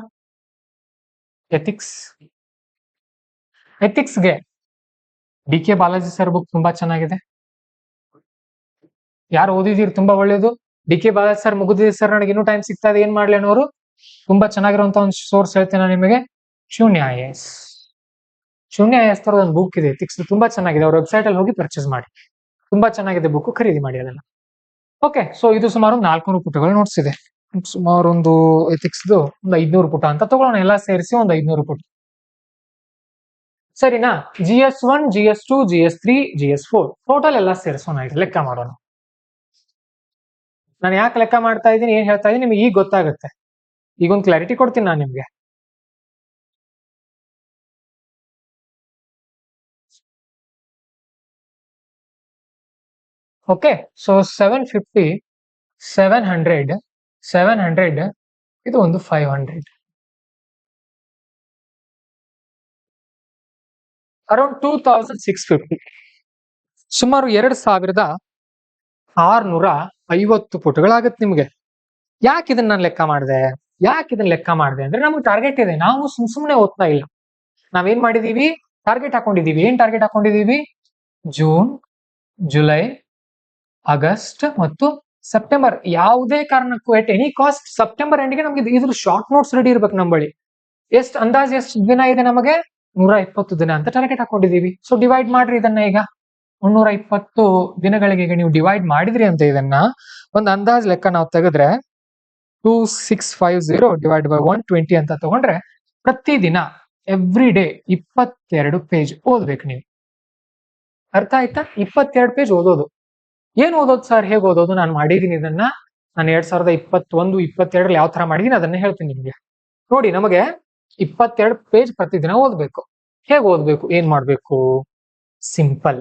ಎಥಿಕ್ಸ್ಗೆ DK Balaji sir book ತುಂಬಾ ಚೆನ್ನಾಗಿದೆ. ಯಾರು ಓದಿದೀರಿ ತುಂಬಾ ಒಳ್ಳೇದು. DK ಬಾಲಾಜಿ ಸರ್ ಮುಗಿದಿದೆ ಸರ್, ನನಗೆ ಇನ್ನೂ ಟೈಮ್ ಸಿಗ್ತಾ ಇದೆ, ಏನ್ ಮಾಡ್ಲಿ ಅನ್ನೋರು ತುಂಬಾ ಚೆನ್ನಾಗಿರುವಂತ ಒಂದು ಸೋರ್ಸ್ ಹೇಳ್ತೇನೆ ನಾನು ನಿಮಗೆ, ಶೂನ್ಯ IAS ತರದ ಒಂದು ಬುಕ್ ಇದೆ ಎಥಿಕ್ಸ್, ತುಂಬಾ ಚೆನ್ನಾಗಿದೆ. ಅವ್ರ ವೆಬ್ಸೈಟ್ ಅಲ್ಲಿ ಹೋಗಿ ಪರ್ಚೇಸ್ ಮಾಡಿ, ತುಂಬಾ ಚೆನ್ನಾಗಿದೆ ಬುಕ್, ಖರೀದಿ ಮಾಡಿ ಅದೆಲ್ಲ. ಓಕೆ, ಸೊ ಇದು ಸುಮಾರು 400 ಪುಟಗಳು ನೋಟ್ಸ್ ಇದೆ. ಸುಮಾರು ಒಂದು ಎಥಿಕ್ಸ್ ಒಂದು 500 ಪುಟ ಅಂತ ತಗೊಳ್ಳೋಣ, ಎಲ್ಲ ಸೇರಿಸಿ ಒಂದು 500 ಪುಟ, ಸರಿನಾ? GS1, GS2, GS3, GS4 total ಎಲ್ಲ ಸೇರಿಸೋಣ, ಲೆಕ್ಕ ಮಾಡೋಣ. ನಾನು ಯಾಕೆ ಲೆಕ್ಕ ಮಾಡ್ತಾ ಇದ್ದೀನಿ, ಏನ್ ಹೇಳ್ತಾ ಇದ್ದೀನಿ ನಿಮ್ಗೆ ಈಗ ಗೊತ್ತಾಗುತ್ತೆ. ಈಗ ಒಂದು ಕ್ಲಾರಿಟಿ ಕೊಡ್ತೀನಿ ನಾನು ನಿಮ್ಗೆ. ಓಕೆ, ಸೊ 750, 700 ಇದು ಒಂದು 500, ಅರೌಂಡ್ 2650, ಸುಮಾರು 2650 ಪುಟಗಳಾಗತ್ತೆ ನಿಮ್ಗೆ. ಯಾಕೆ ಇದನ್ನ ನಾನು ಲೆಕ್ಕ ಮಾಡಿದೆ ಅಂದ್ರೆ ನಮ್ಗೆ ಟಾರ್ಗೆಟ್ ಇದೆ, ನಾವು ಸುಮ್ನೆ ಓದ್ತಾ ಇಲ್ಲ. ನಾವೇನ್ ಮಾಡಿದೀವಿ, ಟಾರ್ಗೆಟ್ ಹಾಕೊಂಡಿದೀವಿ. ಏನ್ ಟಾರ್ಗೆಟ್ ಹಾಕೊಂಡಿದೀವಿ? ಜೂನ್, ಜುಲೈ, ಆಗಸ್ಟ್ ಮತ್ತು ಸೆಪ್ಟೆಂಬರ್. ಯಾವುದೇ ಕಾರಣಕ್ಕೂ ಎಟ್ ಎನಿ ಕಾಸ್ಟ್ ಸೆಪ್ಟೆಂಬರ್ ಎಂಡ್ಗೆ ನಮ್ಗೆ ಇದ್ರ ಶಾರ್ಟ್ ನೋಟ್ಸ್ ರೆಡಿ ಇರ್ಬೇಕು ನಮ್ಮ ಬಳಿ. ಅಂದಾಜು ಎಷ್ಟು ದಿನ ಇದೆ ನಮಗೆ? 120 ದಿನ ಅಂತ ಟಾರ್ಗೆಟ್ ಹಾಕೊಂಡಿದೀವಿ. ಸೊ ಡಿವೈಡ್ ಮಾಡ್ರಿ ಇದನ್ನ. ಈಗ 120 ದಿನಗಳಿಗೆ ಈಗ ನೀವು ಡಿವೈಡ್ ಮಾಡಿದ್ರಿ ಅಂತ ಇದನ್ನ ಒಂದು ಅಂದಾಜ್ ಲೆಕ್ಕ ನಾವು ತೆಗೆದ್ರೆ 2650 ಡಿವೈಡ್ ಬೈ 120 ಅಂತ ತಗೊಂಡ್ರೆ ಪ್ರತಿದಿನ ಎವ್ರಿ ಡೇ 22 ಪೇಜ್ ಓದ್ಬೇಕು ನೀವು. ಅರ್ಥ ಆಯ್ತಾ? 22 ಪೇಜ್ ಓದೋದು. ಏನ್ ಓದೋದು ಸರ್, ಹೇಗೆ ಓದೋದು? ನಾನು ಮಾಡಿದೀನಿ ಇದನ್ನ, ನಾನು 2021, 22 ಯಾವ ತರ ಮಾಡಿದೀನಿ ಅದನ್ನ ಹೇಳ್ತೀನಿ ನಿಮ್ಗೆ. ನೋಡಿ, ನಮಗೆ 22 ಪೇಜ್ ಪ್ರತಿದಿನ ಓದ್ಬೇಕು. ಹೇಗೆ ಓದ್ಬೇಕು, ಏನ್ ಮಾಡ್ಬೇಕು? ಸಿಂಪಲ್.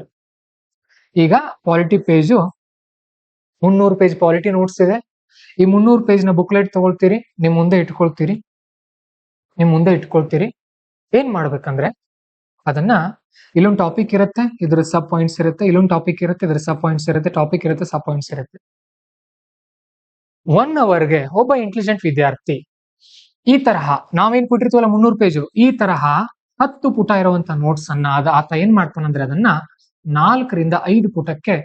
ಈಗ polity page 300 page polity notes ಇದೆ. ಈ 300 ಪೇಜ್ ನ ಬುಕ್ಲೆಟ್ ತಗೊಳ್ತೀರಿ, ನಿಮ್ ಮುಂದೆ ಇಟ್ಕೊಳ್ತೀರಿ. ಏನ್ ಮಾಡ್ಬೇಕಂದ್ರೆ ಅದನ್ನ ಇಲ್ಲೊಂದು ಟಾಪಿಕ್ ಇರುತ್ತೆ, ಇದ್ರ ಸಬ್ ಪಾಯಿಂಟ್ಸ್ ಇರುತ್ತೆ, ಇಲ್ಲೊಂದು ಟಾಪಿಕ್ ಇರುತ್ತೆ, ಇದ್ರ ಸಬ್ ಪಾಯಿಂಟ್ಸ್ ಇರುತ್ತೆ, ಟಾಪಿಕ್ ಇರುತ್ತೆ, ಸಬ್ ಪಾಯಿಂಟ್ಸ್ ಇರುತ್ತೆ. 1 ಅವರ್ಗೆ ಒಬ್ಬ ಇಂಟೆಲಿಜೆಂಟ್ ವಿದ್ಯಾರ್ಥಿ ಈ ತರಹ ನಾವೇನ್ ಕೊಟ್ಟಿರ್ತೀವಲ್ಲ 300 ಪೇಜು, ಈ ತರಹ 10 ಪುಟ ಇರುವಂತ ನೋಟ್ಸ್ ಅನ್ನ ಆತ ಏನ್ ಮಾಡ್ತಾನಂದ್ರೆ ಅದನ್ನ 4 ರಿಂದ 5 ಪುಟಕ್ಕೆ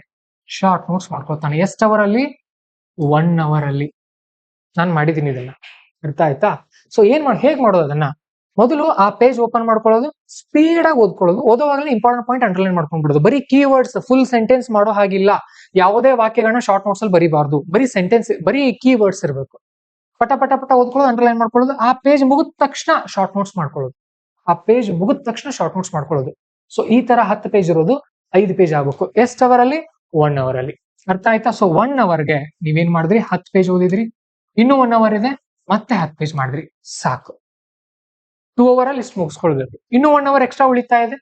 ಶಾರ್ಟ್ ನೋಟ್ಸ್ ಮಾಡ್ಕೊತಾನೆ. ಎಷ್ಟು ಅವರ್ ಅಲ್ಲಿ? 1 ಅವರ್ ಅಲ್ಲಿ. ನಾನು ಮಾಡಿದೀನಿ ಇದನ್ನ, ಅರ್ಥ ಆಯ್ತಾ? ಸೊ ಹೇಗ್ ಮಾಡೋದು ಅದನ್ನ? ಮೊದಲು ಆ ಪೇಜ್ ಓಪನ್ ಮಾಡ್ಕೊಳ್ಳೋದು, ಸ್ಪೀಡ್ ಆಗಿ ಓದ್ಕೊಳ್ಳೋದು, ಓದೋವಾಗಲೇ ಇಂಪಾರ್ಟೆಂಟ್ ಪಾಯಿಂಟ್ ಅಂಡರ್ಲೈನ್ ಮಾಡ್ಕೊಂಡ್ಬಿಡೋದು. ಬರೀ ಕೀವರ್ಡ್ಸ್ ಫುಲ್ ಸೆಂಟೆನ್ಸ್ ಮಾಡೋ ಹಾಗಿಲ್ಲ, ಯಾವುದೇ ವಾಕ್ಯಗಳನ್ನ ಶಾರ್ಟ್ ನೋಟ್ಸ್ ಅಲ್ಲಿ ಬರೀಬಾರ್ದು, ಬರೀ ಸೆಂಟೆನ್ಸ್, ಬರೀ ಕೀವರ್ಡ್ಸ್ ಇರಬೇಕು. ಪಟ ಪಟ ಪಟ ಓದ್ಕೊಳ್ಳೋದು, ಅಂಡರ್ಲೈನ್ ಮಾಡ್ಕೊಳ್ಳೋದು, ಆ ಪೇಜ್ ಮುಗಿದ ತಕ್ಷಣ ಶಾರ್ಟ್ ನೋಟ್ಸ್ ಮಾಡ್ಕೊಳ್ಳೋದು, ಆ ಪೇಜ್ ಮುಗಿದ ತಕ್ಷಣ ಶಾರ್ಟ್ ನೋಟ್ಸ್ ಮಾಡ್ಕೊಳ್ಳೋದು. ಸೊ ಈ ತರ 10 ಪೇಜ್ ಇರೋದು 5 ಪೇಜ್ ಆಗ್ಬೇಕು. ಎಷ್ಟು ಅವರ್ ಅಲ್ಲಿ? 1 ಅವರ್ ಅಲ್ಲಿ. ಅರ್ಥ ಆಯ್ತಾ? ಸೊ 1 ಅವರ್ಗೆ ನೀವೇನ್ ಮಾಡಿದ್ರಿ? 10 ಪೇಜ್ ಓದಿದ್ರಿ, ಇನ್ನೂ 1 ಅವರ್ ಇದೆ, ಮತ್ತೆ 10 ಪೇಜ್ ಮಾಡಿದ್ರಿ, ಸಾಕು. 2 ಅವರ್ ಅಲ್ಲಿ ಇಷ್ಟು ಮುಗಿಸ್ಕೊಳ್ಬೇಕು. ಇನ್ನೂ 1 ಅವರ್ ಎಕ್ಸ್ಟ್ರಾ ಉಳಿತಾ ಇದೆ,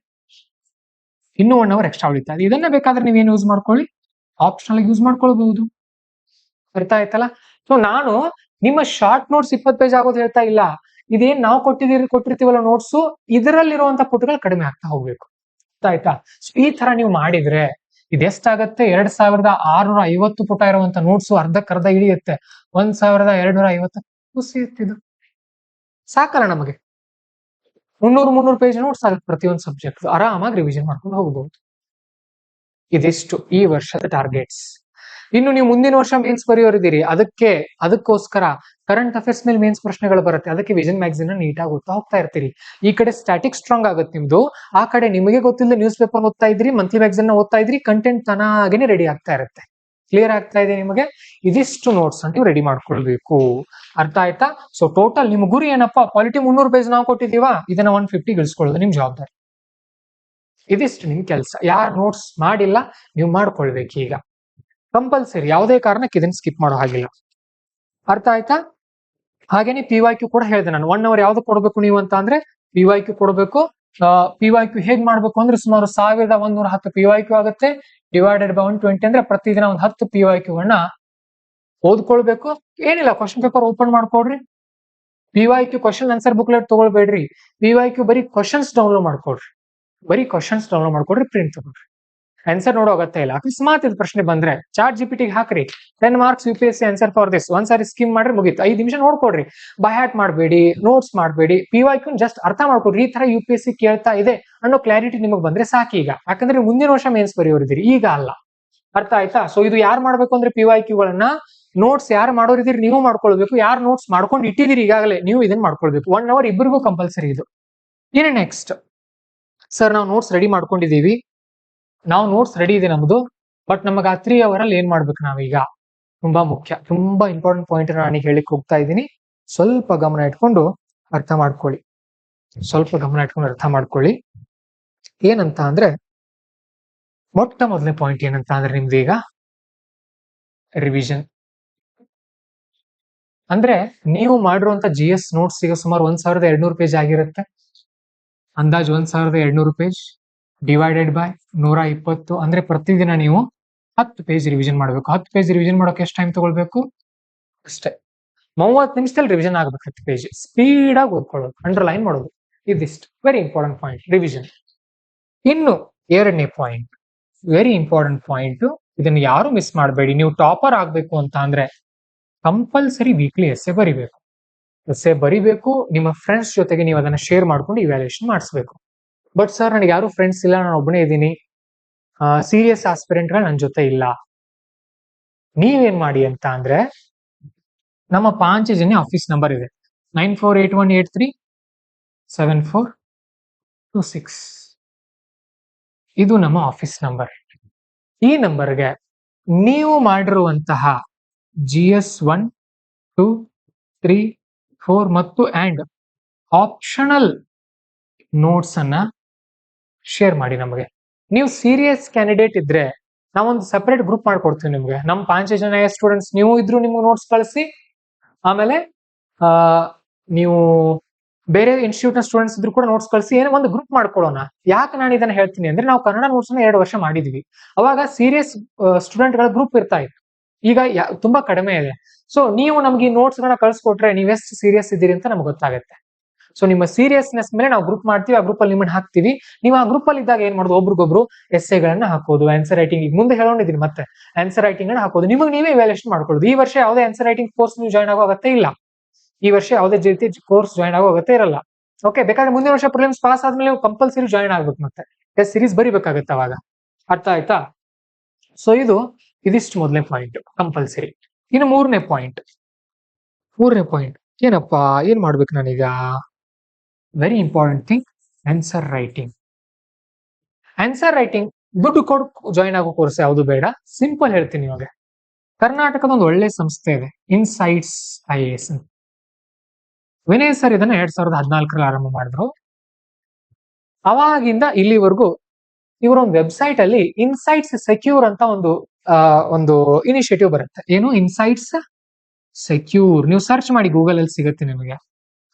ಇನ್ನೂ 1 ಅವರ್ ಎಕ್ಸ್ಟ್ರಾ ಉಳಿತಾ ಇದೆ. ಇದನ್ನ ಬೇಕಾದ್ರೆ ನೀವೇನು ಯೂಸ್ ಮಾಡ್ಕೊಳ್ಳಿ, ಆಪ್ಷನಲ್ ಯೂಸ್ ಮಾಡ್ಕೊಳ್ಬಹುದು. ಅರ್ಥ ಆಯ್ತಲ್ಲ? ಸೊ ನಾನು ನಿಮ್ಮ ಶಾರ್ಟ್ ನೋಟ್ಸ್ 20 ಪೇಜ್ ಆಗೋದು ಹೇಳ್ತಾ ಇಲ್ಲ. ಇದೇನ್ ನಾವು ಕೊಟ್ಟಿರ್ತೀವಲ್ಲ ನೋಟ್ಸು, ಇದರಲ್ಲಿರುವಂತ ಪುಟಗಳು ಕಡಿಮೆ ಆಗ್ತಾ ಹೋಗ್ಬೇಕು. ಅರ್ಥ ಆಯ್ತಾ? ಈ ತರ ನೀವು ಮಾಡಿದ್ರೆ ಇದೆಷ್ಟಾಗತ್ತೆ? 2650 ಪುಟ ಇರುವಂತ ನೋಟ್ಸು ಅರ್ಧಕ್ಕರ್ಧ ಇಳಿಯುತ್ತೆ. 1250 ಕುಸಿಯುತ್ತಿದ್ದು. ಸಾಕಲ್ಲ ನಮಗೆ? 300 ಪೇಜ್ ನೋಟ್ಸ್ ಆಗುತ್ತೆ ಪ್ರತಿಯೊಂದು ಸಬ್ಜೆಕ್ಟ್. ಆರಾಮಾಗಿ ರಿವಿಷನ್ ಮಾಡ್ಕೊಂಡು ಹೋಗಬಹುದು. ಇದಿಷ್ಟು ಈ ವರ್ಷದ ಟಾರ್ಗೆಟ್ಸ್. ಇನ್ನು ನೀವು ಮುಂದಿನ ವರ್ಷ ಮೇನ್ಸ್ ಬರೆಯೋರಿದ್ದೀರಿ, ಅದಕ್ಕೋಸ್ಕರ ಕರೆಂಟ್ ಅಫೇರ್ಸ್ ಮೇಲೆ ಮೇನ್ಸ್ ಪ್ರಶ್ನೆಗಳು ಬರುತ್ತೆ. ಅದಕ್ಕೆ ವಿಷನ್ ಮ್ಯಾಗಝಿನ್ ನೀಟಾಗಿ ಓದ್ತಾ ಹೋಗ್ತಾ ಇರ್ತೀರಿ. ಈ ಕಡೆ ಸ್ಟ್ಯಾಟಿಕ್ ಸ್ಟ್ರಾಂಗ್ ಆಗುತ್ತೆ ನಿಮ್ದು, ಆ ಕಡೆ ನಿಮಗೆ ಗೊತ್ತಿಲ್ಲ ನ್ಯೂಸ್ ಪೇಪರ್ ಓದ್ತಾ ಇದ್ರಿ, ಮಂತ್ಲಿ ಮ್ಯಾಗಝಿನ್ ಓದ್ತಾ ಇದ್ರಿ, ಕಂಟೆಂಟ್ ತಾನಾಗೇನೆ ರೆಡಿ ಆಗ್ತಾ ಇರುತ್ತೆ. ಕ್ಲಿಯರ್ ಆಗ್ತಾ ಇದೆ ನಿಮಗೆ? ಇದಿಷ್ಟು ನೋಟ್ಸ್ ನೀವು ರೆಡಿ ಮಾಡ್ಕೊಳ್ಬೇಕು. ಅರ್ಥ ಆಯ್ತಾ? ಸೊ ಟೋಟಲ್ ನಿಮ್ ಗುರಿ ಏನಪ್ಪಾ? ಪಾಲಿಟಿ 300 ಪೇಜ್ ನಾವು ಕೊಟ್ಟಿದೀವಾ, ಇದನ್ನ 150 ಗಿಳಿಸ್ಕೊಳ್ಳೋದು ನಿಮ್ ಜವಾಬ್ದಾರಿ. ಇದಿಷ್ಟು ನಿಮ್ ಕೆಲಸ. ಯಾರು ನೋಟ್ಸ್ ಮಾಡಿಲ್ಲ ನೀವು ಮಾಡ್ಕೊಳ್ಬೇಕು ಈಗ, ಕಂಪಲ್ಸರಿ. ಯಾವುದೇ ಕಾರಣಕ್ಕೆ ಇದನ್ನ ಸ್ಕಿಪ್ ಮಾಡೋ ಹಾಗಿಲ್ಲ. ಅರ್ಥ ಆಯ್ತಾ? ಹಾಗೇನೆ PYQ ಕೂಡ ಹೇಳಿದೆ ನಾನು. 1 ಅವರ್ ಯಾವ್ದು ಕೊಡ್ಬೇಕು ನೀವು ಅಂತ ಅಂದ್ರೆ PYQ ಕೊಡ್ಬೇಕು. PYQ ಹೇಗ್ ಮಾಡ್ಬೇಕು ಅಂದ್ರೆ ಸುಮಾರು 1110 PYQ ಆಗುತ್ತೆ. ಡಿವೈಡೆಡ್ ಬೈ 120 ಅಂದ್ರೆ ಪ್ರತಿದಿನ ಒಂದು 10 PYQ ಅನ್ನ ಓದ್ಕೊಳ್ಬೇಕು. ಏನಿಲ್ಲ, ಕ್ವಶನ್ ಪೇಪರ್ ಓಪನ್ ಮಾಡ್ಕೊಡ್ರಿ, PYQ ಕ್ವಶನ್ ಆನ್ಸರ್ ಬುಕ್ಲೆಟ್ ತಗೊಳ್ಬೇಡ್ರಿ, PYQ ಬರೀ ಕ್ವಶನ್ಸ್ ಡೌನ್ಲೋಡ್ ಮಾಡ್ಕೊಡ್ರಿ, ಪ್ರಿಂಟ್ ತಗೊಳ್ರಿ. ಆನ್ಸರ್ ನೋಡೋ ಅಗತ್ಯ ಇಲ್ಲ. ಅಕಸ್ಮಾತ್ ಇದು ಪ್ರಶ್ನೆ ಬಂದ್ರೆ ಚಾಟ್ GPT ಹಾಕ್ರಿ, 10 marks UPSC answer for this, ಒಂದ್ಸಾರಿ ಸ್ಕಿಮ್ ಮಾಡ್ರಿ, ಮುಗೀತು. 5 ನಿಮಿಷ ನೋಡ್ಕೊಡ್ರಿ, ಬೈ ಹ್ಯಾಟ್ ಮಾಡಬೇಡಿ, ನೋಟ್ಸ್ ಮಾಡಬೇಡಿ, PYQ ಜಸ್ಟ್ ಅರ್ಥ ಮಾಡ್ಕೊಡ್ರಿ. ಈ ತರ UPSC ಕೇಳ್ತಾ ಇದೆ ಅನ್ನೋ ಕ್ಲಾರಿಟಿ ನಿಮಗೆ ಬಂದ್ರೆ ಸಾಕು ಈಗ. ಯಾಕಂದ್ರೆ ಮುಂದಿನ ವರ್ಷ ಮೇನ್ಸ್ ಬರೆಯೋರಿದ್ದೀರಿ, ಈಗ ಅಲ್ಲ. ಅರ್ಥ ಆಯ್ತಾ? ಸೊ ಇದು ಯಾರು ಮಾಡ್ಬೇಕು ಅಂದ್ರೆ PYQ ಗಳನ್ನ ನೋಟ್ಸ್ ಯಾರು ಮಾಡೋರಿದ್ದೀರಿ ನೀವು ಮಾಡ್ಕೊಳ್ಬೇಕು. ಯಾರು ನೋಟ್ಸ್ ಮಾಡ್ಕೊಂಡು ಇಟ್ಟಿದ್ದೀರಿ ಈಗಾಗಲೇ ನೀವು ಇದನ್ನ ಮಾಡ್ಕೊಳ್ಬೇಕು. 1 ಅವರ್ ಇಬ್ಬರಿಗೂ ಕಂಪಲ್ಸರಿ ಇದು. ಇನ್ನು ನೆಕ್ಸ್ಟ್, ಸರ್ ನಾವು ನೋಟ್ಸ್ ರೆಡಿ ಮಾಡ್ಕೊಂಡಿದೀವಿ, ನಾವು ನೋಟ್ಸ್ ರೆಡಿ ಇದೆ ನಮ್ದು, ಬಟ್ ನಮಗೆ ಆ 3 ಅವರ್ ಅಲ್ಲಿ ಏನ್ ಮಾಡ್ಬೇಕು ನಾವೀಗ? ತುಂಬಾ ಮುಖ್ಯ, ತುಂಬಾ ಇಂಪಾರ್ಟೆಂಟ್ ಪಾಯಿಂಟ್ ನಾನು ಹೇಳಿಕ್ ಹೋಗ್ತಾ ಇದ್ದೀನಿ. ಸ್ವಲ್ಪ ಗಮನ ಇಟ್ಕೊಂಡು ಅರ್ಥ ಮಾಡ್ಕೊಳ್ಳಿ. ಏನಂತ ಅಂದ್ರೆ, ಮೊಟ್ಟ ಮೊದಲನೇ ಪಾಯಿಂಟ್ ಏನಂತ ಅಂದ್ರೆ ನಿಮ್ದು ಈಗ ರಿವಿಷನ್. ಅಂದ್ರೆ ನೀವು ಮಾಡಿರುವಂತ GS ನೋಟ್ಸ್ ಈಗ ಸುಮಾರು 1200 ಪೇಜ್ ಆಗಿರುತ್ತೆ. ಅಂದಾಜು 1200 ಪೇಜ್ ಡಿವೈಡೆಡ್ ಬೈ 120 ಅಂದ್ರೆ ಪ್ರತಿದಿನ ನೀವು 10 ಪೇಜ್ ರಿವಿಷನ್ ಮಾಡಬೇಕು. 10 ಪೇಜ್ ರಿವಿಷನ್ ಮಾಡೋಕೆ ಎಷ್ಟು ಟೈಮ್ ತಗೊಳ್ಬೇಕು? ಅಷ್ಟೇ 30 ನಿಮಿಷದಲ್ಲಿ ರಿವಿಷನ್ ಆಗ್ಬೇಕು. 10 ಪೇಜ್ ಸ್ಪೀಡ್ ಆಗಿ ಓದ್ಕೊಳ್ಳೋದು, ಅಂಡರ್ಲೈನ್ ಮಾಡೋದು. ಇದಿಷ್ಟು ವೆರಿ ಇಂಪಾರ್ಟೆಂಟ್ ಪಾಯಿಂಟ್, ರಿವಿಷನ್. ಇನ್ನು ಎರಡನೇ ಪಾಯಿಂಟ್, ವೆರಿ ಇಂಪಾರ್ಟೆಂಟ್ ಪಾಯಿಂಟ್, ಇದನ್ನ ಯಾರು ಮಿಸ್ ಮಾಡಬೇಡಿ. ನೀವು ಟಾಪರ್ ಆಗ್ಬೇಕು ಅಂತ ಅಂದ್ರೆ ಕಂಪಲ್ಸರಿ ವೀಕ್ಲಿ ಎಸ್ಸೆ ಬರಿಬೇಕು. ನಿಮ್ಮ ಫ್ರೆಂಡ್ಸ್ ಜೊತೆಗೆ ನೀವು ಅದನ್ನ ಶೇರ್ ಮಾಡ್ಕೊಂಡು ಇವ್ಯಾಲ್ಯೂಯೇಷನ್ ಮಾಡಿಸ್ಬೇಕು. ಬಟ್ ಸರ್ ನನಗೆ ಯಾರು ಫ್ರೆಂಡ್ಸ್ ಇಲ್ಲ, ನಾನು ಒಬ್ಬನೇ ಇದ್ದೀನಿ, ಸೀರಿಯಸ್ ಆಸ್ಪಿರೆಂಟ್ಗಳು ನನ್ನ ಜೊತೆ ಇಲ್ಲ. ನೀವೇನ್ ಮಾಡಿ ಅಂತ ಅಂದ್ರೆ, ನಮ್ಮ ಪಾಂಚಜನ್ಯ ಆಫೀಸ್ ನಂಬರ್ ಇದೆ, 9481837426. ಇದು ನಮ್ಮ ಆಫೀಸ್ ನಂಬರ್. ಈ ನಂಬರ್ಗೆ ನೀವು ಮಾಡಿರುವಂತಹ GS 1, 2, 3, 4 ಮತ್ತು ಅಂಡ್ ಆಪ್ಷನಲ್ ನೋಟ್ಸ್ ಅನ್ನ ಶೇರ್ ಮಾಡಿ ನಮಗೆ. ನೀವು ಸೀರಿಯಸ್ ಕ್ಯಾಂಡಿಡೇಟ್ ಇದ್ರೆ ನಾವೊಂದು ಸೆಪರೇಟ್ ಗ್ರೂಪ್ ಮಾಡ್ಕೊಡ್ತೀವಿ ನಿಮ್ಗೆ. ನಮ್ಮ 5 ಜನ ಸ್ಟೂಡೆಂಟ್ಸ್ ನೀವು ಇದ್ರು ನಿಮ್ಗೆ ನೋಟ್ಸ್ ಕಳಿಸಿ, ಆಮೇಲೆ ನೀವು ಬೇರೆ ಇನ್ಸ್ಟಿಟ್ಯೂಟ್ ನ ಸ್ಟೂಡೆಂಟ್ಸ್ ಇದ್ರು ಕೂಡ ನೋಟ್ಸ್ ಕಳಿಸಿ, ಏನೋ ಒಂದು ಗ್ರೂಪ್ ಮಾಡ್ಕೊಳ್ಳೋಣ. ಯಾಕೆ ನಾನು ಇದನ್ನ ಹೇಳ್ತೀನಿ ಅಂದ್ರೆ, ನಾವು ಕನ್ನಡ ನೋಟ್ಸ್ ನ 2 ವರ್ಷ ಮಾಡಿದ್ವಿ. ಅವಾಗ ಸೀರಿಯಸ್ ಸ್ಟೂಡೆಂಟ್ ಗಳ ಗ್ರೂಪ್ ಇರ್ತಾ ಇತ್ತು, ಈಗ ತುಂಬಾ ಕಡಿಮೆ ಇದೆ. ಸೊ ನೀವು ನಮ್ಗೆ ಈ ನೋಟ್ಸ್ ಗಳನ್ನ ಕಳ್ಸಿಕೊಟ್ರೆ ನೀವೆಷ್ಟು ಸೀರಿಯಸ್ ಇದ್ದೀರಿ ಅಂತ ನಮ್ಗೆ ಗೊತ್ತಾಗುತ್ತೆ. ಸೊ ನಿಮ್ಮ ಸೀರಿಯಸ್ನೆಸ್ ಮೇಲೆ ನಾವು ಗ್ರೂಪ್ ಮಾಡ್ತೀವಿ, ಆ ಗ್ರೂಪ್ ಅಲ್ಲಿ ನಿಮ್ಮನ್ನ ಹಾಕ್ತಿವಿ. ನೀವು ಆ ಗ್ರೂಪ್ ಅಲ್ಲಿ ಇದ್ದಾಗ ಏನ್ ಮಾಡೋದು, ಒಬ್ರಿಗೊಬ್ರು ಎಸ್ಸೆಗಳನ್ನ ಹಾಕೋದು, ಆನ್ಸರ್ ರೈಟಿಂಗ್ ಈಗ ಮುಂದೆ ಹೇಳೋಣಿದೀನಿ ಮತ್ತೆ ಆನ್ಸರ್ ರೈಟಿಂಗ್ ಅನ್ನ ಹಾಕೋದು, ನಿಮಗೆ ನೀವೇ ಇವ್ಯಾಲ್ಯೂಯೇಷನ್ ಮಾಡ್ಕೊಳ್ಳೋದು. ಈ ವರ್ಷ ಯಾವುದೇ ಆನ್ಸರ್ ರೈಟಿಂಗ್ ಕೋರ್ಸ್ ನೀವು ಜಾಯ್ನ್ ಆಗೋ ಅಗತ್ಯ ಇಲ್ಲ. ಈ ವರ್ಷ ಯಾವುದೇ ರೀತಿ ಕೋರ್ಸ್ ಜಾಯ್ನ್ ಆಗೋ ಅಗತ್ಯ ಇರಲ್ಲ. ಓಕೆ, ಬೇಕಾದ್ರೆ ಮುಂದಿನ ವರ್ಷ ಪ್ರಿಲಿಮ್ಸ್ ಪಾಸ್ ಆದ್ಮೇಲೆ ನೀವು ಕಂಪಲ್ಸರಿ ಜಾಯ್ನ್ ಆಗ್ಬೇಕು, ಮತ್ತೆ ಟೆಸ್ಟ್ ಸೀರೀಸ್ ಬರಿಬೇಕಾಗತ್ತೆ ಅವಾಗ. ಅರ್ಥ ಆಯ್ತಾ? ಸೊ ಇದಿಷ್ಟು ಮೊದಲನೇ ಪಾಯಿಂಟ್, ಕಂಪಲ್ಸರಿ. ಇನ್ನು ಮೂರನೇ ಪಾಯಿಂಟ್ ಏನಪ್ಪಾ, ಏನ್ ಮಾಡ್ಬೇಕು ನಾನೀಗ? Very important thing, answer writing. Answer writing ದುಡ್ಡು ಕೊಡ್ ಜಾಯ್ನ್ ಆಗೋ ಕೋರ್ಸ್ ಯಾವುದು ಬೇಡ. ಸಿಂಪಲ್ ಹೇಳ್ತೀನಿ ನಿಮಗೆ. ಕರ್ನಾಟಕದ ಒಂದು ಒಳ್ಳೆ ಸಂಸ್ಥೆ ಇದೆ, ಇನ್ಸೈಟ್ಸ್ IAS. ವಿನಯ್ ಸರ್ ಇದನ್ನ 2014ರಲ್ಲಿ ಆರಂಭ ಮಾಡಿದ್ರು. ಅವಾಗಿಂದ ಇಲ್ಲಿವರೆಗೂ ಇವರ ಒಂದು ವೆಬ್ಸೈಟ್ ಅಲ್ಲಿ ಇನ್ಸೈಟ್ಸ್ ಸೆಕ್ಯೂರ್ ಅಂತ ಒಂದು ಇನಿಷಿಯೇಟಿವ್ ಬರುತ್ತೆ. ಏನು? Insights secure. ನೀವು ಸರ್ಚ್ ಮಾಡಿ, ಗೂಗಲ್ ಅಲ್ಲಿ ಸಿಗುತ್ತೆ ನಿಮಗೆ.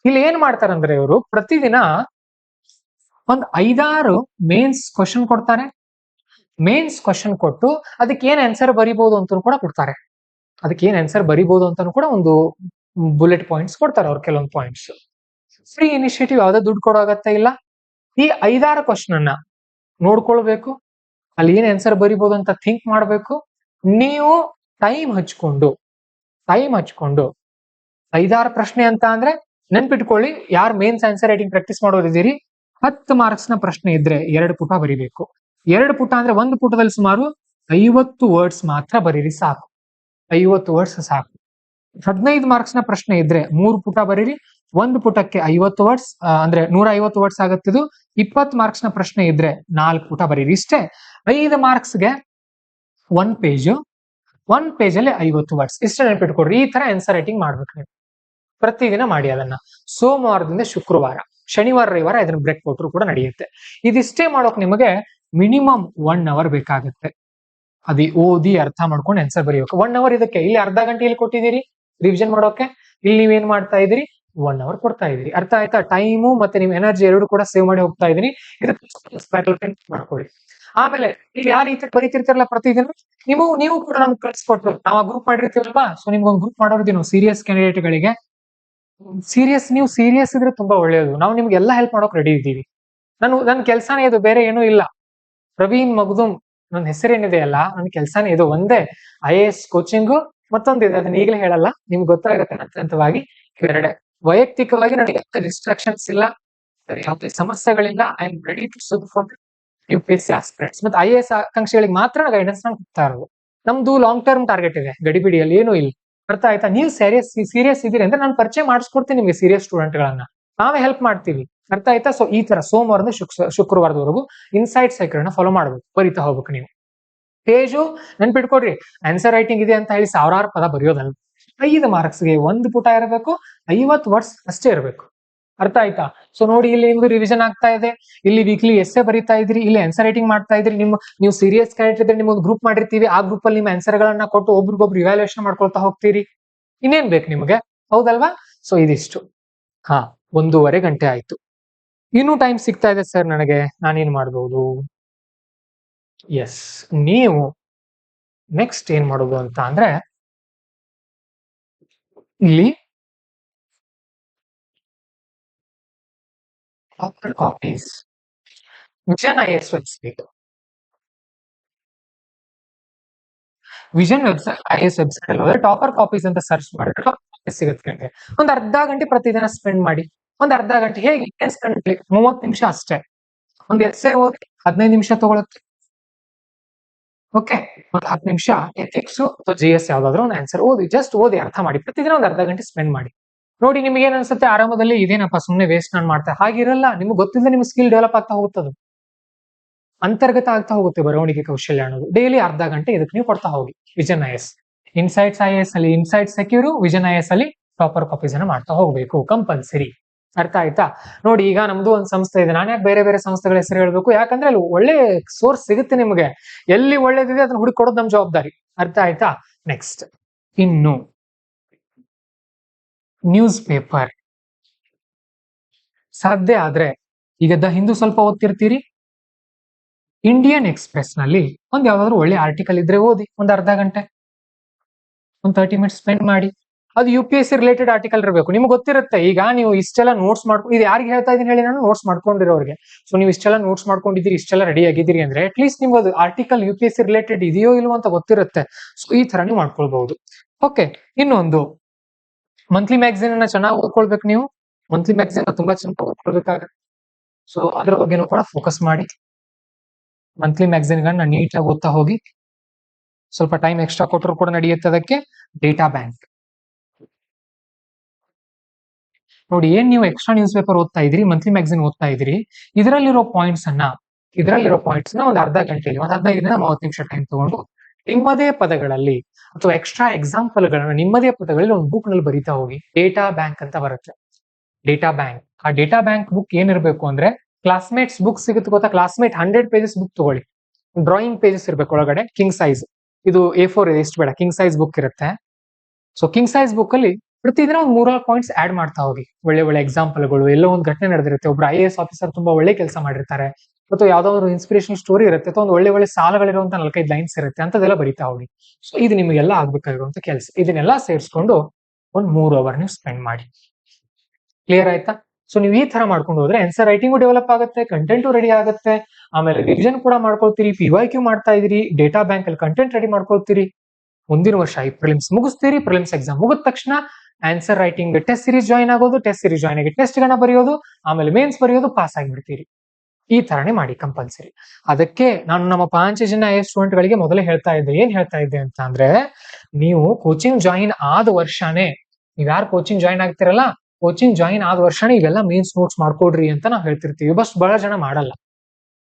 ಇಲ್ಲಿ ಏನ್ ಮಾಡ್ತಾರಂದ್ರೆ ಇವರು ಪ್ರತಿದಿನ ಒಂದು 5-6 ಮೇನ್ಸ್ ಕ್ವಶನ್ ಕೊಡ್ತಾರೆ. ಮೇನ್ಸ್ ಕ್ವಶನ್ ಕೊಟ್ಟು ಅದಕ್ಕೆ ಏನ್ ಆನ್ಸರ್ ಬರಿಬಹುದು ಅಂತ ಕೂಡ ಕೊಡ್ತಾರೆ. ಅದಕ್ಕೆ ಏನ್ ಆನ್ಸರ್ ಬರಿಬಹುದು ಅಂತಾನು ಕೂಡ ಒಂದು ಬುಲೆಟ್ ಪಾಯಿಂಟ್ಸ್ ಕೊಡ್ತಾರೆ ಅವ್ರು, ಕೆಲವೊಂದು ಪಾಯಿಂಟ್ಸ್. ಫ್ರೀ ಇನಿಷಿಯೇಟಿವ್, ಯಾವ್ದೇ ದುಡ್ಡು ಕೊಡೋ ಅಗತ್ಯ ಇಲ್ಲ. ಈ 5-6 ಕ್ವಶನ್ ಅನ್ನ ನೋಡ್ಕೊಳ್ಬೇಕು, ಅಲ್ಲಿ ಏನ್ ಆನ್ಸರ್ ಬರಿಬಹುದು ಅಂತ ಥಿಂಕ್ ಮಾಡ್ಬೇಕು. ನೀವು ಟೈಮ್ ಹಚ್ಕೊಂಡು 5-6 ಪ್ರಶ್ನೆ ಅಂತ ಅಂದ್ರೆ ನೆನ್ಪಿಟ್ಕೊಳ್ಳಿ, ಯಾರು ಮೇನ್ಸ್ ಆನ್ಸರ್ ರೈಟಿಂಗ್ ಪ್ರಾಕ್ಟೀಸ್ ಮಾಡೋರಿದ್ದೀರಿ, 10 ಮಾರ್ಕ್ಸ್ ನ ಪ್ರಶ್ನೆ ಇದ್ರೆ 2 ಪುಟ ಬರಿಬೇಕು. 2 ಪುಟ ಅಂದ್ರೆ ಒಂದು ಪುಟದಲ್ಲಿ ಸುಮಾರು 50 ವರ್ಡ್ಸ್ ಮಾತ್ರ ಬರೀರಿ, ಸಾಕು. 50 ವರ್ಡ್ಸ್ ಸಾಕು. 15 ಮಾರ್ಕ್ಸ್ ನ ಪ್ರಶ್ನೆ ಇದ್ರೆ 3 ಪುಟ ಬರೀರಿ. ಒಂದು ಪುಟಕ್ಕೆ 50 ವರ್ಡ್ಸ್ ಅಂದ್ರೆ 150 ವರ್ಡ್ಸ್ ಆಗತ್ತಿದು. 20 ಮಾರ್ಕ್ಸ್ ನ ಪ್ರಶ್ನೆ ಇದ್ರೆ 4 ಪುಟ ಬರೀರಿ. ಇಷ್ಟೇ. 5 ಮಾರ್ಕ್ಸ್ಗೆ 1 ಪೇಜ್, 1 ಪೇಜ್ ಅಲ್ಲಿ 50 ವರ್ಡ್ಸ್. ಇಷ್ಟೇ ನೆನ್ಪಿಟ್ಕೊಡ್ರಿ. ಈ ತರ ಆನ್ಸರ್ ರೈಟಿಂಗ್ ಮಾಡ್ಬೇಕು ನೀವು. ಪ್ರತಿದಿನ ಮಾಡಿ ಅದನ್ನ. ಸೋಮವಾರದಿಂದ ಶುಕ್ರವಾರ, ಶನಿವಾರ ರವಿವಾರ ಇದನ್ನ ಬ್ರೇಕ್ ಕೊಟ್ಟರು ಕೂಡ ನಡೆಯುತ್ತೆ. ಇದಿಷ್ಟೇ ಮಾಡೋಕ್ ನಿಮಗೆ ಮಿನಿಮಮ್ 1 ಅವರ್ ಬೇಕಾಗುತ್ತೆ. ಅದು ಓದಿ ಅರ್ಥ ಮಾಡ್ಕೊಂಡು ಆನ್ಸರ್ ಬರೆಯಬೇಕು. 1 ಅವರ್ ಇದಕ್ಕೆ. ಇಲ್ಲಿ ಅರ್ಧ ಗಂಟೆ ಇಲ್ಲಿ ಕೊಟ್ಟಿದ್ದೀರಿ ರಿವಿಷನ್ ಮಾಡೋಕೆ, ಇಲ್ಲಿ ನೀವೇನ್ ಮಾಡ್ತಾ ಇದೀರಿ, 1 ಅವರ್ ಕೊಡ್ತಾ ಇದೀರಿ. ಅರ್ಥ ಆಯ್ತಾ? ಟೈಮು ಮತ್ತೆ ನಿಮ್ ಎನರ್ಜಿ ಎರಡು ಕೂಡ ಸೇವ್ ಮಾಡಿ ಹೋಗ್ತಾ ಇದೀನಿ. ಇದಕ್ಕೆ ಮಾಡ್ಕೊಳ್ಳಿ. ಆಮೇಲೆ ನೀವು ಯಾವ ರೀತಿ ಬರೀತಿರ್ತಾರಲ್ಲ ಪ್ರತಿದಿನ, ನೀವು ಕೂಡ ನಮ್ಗೆ ಕಳ್ಸಿಕೊಟ್ರು, ನಾವು ಆ ಗ್ರೂಪ್ ಮಾಡಿರ್ತೀವಲ್ವಾ, ಸೊ ನಿಮ್ಗೊಂದು ಗ್ರೂಪ್ ಮಾಡೋರ್ದಿ ನಾವು ಸೀರಿಯಸ್ ಕ್ಯಾಂಡಿಡೇಟ್ ಗಳಿಗೆ. ನೀವು ಸೀರಿಯಸ್ ಇದ್ರೆ ತುಂಬಾ ಒಳ್ಳೆಯದು. ನಾವು ನಿಮ್ಗೆ ಎಲ್ಲ ಹೆಲ್ಪ್ ಮಾಡೋಕ್ ರೆಡಿ ಇದ್ದೀವಿ. ನನ್ನ ಕೆಲಸನೇ ಇದು, ಬೇರೆ ಏನೂ ಇಲ್ಲ. ಪ್ರವೀಣ್ ಮಗ್ದುಮ್ ನನ್ನ ಹೆಸರೇನಿದೆ ಅಲ್ಲ, ನನ್ನ ಕೆಲಸನೇ ಇದು ಒಂದೇ. IAS ಕೋಚಿಂಗು ಮತ್ತೊಂದಿದೆ, ಅದನ್ನ ಈಗಲೇ ಹೇಳಲ್ಲ, ನಿಮ್ಗೆ ಗೊತ್ತಾಗುತ್ತೆ ಹಂತವಾಗಿ. ಇವೆರಡೆ. ವೈಯಕ್ತಿಕವಾಗಿ ನನಗೆ ಡಿಸ್ಟ್ರಾಕ್ಷನ್ಸ್ ಇಲ್ಲ, ಯಾವುದೇ ಸಮಸ್ಯೆಗಳಿಲ್ಲ. I am ready to serve for UPSC aspirants. ಮತ್ತೆ IAS ಆಕಾಂಕ್ಷಿಗಳಿಗೆ ಮಾತ್ರ ಗೈಡೆನ್ಸ್ ನಾನು ಕೊಡ್ತಾ ಇರೋದು. ನಮ್ದು ಲಾಂಗ್ ಟರ್ಮ್ ಟಾರ್ಗೆಟ್ ಇದೆ, ಗಡಿಬಿಡಿಯಲ್ಲಿ ಏನೂ ಇಲ್ಲ. ಅರ್ಥ ಆಯ್ತಾ? ನೀವು ಸೀರಿಯಸ್ ಇದೀರಿ ಅಂದ್ರೆ ನಾನು ಪರಿಚಯ ಮಾಡಿಸ್ಕೊಡ್ತೀನಿ ನಿಮ್ಗೆ ಸೀರಿಯಸ್ ಸ್ಟೂಡೆಂಟ್ ಗಳನ್ನ, ನಾವೇ ಹೆಲ್ಪ್ ಮಾಡ್ತೀವಿ. ಅರ್ಥ ಆಯ್ತಾ? ಸೊ ಈ ತರ ಸೋಮವಾರದಿಂದ ಶುಕ್ರವಾರದವರೆಗೂ ಇನ್ಸೈಟ್ ಸೈಕಲ್ ಫಾಲೋ ಮಾಡ್ಬೇಕು, ಬರಿತಾ ಹೋಗ್ಬೇಕು ನೀವು. ಪೇಜು ನೆನ್ಪಿಟ್ಕೊಡ್ರಿ, ಆನ್ಸರ್ ರೈಟಿಂಗ್ ಇದೆ ಅಂತ ಹೇಳಿ 1000 ಪದ ಬರೆಯೋದಲ್ಲ. 5 ಮಾರ್ಕ್ಸ್ಗೆ 1 ಪುಟ ಇರಬೇಕು, 50 ವರ್ಡ್ಸ್ ಅಷ್ಟೇ ಇರಬೇಕು. ಅರ್ಥ ಆಯ್ತಾ? ಸೊ ನೋಡಿ, ಇಲ್ಲಿ ನಿಮ್ದು ರಿವಿಷನ್ ಆಗ್ತಾ ಇದೆ, ಇಲ್ಲಿ ವೀಕ್ಲಿ ಎಸ್ಸೆ ಬರೀತಾ ಇದ್ರಿ, ಇಲ್ಲಿ ಆನ್ಸರ್ ರೈಟಿಂಗ್ ಮಾಡ್ತಾ ಇದ್ರಿ. ನೀವು ಸೀರಿಯಸ್ ಕ್ಯಾಂಡಿಡೇಟ್ ಇದ್ರೆ ನಿಮ್ಗೆ ಗ್ರೂಪ್ ಮಾಡಿರ್ತೀವಿ, ಆ ಗ್ರೂಪ್ ಅಲ್ಲಿ ನಿಮ್ಮ ಆನ್ಸರ್ ಗಳನ್ನ ಕೊಟ್ಟು ಒಬ್ರಿಗೊಬ್ರು ಇವ್ಯಾಲ್ಯೂಯೇಷನ್ ಮಾಡ್ಕೊಳ್ತಾ ಹೋಗ್ತೀರಿ. ಇನ್ನೇನ್ ಬೇಕು ನಿಮ್ಗೆ, ಹೌದಲ್ವಾ? ಸೊ ಇದಿಷ್ಟು. 1:30 ಗಂಟೆ ಆಯ್ತು. ಇನ್ನೂ ಟೈಮ್ ಸಿಗ್ತಾ ಇದೆ ಸರ್ ನನಗೆ, ನಾನೇನ್ ಮಾಡ್ಬೋದು? ಎಸ್, ನೀವು ನೆಕ್ಸ್ಟ್ ಏನ್ ಮಾಡೋದು ಅಂತ ಅಂದ್ರೆ, ಇಲ್ಲಿ copies vision IAS website, vision IAS website ಅಲ್ಲಿ ಟಾಪರ್ ಕಾಪೀಸ್ ಅಂತ ಸರ್ಚ್ ಮಾಡಿದ್ರೆ ಸಿಗುತ್ತೆ. ಒಂದ್ ಅರ್ಧ ಗಂಟೆ ಪ್ರತಿದಿನ ಸ್ಪೆಂಡ್ ಮಾಡಿ. ಒಂದ್ ಅರ್ಧ ಗಂಟೆ ಹೇಗೆ 30 ನಿಮಿಷ ಅಷ್ಟೇ. ಒಂದ್ ಎಸ್ಸೆ ಓದಿ 15 ನಿಮಿಷ ತಗೊಳುತ್ತೆ. ಓಕೆ, ಒಂದು 10 ನಿಮಿಷ ಎಥಿಕ್ಸ್ ಅಥವಾ GS ಯಾವ್ದಾದ್ರು ಒಂದು ಆನ್ಸರ್ ಓದಿ, ಜಸ್ಟ್ ಓದಿ ಅರ್ಥ ಮಾಡಿ. ಪ್ರತಿದಿನ ಒಂದು ಅರ್ಧ ಗಂಟೆ ಸ್ಪೆಂಡ್ ಮಾಡಿ. ನೋಡಿ, ನಿಮ್ಗೆ ಏನ್ ಅನ್ಸುತ್ತೆ, ಆರಂಭದಲ್ಲಿ ಇದೇನಪ್ಪ ಸುಮ್ನೆ ವೇಸ್ಟ್ ನಾನು ಮಾಡ್ತಾ, ಹಾಗಿರಲ್ಲ. ನಿಮ್ಗೆ ಗೊತ್ತಿಲ್ಲದೆ ನಿಮ್ಗೆ ಸ್ಕಿಲ್ ಡೆವಲಪ್ ಆಗ್ತಾ ಹೋಗುತ್ತದೆ, ಅಂತರ್ಗತ ಆಗ್ತಾ ಹೋಗುತ್ತೆ ಬರವಣಿಗೆ ಕೌಶಲ್ಯ ಅನ್ನೋದು. ಡೈಲಿ ಅರ್ಧ ಗಂಟೆ ಇದಕ್ಕೆ ನೀವು ಕೊಡ್ತಾ ಹೋಗಿ. ವಿಷನ್ IAS, ಇನ್ಸೈಟ್ಸ್ IAS ಅಲ್ಲಿ ಇನ್ಸೈಟ್ ಸೆಕ್ಯೂರ್, ವಿಷನ್ IAS ಅಲ್ಲಿ ಟಾಪರ್ ಕಾಪೀಸ್ ಅನ್ನ ಮಾಡ್ತಾ ಹೋಗ್ಬೇಕು, ಕಂಪಲ್ಸರಿ. ಅರ್ಥ ಆಯ್ತಾ? ನೋಡಿ, ಈಗ ನಮ್ದು ಒಂದು ಸಂಸ್ಥೆ ಇದೆ. ನಾನು ಯಾಕೆ ಬೇರೆ ಬೇರೆ ಸಂಸ್ಥೆಗಳ ಹೆಸರು ಹೇಳ್ಬೇಕು? ಯಾಕಂದ್ರೆ ಅಲ್ಲಿ ಒಳ್ಳೆ ಸೋರ್ಸ್ ಸಿಗುತ್ತೆ ನಿಮ್ಗೆ. ಎಲ್ಲಿ ಒಳ್ಳೇದಿದೆ ಅದನ್ನ ಹುಡುಕಿ ಕೊಡೋದು ನಮ್ ಜವಾಬ್ದಾರಿ. ಅರ್ಥ ಆಯ್ತಾ? ನೆಕ್ಸ್ಟ್, ಇನ್ನು ನ್ಯೂಸ್ ಪೇಪರ್ ಸಾಧ್ಯ ಆದ್ರೆ, ಈಗ ದ ಹಿಂದೂ ಸ್ವಲ್ಪ ಓದ್ತಿರ್ತೀರಿ, ಇಂಡಿಯನ್ ಎಕ್ಸ್‌ಪ್ರೆಸ್ ನಲ್ಲಿ ಒಂದ್ ಯಾವ್ದಾದ್ರು ಒಳ್ಳೆ ಆರ್ಟಿಕಲ್ ಇದ್ರೆ ಓದಿ. ಒಂದ್ ಅರ್ಧ ಗಂಟೆ, ಒಂದ್ 30 ಮಿನಿಟ್ಸ್ ಸ್ಪೆಂಡ್ ಮಾಡಿ. ಅದು UPSC ರಿಲೇಟೆಡ್ ಆರ್ಟಿಕಲ್ ಇರಬೇಕು. ನಿಮ್ಗೆ ಗೊತ್ತಿರುತ್ತೆ, ಈಗ ನೀವು ಇಷ್ಟೆಲ್ಲ ನೋಟ್ಸ್ ಮಾಡ್ಕೊಂಡು, ಇದು ಯಾರಿಗೆ ಹೇಳ್ತಾ ಇದೀನಿ ಹೇಳಿ, ನಾನು ನೋಟ್ಸ್ ಮಾಡ್ಕೊಂಡಿರೋರಿಗೆ. ಸೊ ನೀವು ಇಷ್ಟೆಲ್ಲ ನೋಟ್ಸ್ ಮಾಡ್ಕೊಂಡಿದ್ದೀರಿ, ಇಷ್ಟೆಲ್ಲ ರೆಡಿ ಆಗಿದ್ದೀರಿ ಅಂದ್ರೆ ಅಟ್ಲೀಸ್ಟ್ ನಿಮ್ಗೆ ಅದು ಆರ್ಟಿಕಲ್ UPSC ರಿಲೇಟೆಡ್ ಇದೆಯೋ ಇಲ್ವೋ ಅಂತ ಗೊತ್ತಿರುತ್ತೆ. ಸೊ ಈ ತರ ನೀವು ಮಾಡ್ಕೊಳ್ಬಹುದು. ಓಕೆ, ಇನ್ನೊಂದು ಮಂತ್ಲಿ ಮ್ಯಾಗಝಿನ್ ಅನ್ನ ಚೆನ್ನಾಗಿ ಓದ್ಕೊಳ್ಬೇಕು. ನೀವು ಮಂತ್ಲಿ ಮ್ಯಾಗಝಿನ್ ತುಂಬಾ ಚೆನ್ನಾಗಿ ಓದ್ಕೊಳ್ಬೇಕಾಗುತ್ತೆ. ಸೊ ಅದ್ರ ಬಗ್ಗೆನೂ ಕೂಡ ಫೋಕಸ್ ಮಾಡಿ. ಮಂತ್ಲಿ ಮ್ಯಾಗಝಿನ್ ಗಳನ್ನ ನೀಟಾಗಿ ಓದ್ತಾ ಹೋಗಿ. ಸ್ವಲ್ಪ ಟೈಮ್ ಎಕ್ಸ್ಟ್ರಾ ಕೊಟ್ಟರು ಕೂಡ ನಡೆಯುತ್ತೆ. ಅದಕ್ಕೆ ಡೇಟಾ ಬ್ಯಾಂಕ್ ನೋಡಿ, ಏನ್ ನೀವು ಎಕ್ಸ್ಟ್ರಾ ನ್ಯೂಸ್ ಪೇಪರ್ ಓದ್ತಾ ಇದ್ರಿ, ಮಂತ್ಲಿ ಮ್ಯಾಗಝಿನ್ ಓದ್ತಾ ಇದ್ರಿ, ಇದರಲ್ಲಿರೋ ಪಾಯಿಂಟ್ಸ್ ನ ಒಂದು ಅರ್ಧ ಗಂಟೆಯಲ್ಲಿ, ಒಂದು 15-30 ನಿಮಿಷ ಟೈಮ್ ತಗೊಂಡು ನಿಮ್ಮದೇ ಪದಗಳಲ್ಲಿ ಅಥವಾ ಎಕ್ಸ್ಟ್ರಾ ಎಕ್ಸಾಂಪಲ್ ಗಳನ್ನ ನಿಮ್ಮದೇ ಪದಗಳಲ್ಲಿ ಒಂದು ಬುಕ್ ನಲ್ಲಿ ಬರೀತಾ ಹೋಗಿ. ಡೇಟಾ ಬ್ಯಾಂಕ್ ಅಂತ ಬರುತ್ತೆ. ಡೇಟಾ ಬ್ಯಾಂಕ್, ಆ ಡೇಟಾ ಬ್ಯಾಂಕ್ ಬುಕ್ ಏನಿರ್ಬೇಕು ಅಂದ್ರೆ, ಕ್ಲಾಸ್ಮೇಟ್ಸ್ ಬುಕ್ ಸಿಗುತ್ತೆ ಗೊತ್ತಾ, ಕ್ಲಾಸ್ಮೇಟ್ 100 ಪೇಜಸ್ ಬುಕ್ ತಗೊಳ್ಳಿ. ಡ್ರಾಯಿಂಗ್ ಪೇಜಸ್ ಇರ್ಬೇಕು ಒಳಗಡೆ, ಕಿಂಗ್ ಸೈಜ್. ಇದು A4 ಇದೆ, ಎಷ್ಟು ಬೇಡ, ಕಿಂಗ್ ಸೈಜ್ ಬುಕ್ ಇರುತ್ತೆ. ಸೊ ಕಿಂಗ್ ಸೈಜ್ ಬುಕ್ ಅಲ್ಲಿ ಪ್ರತಿದಿನ ಒಂದು 3-4 ಪಾಯಿಂಟ್ಸ್ ಆಡ್ ಮಾಡ್ತಾ ಹೋಗಿ. ಒಳ್ಳೆ ಒಳ್ಳೆ ಎಕ್ಸಾಂಪಲ್ಗಳು, ಎಲ್ಲೋ ಒಂದು ಘಟನೆ ನಡೆದಿರುತ್ತೆ, ಒಬ್ರು IAS ಆಫೀಸರ್ ತುಂಬಾ ಒಳ್ಳೆ ಕೆಲಸ ಮಾಡಿರ್ತಾರೆ, ಅಥವಾ ಯಾವ್ದೋ ಒಂದು ಇನ್ಸ್ಪಿರೇಷನ್ ಸ್ಟೋರಿ ಇರುತ್ತೆ, ಅಥವಾ ಒಂದು ಒಳ್ಳೆ ಒಳ್ಳೆ ಸಾಲಗಳಿರುವಂತ 4-5 ಲೈನ್ಸ್ ಇರುತ್ತೆ, ಅಂತದೆಲ್ಲ ಬರಿತಾ ಹೋಗಿ. ಸೊ ಇದು ನಿಮಗೆಲ್ಲ ಆಗ್ಬೇಕಾಗಿರುವಂತ ಕೆಲಸ. ಇದನ್ನೆಲ್ಲ ಸೇರಿಸ್ಕೊಂಡು ಒಂದು 3 ಅವರ್ ನೀವು ಸ್ಪೆಂಡ್ ಮಾಡಿ. ಕ್ಲಿಯರ್ ಆಯ್ತಾ? ಸೊ ನೀವು ಈ ತರ ಮಾಡ್ಕೊಂಡು ಹೋದ್ರೆ ಆನ್ಸರ್ ರೈಟಿಂಗು ಡೆವಲಪ್ ಆಗುತ್ತೆ, ಕಂಟೆಂಟು ರೆಡಿ ಆಗುತ್ತೆ, ಆಮೇಲೆ ರಿವಿಷನ್ ಕೂಡ ಮಾಡ್ಕೊಳ್ತೀರಿ, PYQ ಮಾಡ್ತಾ ಇದೀರಿ, ಡೇಟಾ ಬ್ಯಾಂಕ್ ಅಲ್ಲಿ ಕಂಟೆಂಟ್ ರೆಡಿ ಮಾಡ್ಕೊಳ್ತೀರಿ. ಮುಂದಿನ ವರ್ಷ ಈ ಪ್ರಿಲಿಮ್ಸ್ ಮುಗಿಸ್ತೀರಿ. ಪ್ರಿಲಿಮ್ಸ್ ಎಕ್ಸಾಮ್ ಮುಗಿದ ತಕ್ಷಣ answer writing test series join ಆಗೋದು, ಟೆಸ್ಟ್ ಸೀರೀಸ್ ಜಾಯ್ನ್ ಆಗಿ ಟೆಸ್ಟ್ ಗಳನ್ನ ಬರೆಯೋದು, ಆಮೇಲೆ ಮೇನ್ಸ್ ಬರೆಯೋದು, ಪಾಸ್ ಆಗಿಬಿಡ್ತೀರಿ. ಈ ತರನೇ ಮಾಡಿ ಕಂಪಲ್ಸರಿ. ಅದಕ್ಕೆ ನಾನು ನಮ್ಮ 5 ಜನ IAS ಸ್ಟೂಡೆಂಟ್ ಗಳಿಗೆ ಮೊದಲೇ ಹೇಳ್ತಾ ಇದ್ದೆ. ಏನ್ ಹೇಳ್ತಾ ಇದ್ದೆ ಅಂತ ಅಂದ್ರೆ, ನೀವು ಕೋಚಿಂಗ್ ಜಾಯಿನ್ ಆದ ವರ್ಷನೇ, ನೀವ್ ಯಾರು ಕೋಚಿಂಗ್ ಜಾಯಿನ್ ಆಗ್ತಿರಲ್ಲ, ಕೋಚಿಂಗ್ ಜಾಯಿನ್ ಆದ ವರ್ಷನೇ ಇವೆಲ್ಲ ಮೇನ್ಸ್ ನೋಟ್ಸ್ ಮಾಡ್ಕೊಡ್ರಿ ಅಂತ ನಾವು ಹೇಳ್ತಿರ್ತೀವಿ. ಬಸ್ ಬಹಳ ಜನ ಮಾಡಲ್ಲ.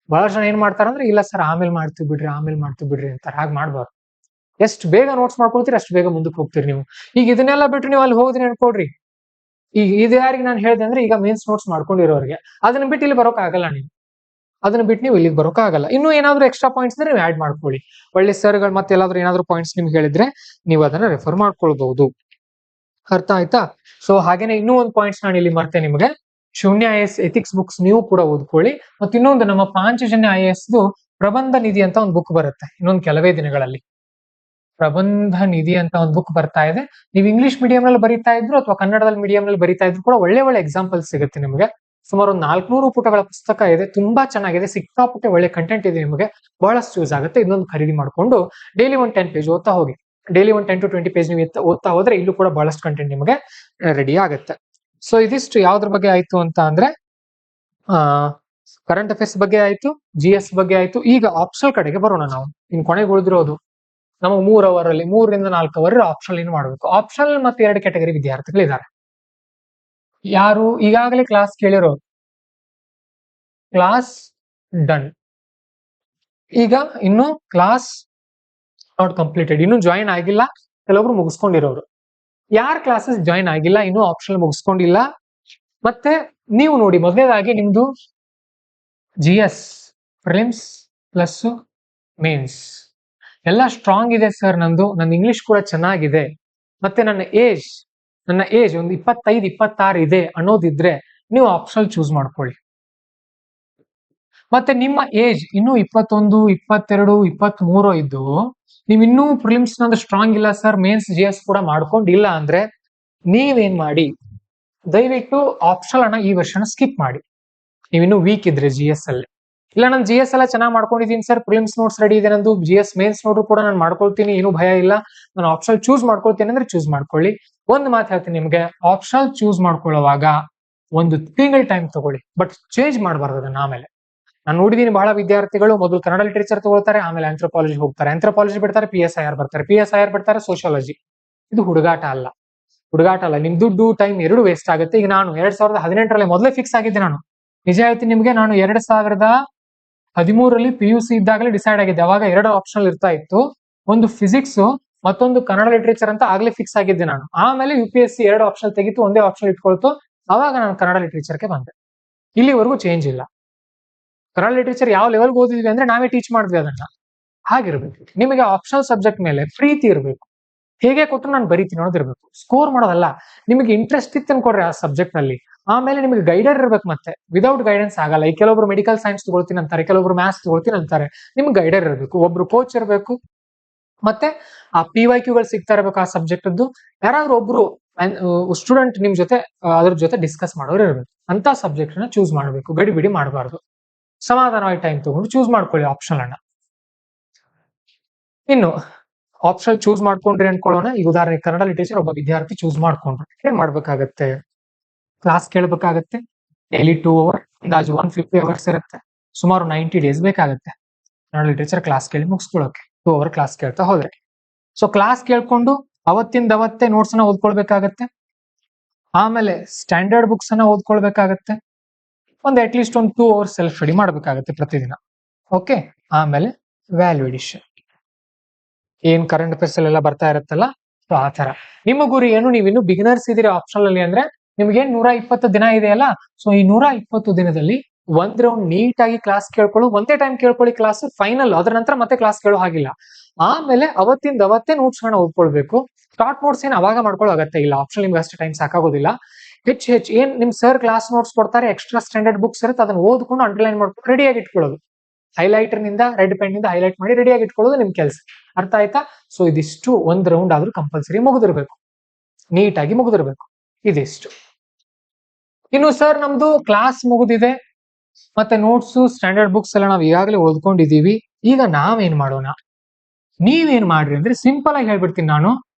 ಬಹಳ ಜನ ಏನ್ ಮಾಡ್ತಾರಂದ್ರೆ, ಇಲ್ಲ ಸರ್ ಆಮೇಲೆ ಮಾಡ್ತೀವಿ ಬಿಡ್ರಿ ಅಂತಾರೆ. ಹಾಗೆ ಮಾಡ್ಬಾರ್ದು. ಎಷ್ಟು ಬೇಗ ನೋಟ್ಸ್ ಮಾಡ್ಕೊಳ್ತೀರಿ ಅಷ್ಟು ಬೇಗ ಮುಂದಕ್ಕೆ ಹೋಗ್ತೀರಿ ನೀವು. ಈಗ ಇದನ್ನೆಲ್ಲ ಬಿಟ್ಟು ನೀವು ಅಲ್ಲಿ ಹೋದ್ರಿ ಅನ್ಕೊಡ್ರಿ, ಈಗ ಇದು ಯಾರಿಗೆ ನಾನು ಹೇಳಿದೆ ಅಂದ್ರೆ, ಈಗ ಮೇನ್ಸ್ ನೋಟ್ಸ್ ಮಾಡ್ಕೊಂಡಿರೋರಿಗೆ, ಅದನ್ನ ಬಿಟ್ಟು ಇಲ್ಲಿ ಬರೋಕ್ ಆಗಲ್ಲ. ಅದನ್ನ ಬಿಟ್ಟು ನೀವು ಇಲ್ಲಿಗೆ ಬರೋಕ್ ಆಗಲ್ಲ. ಇನ್ನೂ ಏನಾದ್ರು ಎಕ್ಸ್ಟ್ರಾ ಪಾಯಿಂಟ್ಸ್ ಇದ್ರೆ ನೀವು ಆಡ್ ಮಾಡ್ಕೊಳ್ಳಿ. ಒಳ್ಳೆ ಸರ್ಗಳು ಮತ್ತೆ ಎಲ್ಲಾದ್ರೂ ಏನಾದ್ರು ಪಾಯಿಂಟ್ಸ್ ನಿಮ್ಗೆ ಹೇಳಿದ್ರೆ ನೀವು ಅದನ್ನ ರೆಫರ್ ಮಾಡ್ಕೊಳ್ಬಹುದು. ಅರ್ಥ ಆಯ್ತಾ? ಸೊ ಹಾಗೇನೆ ಇನ್ನೂ ಒಂದು ಪಾಯಿಂಟ್ಸ್ ನಾನು ಇಲ್ಲಿ ಮತ್ತೆ ನಿಮಗೆ, ಶೂನ್ಯ IAS ಎಥಿಕ್ಸ್ ಬುಕ್ಸ್ ನೀವು ಕೂಡ ಓದ್ಕೊಳ್ಳಿ. ಮತ್ತೆ ಇನ್ನೊಂದು ನಮ್ಮ 5 ಜನ IAS ಪ್ರಬಂಧ ನಿಧಿ ಅಂತ ಒಂದು ಬುಕ್ ಬರುತ್ತೆ ಇನ್ನೊಂದು ಕೆಲವೇ ದಿನಗಳಲ್ಲಿ. ಪ್ರಬಂಧ ನಿಧಿ ಅಂತ ಒಂದು ಬುಕ್ ಬರ್ತಾ ಇದೆ. ನೀವು ಇಂಗ್ಲಿಷ್ ಮೀಡಿಯಂ ನಲ್ಲಿ ಬರೀತಾ ಇದ್ರು ಅಥವಾ ಕನ್ನಡದಲ್ಲಿ ಮೀಡಿಯಂ ನಲ್ಲಿ ಬರೀತಾ ಇದ್ರು ಕೂಡ ಒಳ್ಳೆ ಒಳ್ಳೆ ಎಕ್ಸಾಂಪಲ್ ಸಿಗುತ್ತೆ ನಿಮಗೆ. ಸುಮಾರು 400 ಪುಟಗಳ ಪುಸ್ತಕ ಇದೆ, ತುಂಬಾ ಚೆನ್ನಾಗಿದೆ, ಸಿಕ್ಕಾಪಟ್ಟೆ ಒಳ್ಳೆ ಕಂಟೆಂಟ್ ಇದೆ, ನಿಮಗೆ ಬಹಳಷ್ಟು ಯೂಸ್ ಆಗುತ್ತೆ. ಇನ್ನೊಂದು ಖರೀದಿ ಮಾಡ್ಕೊಂಡು ಡೈಲಿ ಒಂದು 10 ಪೇಜ್ ಓದ್ತಾ ಹೋಗಿ. ಡೈಲಿ ಒಂದು 10 to 20 ಪೇಜ್ ನೀವು ಓದ್ತಾ ಹೋದ್ರೆ ಇಲ್ಲೂ ಕೂಡ ಬಹಳಷ್ಟು ಕಂಟೆಂಟ್ ನಿಮಗೆ ರೆಡಿ ಆಗುತ್ತೆ. ಸೊ ಇದಿಷ್ಟು ಯಾವ್ದ್ರ ಬಗ್ಗೆ ಆಯ್ತು ಅಂತ ಅಂದ್ರೆ, ಕರೆಂಟ್ ಅಫೇರ್ಸ್ ಬಗ್ಗೆ ಆಯ್ತು, GS ಬಗ್ಗೆ ಆಯ್ತು. ಈಗ ಆಪ್ಷನಲ್ ಕಡೆಗೆ ಬರೋಣ. ನಾವು ಇನ್ ಕೊನೆಗೆ ಉಳಿದಿರೋದು ನಮಗೆ 3 ಅವರ್ ಅಲ್ಲಿ 3-4 ಅವರ್ ಆಪ್ಷನಲ್ ಏನು ಮಾಡಬೇಕು. ಆಪ್ಷನಲ್ ಮತ್ತೆ 2 ಕ್ಯಾಟಗರಿ ವಿದ್ಯಾರ್ಥಿಗಳಿದ್ದಾರೆ. ಯಾರು ಈಗಾಗಲೇ ಕ್ಲಾಸ್ ಕೇಳಿರೋರು, ಕ್ಲಾಸ್ ಡನ್. ಈಗ ಇನ್ನು ಕ್ಲಾಸ್ ನಾಟ್ ಕಂಪ್ಲೀಟೆಡ್, ಇನ್ನು ಜಾಯಿನ್ ಆಗಿಲ್ಲ, ಕೆಲವೊಬ್ರು ಮುಗಿಸ್ಕೊಂಡಿರೋರು. ಯಾರ ಕ್ಲಾಸಸ್ ಜಾಯಿನ್ ಆಗಿಲ್ಲ, ಇನ್ನು ಆಪ್ಷನಲ್ ಮುಗಿಸ್ಕೊಂಡಿಲ್ಲ, ಮತ್ತೆ ನೀವು ನೋಡಿ ಮೊದಲನೇದಾಗಿ ನಿಮ್ದು GS ಪ್ರಿಲಿಮ್ಸ್ ಪ್ಲಸ್ ಮೇನ್ಸ್ ಎಲ್ಲ ಸ್ಟ್ರಾಂಗ್ ಇದೆ ಸರ್. ನಂದು ಇಂಗ್ಲಿಷ್ ಕೂಡ ಚೆನ್ನಾಗಿದೆ, ಮತ್ತೆ ನನ್ನ ಏಜ್ ಒಂದು 25-26 ಇದೆ ಅನ್ನೋದಿದ್ರೆ ನೀವು ಆಪ್ಷನಲ್ ಚೂಸ್ ಮಾಡ್ಕೊಳ್ಳಿ. ಮತ್ತೆ ನಿಮ್ಮ ಏಜ್ ಇನ್ನು 21, 22, 23 ಇದ್ದು ನೀವು ಇನ್ನೂ ಪ್ರಿಲಿಮ್ಸ್ ನಂದು ಸ್ಟ್ರಾಂಗ್ ಇಲ್ಲ ಸರ್, ಮೇನ್ಸ್ GS ಕೂಡ ಮಾಡ್ಕೊಂಡಿಲ್ಲ ಅಂದ್ರೆ ನೀವೇನ್ ಮಾಡಿ, ದಯವಿಟ್ಟು ಆಪ್ಷನಲ್ ಅನ್ನ ಈ ವರ್ಷನ ಸ್ಕಿಪ್ ಮಾಡಿ. ನೀವಿನ್ನೂ ವೀಕ್ ಇದ್ರೆ GS ಅಲ್ಲಿ, ಇಲ್ಲ ನಾನು GS ಎಲ್ಲ ಚೆನ್ನಾಗಿ ಮಾಡ್ಕೊಂಡಿದ್ದೀನಿ ಸರ್, ಪ್ರಿಲಿಮ್ಸ್ ನೋಟ್ಸ್ ರೆಡಿ ಇದೆ ನಂದು, GS ಮೇನ್ಸ್ ನೋಟ್ರು ಕೂಡ ನಾನು ಮಾಡ್ಕೊಳ್ತೀನಿ, ಏನು ಭಯ ಇಲ್ಲ, ನಾನು ಆಪ್ಷನಲ್ ಚೂಸ್ ಮಾಡ್ಕೊಳ್ತೀನಿ ಅಂದ್ರೆ ಚೂಸ್ ಮಾಡ್ಕೊಳ್ಳಿ. ಒಂದು ಮಾತು ಹೇಳ್ತೀನಿ ನಿಮ್ಗೆ, ಆಪ್ಷನಲ್ ಚೂಸ್ ಮಾಡ್ಕೊಳ್ಳುವಾಗ ಒಂದು ತಿಂಗಳ ಟೈಮ್ ತಗೊಳ್ಳಿ, ಬಟ್ ಚೇಂಜ್ ಮಾಡಬಾರ್ದು ಅದನ್ನ. ಆಮೇಲೆ ನಾನು ನೋಡಿದೀನಿ ಬಹಳ ವಿದ್ಯಾರ್ಥಿಗಳು ಮೊದಲು ಕನ್ನಡ ಲಿಟರೇಚರ್ ತಗೊಳ್ತಾರೆ, ಆಮೇಲೆ ಆಂಥ್ರೋಪಾಲಜಿ ಹೋಗ್ತಾರೆ, ಆಂಥ್ರೋಪಾಲಜಿ ಬಿಡ್ತಾರೆ, PSIR ಬರ್ತಾರೆ, PSIR ಬಿಡ್ತಾರೆ, ಸೋಶಿಯಾಲಜಿ. ಇದು ಹುಡುಗಾಟ ಅಲ್ಲ. ನಿಮ್ ದುಡ್ಡು ಟೈಮ್ ಎರಡು ವೇಸ್ಟ್ ಆಗುತ್ತೆ. ಈಗ ನಾನು 2018ರಲ್ಲಿ ಮೊದಲೇ ಫಿಕ್ಸ್ ಆಗಿದ್ದೆ. ನಾನು ನಿಜ ಹೇಳ್ತೀನಿ ನಿಮ್ಗೆ, ನಾನು 2013ರಲ್ಲಿ PUC ಇದ್ದಾಗಲೇ ಡಿಸೈಡ್ ಆಗಿದ್ದೆ. ಅವಾಗ 2 ಆಪ್ಷನಲ್ ಇರ್ತಾ ಇತ್ತು, ಒಂದು ಫಿಸಿಕ್ಸ್ ಮತ್ತೊಂದು ಕನ್ನಡ ಲಿಟರೇಚರ್ ಅಂತ ಆಗ್ಲೇ ಫಿಕ್ಸ್ ಆಗಿದ್ದೆ ನಾನು. ಆಮೇಲೆ UPSC 2 ಆಪ್ಷನ್ ತೆಗಿತು, ಒಂದೇ ಆಪ್ಷನ್ ಇಟ್ಕೊಳ್ತು, ಅವಾಗ ನಾನು ಕನ್ನಡ ಲಿಟರೇಚರ್ಗೆ ಬಂದೆ. ಇಲ್ಲಿವರೆಗೂ ಚೇಂಜ್ ಇಲ್ಲ. ಕನ್ನಡ ಲಿಟರೇಚರ್ ಯಾವ ಲೆವೆಲ್ಗೆ ಓದಿದ್ವಿ ಅಂದ್ರೆ ನಾವೇ ಟೀಚ್ ಮಾಡಿದ್ವಿ ಅದನ್ನ. ಹಾಗಿರ್ಬೇಕು. ನಿಮಗೆ ಆಪ್ಷನಲ್ ಸಬ್ಜೆಕ್ಟ್ ಮೇಲೆ ಪ್ರೀತಿ ಇರಬೇಕು, ಹೇಗೆ ಕೊಟ್ಟರು ನಾನು ಬರೀತೀನಿ ಅನ್ನೋದಿರ್ಬೇಕು. ಸ್ಕೋರ್ ಮಾಡೋದಲ್ಲ, ನಿಮಗೆ ಇಂಟ್ರೆಸ್ಟ್ ಇತ್ತು ಅನ್ಕೊಡ್ರಿ ಆ ಸಬ್ಜೆಕ್ಟ್ ಅಲ್ಲಿ. ಆಮೇಲೆ ನಿಮಗೆ ಗೈಡರ್ ಇರ್ಬೇಕು. ಮತ್ತೆ ವಿದೌಟ್ ಗೈಡೆನ್ಸ್ ಆಗಲ್ಲ. ಈಗ ಕೆಲವೊಬ್ರು ಮೆಡಿಕಲ್ ಸೈನ್ಸ್ ತಗೊಳ್ತೀನಿ ಅಂತಾರೆ, ಕೆಲವೊಬ್ರು ಮ್ಯಾಥ್ಸ್ ತಗೊಳ್ತೀನಿ ಅಂತಾರೆ. ನಿಮ್ಗೆ ಗೈಡರ್ ಇರಬೇಕು, ಒಬ್ರು ಕೋಚ್ ಇರಬೇಕು, ಮತ್ತೆ ಆ PYQ ಗಳು ಸಿಗ್ತಾ ಇರಬೇಕು ಆ ಸಬ್ಜೆಕ್ಟ್ ಅದ್ದು. ಯಾರಾದ್ರೂ ಒಬ್ರು ಸ್ಟೂಡೆಂಟ್ ನಿಮ್ ಜೊತೆ ಅದ್ರ ಜೊತೆ ಡಿಸ್ಕಸ್ ಮಾಡೋರು ಇರಬೇಕು. ಅಂತ ಸಬ್ಜೆಕ್ಟ್ ನ ಚೂಸ್ ಮಾಡಬೇಕು, ಗಡಿಬಿಡಿ ಮಾಡಬಾರ್ದು. ಸಮಾಧಾನವಾಗಿ ಟೈಮ್ ತಗೊಂಡು ಚೂಸ್ ಮಾಡ್ಕೊಳ್ಳಿ ಆಪ್ಷನ್ ಅನ್ನ. ಇನ್ನು ಆಪ್ಷನ್ ಚೂಸ್ ಮಾಡ್ಕೊಂಡ್ರಿ ಅನ್ಕೊಳ್ಳೋಣ. ಈಗ ಉದಾಹರಣೆ ಕನ್ನಡ ಲಿಟರೇಚರ್ ಒಬ್ಬ ವಿದ್ಯಾರ್ಥಿ ಚೂಸ್ ಮಾಡ್ಕೊಂಡ್ರು, ಏನ್ ಮಾಡ್ಬೇಕಾಗತ್ತೆ? ಕ್ಲಾಸ್ ಕೇಳಬೇಕಾಗತ್ತೆ. ಡೈಲಿ 2 ಅವರ್, ಅಂದಾಜು 150 ಅವರ್ಸ್ ಇರುತ್ತೆ. ಸುಮಾರು 90 ಡೇಸ್ ಬೇಕಾಗುತ್ತೆ ಕನ್ನಡ ಲಿಟರೇಚರ್ ಕ್ಲಾಸ್ ಕೇಳಿ ಮುಗಿಸ್ಕೊಳ್ಳೋಕೆ. 2 ಅವರ್ ಕ್ಲಾಸ್ ಕೇಳ್ತಾ ಹೋದ್ರೆ, ಸೊ ಕ್ಲಾಸ್ ಕೇಳ್ಕೊಂಡು ಅವತ್ತೇ ನೋಟ್ಸ್ ನ ಓದ್ಕೊಳ್ಬೇಕಾಗತ್ತೆ. ಆಮೇಲೆ ಸ್ಟ್ಯಾಂಡರ್ಡ್ ಬುಕ್ಸ್ ಅನ್ನ ಓದ್ಕೊಳ್ಬೇಕಾಗತ್ತೆ. At least 2 hours self study ಮಾಡ್ಬೇಕಾಗತ್ತೆ ಪ್ರತಿದಿನ. ಓಕೆ, ಆಮೇಲೆ ವ್ಯಾಲ್ಯೂ ಎಡಿಷನ್, ಏನ್ ಕರೆಂಟ್ ಅಫೇರ್ಸ್ ಎಲ್ಲ ಬರ್ತಾ ಇರುತ್ತಲ್ಲ, ಸೊ ಆ ತರ. ನಿಮ್ಮ ಗುರಿ ಏನು? ನೀವಿನ್ನು ಬಿಗಿನರ್ಸ್ ಇದೀರಿ ಆಪ್ಷನ್ ಅಲ್ಲಿ ಅಂದ್ರೆ ನಿಮ್ಗೇನ್ 120 ದಿನ ಇದೆಯಲ್ಲ, ಸೊ ಈ 120 ದಿನದಲ್ಲಿ ಒಂದ್ ರೌಂಡ್ ನೀಟ್ ಆಗಿ ಕ್ಲಾಸ್ ಕೇಳ್ಕೊಳ್ಳು. ಒಂದೇ ಟೈಮ್ ಕೇಳ್ಕೊಳ್ಳಿ ಕ್ಲಾಸ್ ಫೈನಲ್, ಅದ್ರ ನಂತರ ಮತ್ತೆ ಕ್ಲಾಸ್ ಕೇಳೋ ಹಾಗಿಲ್ಲ. ಆಮೇಲೆ ಅವತ್ತೇ ನೋಟ್ಸ್ ಗಳನ್ನ ಓದ್ಕೊಳ್ಬೇಕು. ಶಾರ್ಟ್ ನೋಟ್ಸ್ ಏನ್ ಅವಾಗ ಮಾಡ್ಕೊಳ್ಳೋ ಅಗತ್ಯ ಇಲ್ಲ, ಆಪ್ಷನ್ ನಿಮ್ಗೆ ಅಷ್ಟು ಟೈಮ್ ಸಾಕಾಗೋದಿಲ್ಲ. ಹೆಚ್ಚು ಏನ್ ನಿಮ್ ಸರ್ ಕ್ಲಾಸ್ ನೋಟ್ಸ್ ಕೊಡ್ತಾರೆ, ಎಕ್ಸ್ಟ್ರಾ ಸ್ಟ್ಯಾಂಡರ್ಡ್ ಬುಕ್ಸ್ ಇರುತ್ತೆ, ಅದನ್ನ ಓದ್ಕೊಂಡು ಅಂಡರ್ಲೈನ್ ಮಾಡ್ಕೊಂಡು ರೆಡಿಯಾಗಿ ಇಟ್ಕೊಳ್ಳೋದು. ಹೈಲೈಟರ್ ನಿಂದ ರೆಡ್ ಪೆನ್ ನಿಂದ ಹೈಲೈಟ್ ಮಾಡಿ ರೆಡಿಯಾಗಿ ಇಟ್ಕೊಳ್ಳೋದು ನಿಮ್ ಕೆಲಸ. ಅರ್ಥ ಆಯ್ತಾ? ಸೊ ಇದಿಷ್ಟು ಒಂದ್ ರೌಂಡ್ ಆದ್ರೂ ಕಂಪಲ್ಸರಿ ಮುಗಿದಿರ್ಬೇಕು, ನೀಟಾಗಿ ಮುಗಿದಿರ್ಬೇಕು. ಇದಿಷ್ಟು. ಇನ್ನು ಸರ್ ನಮ್ದು ಕ್ಲಾಸ್ ಮುಗಿದಿದೆ, ಮತ್ತೆ ನೋಟ್ಸ್ ಸ್ಟ್ಯಾಂಡರ್ಡ್ ಬುಕ್ಸ್ ಎಲ್ಲ ನಾವು ಈಗಾಗಲೇ ಓದ್ಕೊಂಡಿದೀವಿ. ಈಗ ನಾವೇನ್ ಮಾಡೋಣ? ನೀವೇನ್ ಮಾಡ್ರಿ ಅಂದ್ರೆ ಸಿಂಪಲ್ ಆಗಿ ಹೇಳ್ಬಿಡ್ತೀನಿ ನಾನು.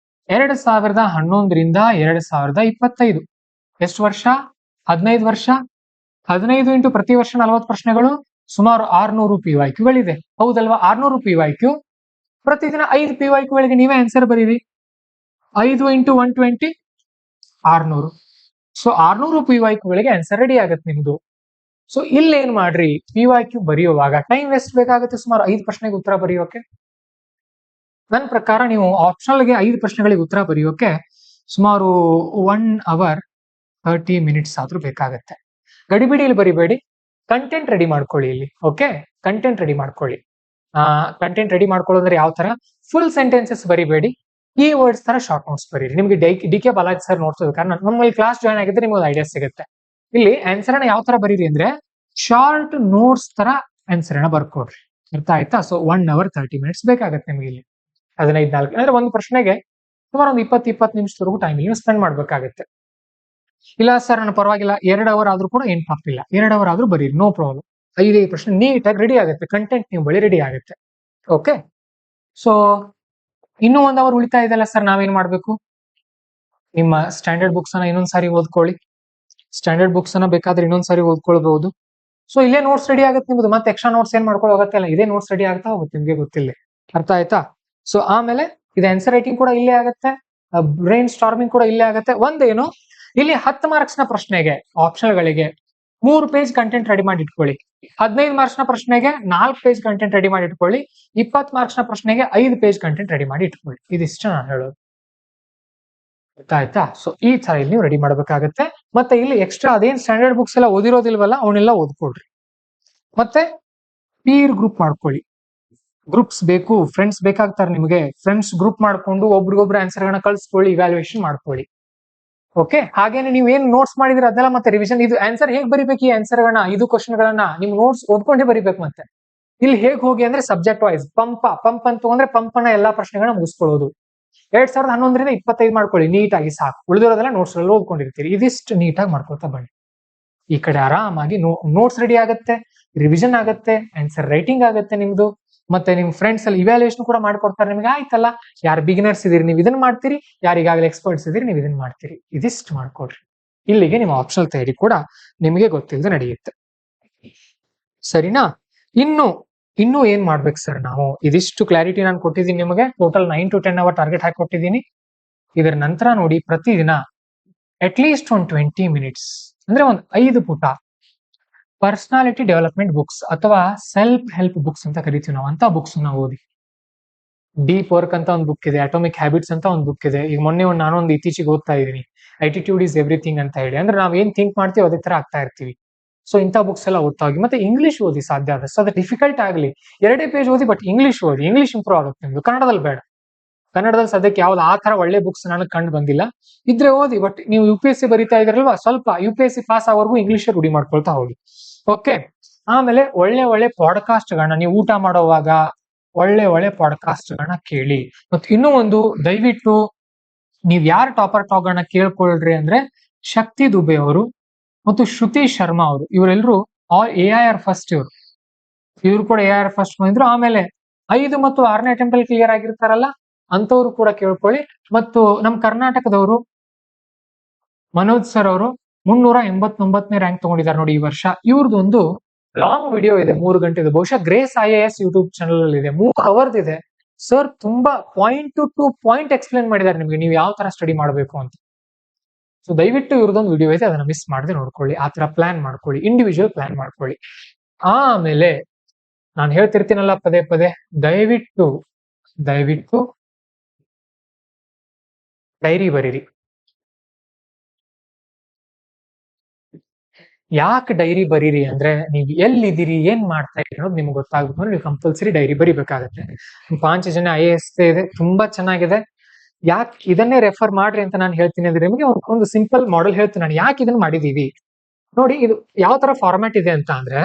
2011ರಿಂದ 2025 ಎಷ್ಟು ವರ್ಷ? 15 ವರ್ಷ. 15 ಇಂಟು ಪ್ರತಿ ವರ್ಷ 40 ಪ್ರಶ್ನೆಗಳು, ಸುಮಾರು 600 PYQ ಗಳಿದೆ. ಹೌದಲ್ವಾ? 600 PYQ. ಪ್ರತಿದಿನ 5 PYQ ಗಳಿಗೆ ನೀವೇ ಆನ್ಸರ್ ಬರೀರಿ. 5 ಇಂಟು 120 600. ಸೊ 600 PYQ ಗಳಿಗೆ ಆನ್ಸರ್ ರೆಡಿ ಆಗತ್ತೆ ನಿಮ್ದು. ಸೊ ಇಲ್ಲಿ ಏನ್ ಮಾಡ್ರಿ, PYQ ಬರೆಯುವಾಗ ಟೈಮ್ ವೇಸ್ಟ್ ಬೇಕಾಗುತ್ತೆ ಸುಮಾರು 5 ಪ್ರಶ್ನೆಗೆ ಉತ್ತರ ಬರೆಯೋಕೆ. ನನ್ನ ಪ್ರಕಾರ ನೀವು ಆಪ್ಷನಲ್ಗೆ 5 ಪ್ರಶ್ನೆಗಳಿಗೆ ಉತ್ತರ ಬರೆಯೋಕೆ ಸುಮಾರು 1 ಅವರ್ 30 ಮಿನಿಟ್ಸ್ ಆದ್ರೂ ಬೇಕಾಗತ್ತೆ. ಗಡಿಬಿಡಿಯಲ್ಲಿ ಬರಿಬೇಡಿ, ಕಂಟೆಂಟ್ ರೆಡಿ ಮಾಡ್ಕೊಳ್ಳಿ ಇಲ್ಲಿ. ಓಕೆ, ಕಂಟೆಂಟ್ ರೆಡಿ ಮಾಡ್ಕೊಳ್ಳಿ. ಕಂಟೆಂಟ್ ರೆಡಿ ಮಾಡ್ಕೊಳ್ಳೋದ್ರೆ ಯಾವ ತರ? ಫುಲ್ ಸೆಂಟೆನ್ಸಸ್ ಬರಿಬೇಡಿ, ಈ ವರ್ಡ್ಸ್ ತರ ಶಾರ್ಟ್ ನೋಟ್ಸ್ ಬರೀರಿ. ನಿಮ್ಗೆ ಡಿ.ಕೆ. ಬಾಲಾಜಿ ಸರ್ ನೋಟ್ಸ್ ಕಾರಣ ನಮ್ಮಲ್ಲಿ ಕ್ಲಾಸ್ ಜಾಯ್ನ್ ಆಗಿದ್ರೆ ನಿಮ್ಗೆ ಐಡಿಯಾ ಸಿಗುತ್ತೆ. ಇಲ್ಲಿ ಆನ್ಸರ್ ಅನ್ನ ಯಾವ ತರ ಬರೀರಿ ಅಂದ್ರೆ ಶಾರ್ಟ್ ನೋಟ್ಸ್ ತರ ಆನ್ಸರ್ ಅನ್ನ ಬರ್ಕೊಡ್ರಿ. ಅರ್ಥ ಆಯ್ತಾ? ಸೊ 1 ಅವರ್ 30 ಮಿನಿಟ್ಸ್ ಬೇಕಾಗತ್ತೆ ನಿಮ್ಗೆ ಇಲ್ಲಿ. 15-4 ಅಂದ್ರೆ ಒಂದು ಪ್ರಶ್ನೆಗೆ ಸುಮಾರು ಒಂದು 20 ನಿಮಿಷದವರೆಗೂ ಟೈಮ್ ಇಲ್ಲಿ ಸ್ಪೆಂಡ್ ಮಾಡ್ಬೇಕಾಗತ್ತೆ. ಇಲ್ಲ ಸರ್ ನನ್ನ ಪರವಾಗಿಲ್ಲ 2 ಅವರ್ ಆದ್ರೂ ಕೂಡ ಏನ್ ತಪ್ಪಿಲ್ಲ, 2 ಅವರ್ ಆದ್ರೂ ಬರೀರಿ, ನೋ ಪ್ರಾಬ್ಲಮ್. 5 ಪ್ರಶ್ನೆ ನೀಟಾಗಿ ರೆಡಿ ಆಗುತ್ತೆ, ಕಂಟೆಂಟ್ ನೀವು ಬಳಿ ರೆಡಿ ಆಗುತ್ತೆ. ಓಕೆ, ಸೊ ಇನ್ನೂ 1 ಅವರ್ ಉಳಿತಾ ಇದೆಯಲ್ಲ ಸರ್, ನಾವೇನ್ ಮಾಡ್ಬೇಕು? ನಿಮ್ಮ ಸ್ಟ್ಯಾಂಡರ್ಡ್ ಬುಕ್ಸ್ ಅನ್ನ ಇನ್ನೊಂದ್ಸಾರಿ ಓದ್ಕೊಳ್ಳಿ. ಸ್ಟ್ಯಾಂಡರ್ಡ್ ಬುಕ್ಸ್ ಅನ್ನ ಬೇಕಾದ್ರೆ ಇನ್ನೊಂದ್ಸಾರಿ ಓದ್ಕೊಳ್ಬಹುದು. ಸೊ ಇಲ್ಲೇ ನೋಟ್ಸ್ ರೆಡಿ ಆಗುತ್ತೆ ನಿಮ್ದು, ಮತ್ತೆ ಎಕ್ಸ್ಟ್ರಾ ನೋಟ್ಸ್ ಏನ್ ಮಾಡ್ಕೊಳ್ಳೋ ಹೋಗತ್ತೆ ಅಲ್ಲ, ಇದೇ ನೋಟ್ಸ್ ರೆಡಿ ಆಗ್ತಾ ಹೋಗುತ್ತೆ ನಿಮ್ಗೆ ಗೊತ್ತಿಲ್ಲ. ಅರ್ಥ ಆಯ್ತಾ? ಸೊ ಆಮೇಲೆ ಇದು ಆನ್ಸರ್ ರೈಟಿಂಗ್ ಕೂಡ ಇಲ್ಲೇ ಆಗುತ್ತೆ, ಬ್ರೈನ್ ಸ್ಟಾರ್ಮಿಂಗ್ ಕೂಡ ಇಲ್ಲೇ ಆಗುತ್ತೆ. ಒಂದೇನು, ಇಲ್ಲಿ 10 ಮಾರ್ಕ್ಸ್ ನ ಪ್ರಶ್ನೆಗೆ ಆಪ್ಷನ್ ಗಳಿಗೆ 3 ಪೇಜ್ ಕಂಟೆಂಟ್ ರೆಡಿ ಮಾಡಿ ಇಟ್ಕೊಳ್ಳಿ. 15 ಮಾರ್ಕ್ಸ್ ನ ಪ್ರಶ್ನೆಗೆ 4 ಪೇಜ್ ಕಂಟೆಂಟ್ ರೆಡಿ ಮಾಡಿ ಇಟ್ಕೊಳ್ಳಿ. 20 ಮಾರ್ಕ್ಸ್ ನ ಪ್ರಶ್ನೆಗೆ 5 ಪೇಜ್ ಕಂಟೆಂಟ್ ರೆಡಿ ಮಾಡಿ ಇಟ್ಕೊಳ್ಳಿ. ಇದಿಷ್ಟು ನಾನು ಹೇಳೋದು. ಆಯ್ತಾ? ಸೊ ಈ ತರ ನೀವು ರೆಡಿ ಮಾಡ್ಬೇಕಾಗತ್ತೆ. ಮತ್ತೆ ಇಲ್ಲಿ ಎಕ್ಸ್ಟ್ರಾ ಅದೇನ್ ಸ್ಟ್ಯಾಂಡರ್ಡ್ ಬುಕ್ಸ್ ಎಲ್ಲ ಓದಿರೋದಿಲ್ವಲ್ಲ, ಅವನ್ನೆಲ್ಲ ಓದ್ಕೊಳ್ರಿ. ಮತ್ತೆ ಪೀರ್ ಗ್ರೂಪ್ ಮಾಡ್ಕೊಳ್ಳಿ. ಗ್ರೂಪ್ಸ್ ಬೇಕು, ಫ್ರೆಂಡ್ಸ್ ಬೇಕಾಗ್ತಾರೆ ನಿಮಗೆ. ಫ್ರೆಂಡ್ಸ್ ಗ್ರೂಪ್ ಮಾಡ್ಕೊಂಡು ಒಬ್ರಿಗೊಬ್ರು ಆನ್ಸರ್ ಗಳನ್ನ ಕಳ್ಸ್ಕೊಳ್ಳಿ, ಇವ್ಯಾಲ್ಯೂಯೇಷನ್ ಮಾಡ್ಕೊಳ್ಳಿ. ಓಕೆ, ಹಾಗೇನೆ ನೀವು ಏನ್ ನೋಟ್ಸ್ ಮಾಡಿದ್ರೆ ಅದೆಲ್ಲ ಮತ್ತೆ ರಿವಿಷನ್. ಇದು ಆನ್ಸರ್ ಹೇಗ್ ಬರಿಬೇಕು? ಈ ಆನ್ಸರ್ ಗಳನ್ನ 5 ಕ್ವಶನ್ ಗಳನ್ನ ನಿಮ್ ನೋಟ್ಸ್ ಓದ್ಕೊಂಡೇ ಬರಿಬೇಕು. ಮತ್ತೆ ಇಲ್ಲಿ ಹೇಗ್ ಹೋಗಿ ಅಂದ್ರೆ ಸಬ್ಜೆಕ್ಟ್ ವೈಸ್ ಪಂಪ್ ಅಂತ ಅಂದ್ರೆ ಪಂಪ್ ನ ಎಲ್ಲಾ ಪ್ರಶ್ನೆಗಳನ್ನ ಮುಗಿಸ್ಕೊಳ್ಳೋದು. 2011ರಿಂದ 25 ಮಾಡ್ಕೊಳ್ಳಿ, ನೀಟಾಗಿ ಸಾಕು. ಉಳಿದಿರೋದೆಲ್ಲ ನೋಟ್ಸ್ ಅಲ್ಲಿ ಓದ್ಕೊಂಡಿರ್ತೀರಿ. ಇದಿಷ್ಟು ನೀಟಾಗಿ ಮಾಡ್ಕೊಳ್ತಾ ಬನ್ನಿ. ಈ ಕಡೆ ಆರಾಮಾಗಿ ನೋಟ್ಸ್ ರೆಡಿ ಆಗತ್ತೆ, ರಿವಿಷನ್ ಆಗತ್ತೆ, ಆನ್ಸರ್ ರೈಟಿಂಗ್ ಆಗತ್ತೆ ನಿಮ್ದು. ಮತ್ತೆ ನಿಮ್ ಫ್ರೆಂಡ್ಸ್ ಅಲ್ಲಿ ಇವ್ಯಾಲ್ಯೂಯೇಷನ್ ಕೂಡ ಮಾಡ್ಕೊಡ್ತಾರೆ ನಿಮ್ಗೆ. ಆಯ್ತಲ್ಲ, ಯಾರು ಬಿಗಿನರ್ಸ್ ಇದೀರಿ ನೀವು ಇದನ್ನ ಮಾಡ್ತೀರಿ, ಯಾರಿಗಾಗಲೇ ಎಕ್ಸ್ಪರ್ಟ್ಸ್ ಇದೀರಿ ನೀವು ಇದನ್ನ ಮಾಡ್ತೀರಿ. ಇದಿಷ್ಟು ಮಾಡ್ಕೊಡ್ರಿ. ಇಲ್ಲಿಗೆ ನಿಮ್ಮ ಆಪ್ಷನಲ್ ತಯಾರಿ ಕೂಡ ನಿಮಗೆ ಗೊತ್ತಿಲ್ಲದೆ ನಡೆಯುತ್ತೆ. ಸರಿನಾ? ಇನ್ನು ಏನ್ ಮಾಡ್ಬೇಕು ಸರ್ ನಾವು? ಇದಿಷ್ಟು ಕ್ಲಾರಿಟಿ ನಾನು ಕೊಟ್ಟಿದ್ದೀನಿ ನಿಮಗೆ. ಟೋಟಲ್ 9 to 10 ಅವರ್ ಟಾರ್ಗೆಟ್ ಹಾಕಿ ಕೊಟ್ಟಿದ್ದೀನಿ. ಇದರ ನಂತರ ನೋಡಿ, ಪ್ರತಿದಿನ ಅಟ್ ಲೀಸ್ಟ್ ಒಂದು 20 ಮಿನಿಟ್ಸ್ ಅಂದ್ರೆ ಒಂದು 5 ಪುಟ ಪರ್ಸನಾಲಿಟಿ ಡೆವಲಪ್ಮೆಂಟ್ ಬುಕ್ಸ್ ಅಥವಾ ಸೆಲ್ಫ್ ಹೆಲ್ಪ್ ಬುಕ್ಸ್ ಅಂತ ಕರಿತೀವಿ ನಾವು, ಅಂತ ಬುಕ್ಸ್ ನ ಓದಿ. ಡೀಪ್ ವರ್ಕ್ ಅಂತ ಒಂದು ಬುಕ್ ಇದೆ, ಅಟೋಮಿಕ್ ಹ್ಯಾಬಿಟ್ಸ್ ಅಂತ ಒಂದು ಬುಕ್ ಇದೆ. ಈಗ ನಾನೊಂದು ಇತ್ತೀಚೆಗೆ ಓದ್ತಾ ಇದ್ದೀನಿ, ಆಟಿಟ್ಯೂಡ್ ಇಸ್ ಎವ್ರಿಥಿಂಗ್ ಅಂತ ಹೇಳಿ. ಅಂದ್ರೆ ನಾವ್ ಏನ್ ಥಿಂಕ್ ಮಾಡ್ತೀವಿ ಅದೇ ತರ ಆಗ್ತಾ ಇರ್ತೀವಿ. ಸೊ ಇಂಥ ಬುಕ್ಸ್ ಎಲ್ಲ ಓದ್ತಾ ಹೋಗಿ. ಮತ್ತೆ ಇಂಗ್ಲಿಷ್ ಓದಿ ಸಾಧ್ಯ ಆದಷ್ಟು. ಅದು ಡಿಫಿಕಲ್ಟ್ ಆಗಲಿ 2 ಪೇಜ್ ಓದಿ, ಬಟ್ ಇಂಗ್ಲಿಷ್ ಓದಿ. ಇಂಗ್ಲಿಷ್ ಇಂಪ್ರೂವ್ ಆಗುತ್ತೆ ನಿಮ್ದು. ಕನ್ನಡದಲ್ಲಿ ಬೇಡ. ಕನ್ನಡದಲ್ಲಿ ಸದ್ಯಕ್ಕೆ ಯಾವ್ದು ಆ ತರ ಒಳ್ಳೆ ಬುಕ್ಸ್ ನನಗೆ ಕಂಡು ಬಂದಿಲ್ಲ. ಇದ್ರೆ ಓದಿ, ಬಟ್ ನೀವು UPSC ಬರೀತಾ ಇದ್ರಲ್ವಾ, ಸ್ವಲ್ಪ UPSC ಪಾಸ್ ಆಗೋವರೆಗೂ ಇಂಗ್ಲಿಷ್ ರೂಢಿ ಮಾಡ್ಕೊಳ್ತಾ ಹೋಗಿ. ಓಕೆ, ಆಮೇಲೆ ಒಳ್ಳೆ ಪಾಡ್ಕಾಸ್ಟ್ ಗಳನ್ನ ನೀವು ಊಟ ಮಾಡೋವಾಗ, ಒಳ್ಳೆ ಒಳ್ಳೆ ಪಾಡ್ಕಾಸ್ಟ್ ಗಳನ್ನ ಕೇಳಿ. ಮತ್ತು ಇನ್ನೂ ಒಂದು, ದಯವಿಟ್ಟು ನೀವ್ ಯಾರು ಟಾಪರ್ ಟಾಕ್ ಗಳನ್ನ ಕೇಳ್ಕೊಳ್ರಿ ಅಂದ್ರೆ ಶಕ್ತಿ ದುಬೆ ಅವರು ಮತ್ತು ಶ್ರುತಿ ಶರ್ಮಾ ಅವರು, ಇವರೆಲ್ಲರೂ AIR ಫಸ್ಟ್. ಇವ್ರು ಕೂಡ AIR ಫಸ್ಟ್ ಬಂದ್ರು. ಆಮೇಲೆ 5 ಮತ್ತು 6ನೇ ಅಟೆಂಪ್ಟ್ ಅಲ್ಲಿ ಕ್ಲಿಯರ್ ಆಗಿರ್ತಾರಲ್ಲ ಅಂತವ್ರು ಕೂಡ ಕೇಳ್ಕೊಳ್ಳಿ. ಮತ್ತು ನಮ್ ಕರ್ನಾಟಕದವರು ಮನೋಜ್ ಸರ್ ಅವರು 389ನೇ ರ್ಯಾಂಕ್ ತಗೊಂಡಿದ್ದಾರೆ ನೋಡಿ ಈ ವರ್ಷ. ಇವ್ರದೊಂದು ಲಾಂಗ್ ವಿಡಿಯೋ ಇದೆ, 3 ಗಂಟೆದು. ಬಹುಶಃ ಗ್ರೇಸ್ IAS ಯೂಟ್ಯೂಬ್ ಚಾನಲ್ ಅಲ್ಲಿ ಇದೆ, 3 ಅವರ್ಸ್ ಇದೆ. ಸರ್ ತುಂಬಾ ಪಾಯಿಂಟ್ ಟು ಪಾಯಿಂಟ್ ಎಕ್ಸ್ಪ್ಲೇನ್ ಮಾಡಿದ್ದಾರೆ ನಿಮ್ಗೆ, ನೀವು ಯಾವ ತರ ಸ್ಟಡಿ ಮಾಡಬೇಕು ಅಂತ. ಸೊ ದಯವಿಟ್ಟು ಇವ್ರದೊಂದು ವಿಡಿಯೋ ಇದೆ, ಅದನ್ನ ಮಿಸ್ ಮಾಡದೆ ನೋಡ್ಕೊಳ್ಳಿ. ಆ ತರ ಪ್ಲಾನ್ ಮಾಡ್ಕೊಳ್ಳಿ, ಇಂಡಿವಿಜುವಲ್ ಪ್ಲಾನ್ ಮಾಡ್ಕೊಳ್ಳಿ. ಆಮೇಲೆ ನಾನು ಹೇಳ್ತಿರ್ತೀನಲ್ಲ ಪದೇ ಪದೇ, ದಯವಿಟ್ಟು ಡೈರಿ ಬರೀರಿ. ಯಾಕೆ ಡೈರಿ ಬರೀರಿ ಅಂದ್ರೆ, ನೀವು ಎಲ್ಲಿದ್ದೀರಿ, ಏನ್ ಮಾಡ್ತಾ ಇರಿ ಅನ್ನೋದು ನಿಮ್ಗೆ ಗೊತ್ತಾಗ್ಬೇಕು ಅಂದ್ರೆ ನೀವು ಕಂಪಲ್ಸರಿ ಡೈರಿ ಬರಿಬೇಕಾಗತ್ತೆ. 5 ಜನ IAS ಇದೆ, ತುಂಬಾ ಚೆನ್ನಾಗಿದೆ. ಯಾಕೆ ಇದನ್ನೇ ರೆಫರ್ ಮಾಡ್ರಿ ಅಂತ ನಾನು ಹೇಳ್ತೀನಿ ಅಂದ್ರೆ, ನಿಮಗೆ ಒಂದು ಸಿಂಪಲ್ ಮಾಡೆಲ್ ಹೇಳ್ತೀನಿ ನಾನು ಯಾಕೆ ಇದನ್ನ ಮಾಡಿದೀವಿ ನೋಡಿ. ಇದು ಯಾವ ತರ ಫಾರ್ಮ್ಯಾಟ್ ಇದೆ ಅಂತ ಅಂದ್ರೆ,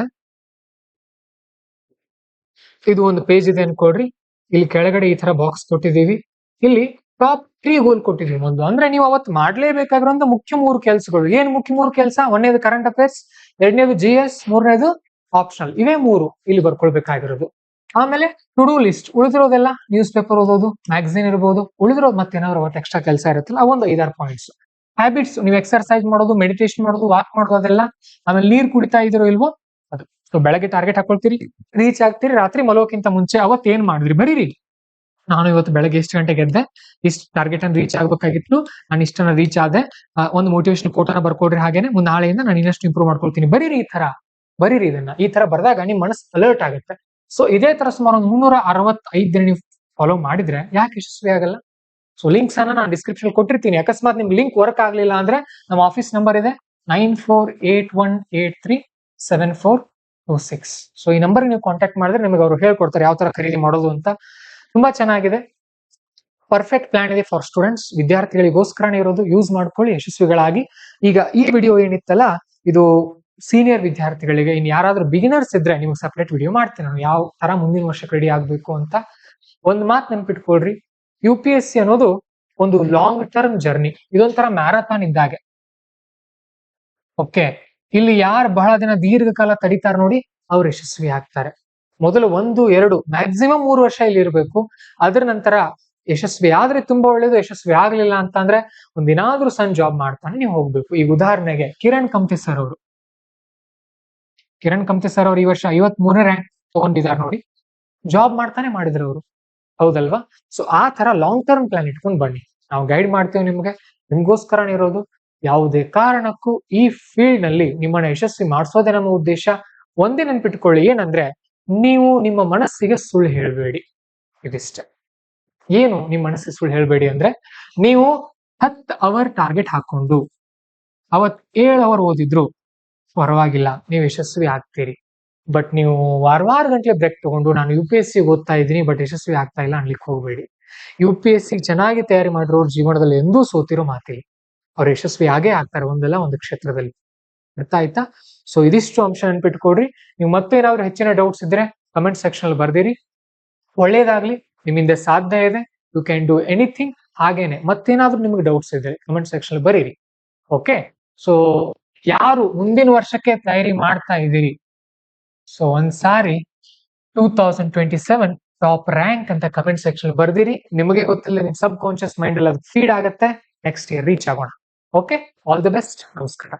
ಇದು ಒಂದು ಪೇಜ್ ಇದೆ ಅನ್ಕೊಡ್ರಿ. ಇಲ್ಲಿ ಕೆಳಗಡೆ ಈ ತರ ಬಾಕ್ಸ್ ಕೊಟ್ಟಿದೀವಿ. ಇಲ್ಲಿ ಟಾಪ್ 3 ಗೋಲ್ ಕೊಟ್ಟಿದೀವಿ. ಒಂದು ಅಂದ್ರೆ ನೀವು ಅವತ್ತು ಮಾಡ್ಲೇಬೇಕಾಗಿರೋ ಮುಖ್ಯ 3 ಕೆಲಸಗಳು. ಏನ್ ಮುಖ್ಯ 3 ಕೆಲಸ? 1ನೇದು ಕರೆಂಟ್ ಅಫೇರ್ಸ್, 2ನೇದು GS, 3ನೇದು ಆಪ್ಷನಲ್. ಇವೇ 3 ಇಲ್ಲಿ ಬರ್ಕೊಳ್ಬೇಕಾಗಿರೋದು. ಆಮೇಲೆ ಟು ಡೂ ಲಿಸ್ಟ್, ಉಳಿದಿರೋದೆಲ್ಲ ನ್ಯೂಸ್ ಪೇಪರ್ ಓದೋದು, ಮ್ಯಾಗಝಿನ್ ಇರ್ಬೋದು, ಉಳಿದಿರೋದು ಮತ್ತೇನಾದ್ರು ಅವತ್ತು ಎಕ್ಸ್ಟ್ರಾ ಕೆಲಸ ಇರುತ್ತಲ್ಲ ಅವೊಂದು 5-6 ಪಾಯಿಂಟ್ಸ್. ಹ್ಯಾಬಿಟ್ಸ್, ನೀವು ಎಕ್ಸರ್ಸೈಸ್ ಮಾಡೋದು, ಮೆಡಿಟೇಷನ್ ಮಾಡೋದು, ವಾಕ್ ಮಾಡೋದು ಅದೆಲ್ಲ. ಆಮೇಲೆ ನೀರ್ ಕುಡಿತಾ ಇದಿರೋ ಇಲ್ವೋ ಅದು. ಸೊ ಬೆಳಗ್ಗೆ ಟಾರ್ಗೆಟ್ ಹಾಕೊಳ್ತೀರಿ, ರೀಚ್ ಆಗ್ತೀರಿ. ರಾತ್ರಿ ಮಲಗೋಕ್ಕಿಂತ ಮುಂಚೆ ಅವತ್ತು ಏನ್ ಮಾಡಿದ್ರಿ ಬರೀರಿ. ನಾನು ಇವತ್ತು ಬೆಳಗ್ಗೆ ಎಷ್ಟು ಗಂಟೆಗೆ ಎದ್ದೆ, ಇಷ್ಟು ಟಾರ್ಗೆಟ್ ಅನ್ನು ರೀಚ್ ಆಗ್ಬೇಕಾಗಿತ್ತು, ನಾನು ಇಷ್ಟನ್ನ ರೀಚ್ ಆದೆ, ಒಂದು ಮೋಟಿವೇಶನ್ ಕೋಟನ ಬರ್ಕೊಡ್ರಿ. ಹಾಗೇನೆ ನಾಳೆಯಿಂದ ನಾನು ಇನ್ನಷ್ಟು ಇಂಪ್ರೂವ್ ಮಾಡ್ಕೊಳ್ತೀನಿ. ಬರೀರಿ, ಬರೀರಿ ಇದನ್ನ. ಈ ತರ ಬರ್ದಾಗ ನಿಮ್ ಮನಸ್ಸು ಅಲರ್ಟ್ ಆಗುತ್ತೆ. ಸೊ ಇದೇ ತರ ಸುಮಾರು 365 ದಿನ ನೀವು ಫಾಲೋ ಮಾಡಿದ್ರೆ ಯಾಕೆ ಯಶಸ್ವಿ ಆಗಲ್ಲ? ಸೊ ಲಿಂಕ್ಸ್ ಅನ್ನ ನಾನು ಡಿಸ್ಕ್ರಿಪ್ಷನ್ ಕೊಟ್ಟಿರ್ತೀನಿ. ಅಕಸ್ಮಾತ್ ನಿಮ್ ಲಿಂಕ್ ವರ್ಕ್ ಆಗ್ಲಿಲ್ಲ ಅಂದ್ರೆ ನಮ್ಮ ಆಫೀಸ್ ನಂಬರ್ ಇದೆ 9481837426. ಸೊ ಈ ನಂಬರ್ ನೀವು ಕಾಂಟ್ಯಾಕ್ಟ್ ಮಾಡಿದ್ರೆ ನಿಮಗೆ ಅವರು ಹೇಳ್ಕೊಡ್ತಾರೆ ಯಾವ ತರ ಖರೀದಿ ಮಾಡೋದು ಅಂತ. ತುಂಬಾ ಚೆನ್ನಾಗಿದೆ, ಪರ್ಫೆಕ್ಟ್ ಪ್ಲಾನ್ ಇದೆ ಫಾರ್ ಸ್ಟೂಡೆಂಟ್ಸ್. ವಿದ್ಯಾರ್ಥಿಗಳಿಗೋಸ್ಕರನೇ ಇರೋದು. ಯೂಸ್ ಮಾಡ್ಕೊಳ್ಳಿ ಯಶಸ್ವಿಗಳಾಗಿ. ಈಗ ಈ ವಿಡಿಯೋ ಏನಿತ್ತಲ್ಲ, ಇದು ಸೀನಿಯರ್ ವಿದ್ಯಾರ್ಥಿಗಳಿಗೆ. ಇನ್ ಯಾರಾದ್ರೂ ಬಿಗಿನರ್ಸ್ ಇದ್ರೆ ನಿಮ್ಗೆ ಸಪರೇಟ್ ವಿಡಿಯೋ ಮಾಡ್ತೀನಿ ನಾನು, ಯಾವ ತರ ಮುಂದಿನ ವರ್ಷಕ್ಕೆ ರೆಡಿ ಆಗ್ಬೇಕು ಅಂತ. ಒಂದ್ ಮಾತು ನೆನ್ಪಿಟ್ಕೊಳ್ರಿ, UPSC ಅನ್ನೋದು ಒಂದು ಲಾಂಗ್ ಟರ್ಮ್ ಜರ್ನಿ. ಇದೊಂಥರ ಮ್ಯಾರಥಾನ್ ಇದ್ದಾಗೆ. ಓಕೆ, ಇಲ್ಲಿ ಯಾರು ಬಹಳ ದಿನ ದೀರ್ಘಕಾಲ ತಡೀತಾರ ನೋಡಿ, ಅವ್ರು ಯಶಸ್ವಿ ಆಗ್ತಾರೆ. ಮೊದಲು 1-2 ಮ್ಯಾಕ್ಸಿಮಮ್ 3 ವರ್ಷ ಇಲ್ಲಿ ಇರಬೇಕು. ಅದರ ನಂತರ ಯಶಸ್ವಿ ಆದ್ರೆ ತುಂಬಾ ಒಳ್ಳೇದು. ಯಶಸ್ವಿ ಆಗ್ಲಿಲ್ಲ ಅಂತಂದ್ರೆ ಒಂದಿನಾದ್ರೂ ಸಣ್ಣ ಜಾಬ್ ಮಾಡ್ತಾನೆ ನೀವು ಹೋಗ್ಬೇಕು. ಈಗ ಉದಾಹರಣೆಗೆ ಕಿರಣ್ ಕಂಪ್ತಿ ಸರ್ ಅವರು ಈ ವರ್ಷ 53ನೇ ರ್ಯಾಂಕ್ ತಗೊಂಡಿದ್ದಾರೆ ನೋಡಿ. ಜಾಬ್ ಮಾಡ್ತಾನೆ ಮಾಡಿದ್ರು ಅವರು, ಹೌದಲ್ವಾ? ಸೊ ಆ ತರ ಲಾಂಗ್ ಟರ್ಮ್ ಪ್ಲಾನ್ ಇಟ್ಕೊಂಡು ಬನ್ನಿ. ನಾವು ಗೈಡ್ ಮಾಡ್ತೇವೆ ನಿಮ್ಗೋಸ್ಕರನೇ ಇರೋದು. ಯಾವುದೇ ಕಾರಣಕ್ಕೂ ಈ ಫೀಲ್ಡ್ ನಲ್ಲಿ ನಿಮ್ಮನ್ನ ಯಶಸ್ವಿ ಮಾಡಿಸೋದೇ ನಮ್ಮ ಉದ್ದೇಶ. ಒಂದೇ ನೆನ್ಪಿಟ್ಕೊಳ್ಳಿ, ಏನಂದ್ರೆ ನೀವು ನಿಮ್ಮ ಮನಸ್ಸಿಗೆ ಸುಳ್ಳು ಹೇಳ್ಬೇಡಿ. ಇದಿಷ್ಟೇ. ಏನು ನಿಮ್ಮ ಮನಸ್ಸಿಗೆ ಸುಳ್ಳು ಹೇಳ್ಬೇಡಿ ಅಂದ್ರೆ, ನೀವು 10 ಅವರ್ ಟಾರ್ಗೆಟ್ ಹಾಕೊಂಡು ಅವತ್ 7 ಅವರ್ ಓದಿದ್ರು ಪರವಾಗಿಲ್ಲ, ನೀವು ಯಶಸ್ವಿ ಆಗ್ತೀರಿ. ಬಟ್ ನೀವು ವಾರ ಗಂಟೆ ಬ್ರೇಕ್ ತಗೊಂಡು ನಾನು UPSC ಓದ್ತಾ ಇದ್ದೀನಿ ಬಟ್ ಯಶಸ್ವಿ ಆಗ್ತಾ ಇಲ್ಲ ಅನ್ಲಿಕ್ಕೆ ಹೋಗ್ಬೇಡಿ. UPSC ಚೆನ್ನಾಗಿ ತಯಾರಿ ಮಾಡಿರೋರು ಜೀವನದಲ್ಲಿ ಎಂದೂ ಸೋತಿರೋ ಮಾತಿಲ್ಲ. ಅವ್ರು ಯಶಸ್ವಿ ಆಗೇ ಆಗ್ತಾರೆ ಒಂದಲ್ಲ ಒಂದು ಕ್ಷೇತ್ರದಲ್ಲಿ. ಅರ್ಥ ಆಯ್ತಾ? ಸೊ ಇದಿಷ್ಟು ಅಂಶ ನೆನ್ಪಿಟ್ಕೊಡ್ರಿ. ನೀವು ಮತ್ತೇನಾದ್ರೂ ಹೆಚ್ಚಿನ ಡೌಟ್ಸ್ ಇದ್ರೆ ಕಮೆಂಟ್ ಸೆಕ್ಷನ್ ಅಲ್ಲಿ ಬರ್ದಿರಿ. ಒಳ್ಳೇದಾಗ್ಲಿ, ನಿಮ್ಮಿಂದ ಸಾಧ್ಯ ಇದೆ. You can do anything. ಹಾಗೇನೆ ಮತ್ತೇನಾದ್ರೂ ನಿಮ್ಗೆ ಡೌಟ್ಸ್ ಇದ್ರೆ ಕಮೆಂಟ್ ಸೆಕ್ಷನ್ ಅಲ್ಲಿ ಬರೀರಿ. ಓಕೆ, ಸೊ ಯಾರು ಮುಂದಿನ ವರ್ಷಕ್ಕೆ ತಯಾರಿ ಮಾಡ್ತಾ ಇದ್ದೀರಿ, ಸೊ ಒಂದ್ಸಾರಿ 2027 ಟಾಪ್ ರ್ಯಾಂಕ್ ಅಂತ ಕಮೆಂಟ್ ಸೆಕ್ಷನ್ ಬರ್ದಿರಿ. ನಿಮಗೆ ಗೊತ್ತಿಲ್ಲ, ನಿಮ್ ಸಬ್ ಕಾನ್ಶಿಯಸ್ ಮೈಂಡ್ ಅಲ್ಲಿ ಅದು ಫೀಡ್ ಆಗುತ್ತೆ. ನೆಕ್ಸ್ಟ್ ಇಯರ್ ರೀಚ್ ಆಗೋಣ. Okay, all the best. ನಮಸ್ಕಾರ.